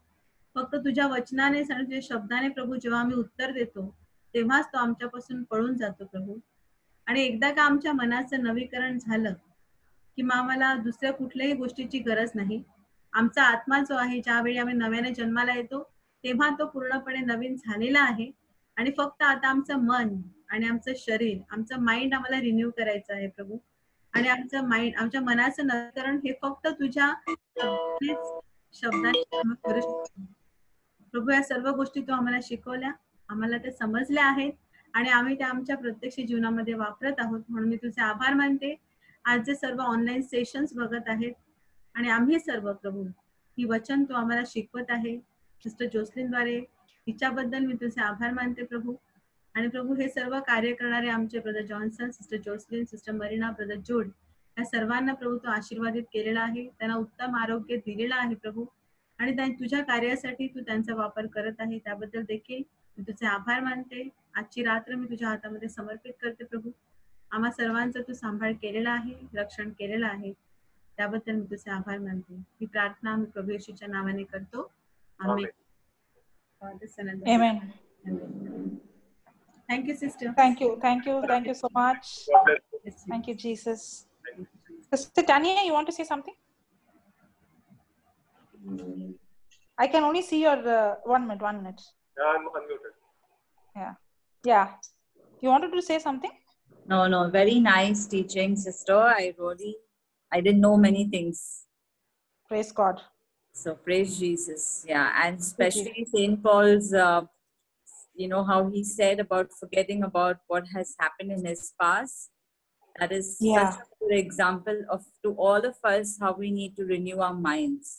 फक्त तुझ्या वचनाने आणि तुझ्या शब्दाने प्रभू जेव्हा आम्ही उत्तर देतो तेव्हाच तो आमच्यापासून पळून जातो प्रभू. आणि एकदा का आमच्या मनाचं नवीकरण झालं की मग आम्हाला दुसऱ्या कुठल्याही गोष्टीची गरज नाही. आमचा आत्मा जो आहे, ज्यावेळी आम्ही नव्याने जन्माला येतो तेव्हा तो पूर्णपणे नवीन झालेला आहे आणि फक्त आता आमचं मन आणि आमचं शरीर, आमचं माइंड आम्हाला रिन्यू करायचं आहे प्रभू. आणि आमचं माइंड, आमच्या मनाचं नवीकरण हे फक्त तुझ्या शब्दाने करू शकतो प्रभू. या सर्व गोष्टी तू आम्हाला शिकवल्या, आम्हाला त्या समजल्या आहेत आणि आम्ही त्या आमच्या प्रत्यक्ष जीवनामध्ये वापरत आहोत. म्हणून मी तुझे आभार मानते. आज जे सर्व ऑनलाईन सेशन्स बघत आहेत आणि आम्ही सर्व प्रभू ही वचन तू आम्हाला शिकवत आहे सिस्टर जोसलीनद्वारे, तिच्याबद्दल मी तुझे आभार मानते प्रभू. आणि प्रभू हे सर्व कार्य करणारे आमचे brother Johnson, sister Jocelyn, sister Marina, brother जोड, या सर्वांना प्रभू तू आशीर्वादित केलेला आहे, त्यांना उत्तम आरोग्य दिलेलं आहे प्रभू. आणि तुझ्या कार्यासाठी तू त्यांचा वापर करत आहे, त्याबद्दल देखील मी तुझे आभार मानते. आजची रात्र मी तुझ्या हातामध्ये समर्पित करते प्रभू. आम्हा सर्वांचा तू सांभाळ केलेला आहे, रक्षण केलेलं आहे. त्याबद्दल मी तुझे आभार मानते. ही प्रार्थना मी प्रभू येशूच्या नावाने करतो. आमेन. Amen. Thank you, sister. Thank you so much. God bless you. Yes, Thank you, Jesus. Sister Tanya, you want to say something? I can only see your 1 minute. Yeah, I'm unmuted. Yeah. You wanted to say something? No, very nice teaching, sister. I didn't know many things. Praise God. So praise Jesus. Yeah, and especially St. Paul's, how he said about forgetting about what has happened in his past. That is Yeah. such a good example to all of us how we need to renew our minds.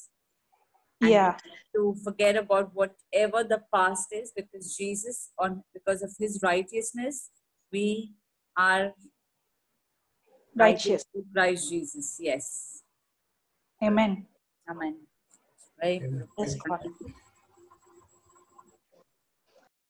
And Yeah. to forget about whatever the past is, because because of his righteousness, we are Righteous. through Christ Jesus. Yes. Amen. Amen. Right. Amen. Praise God.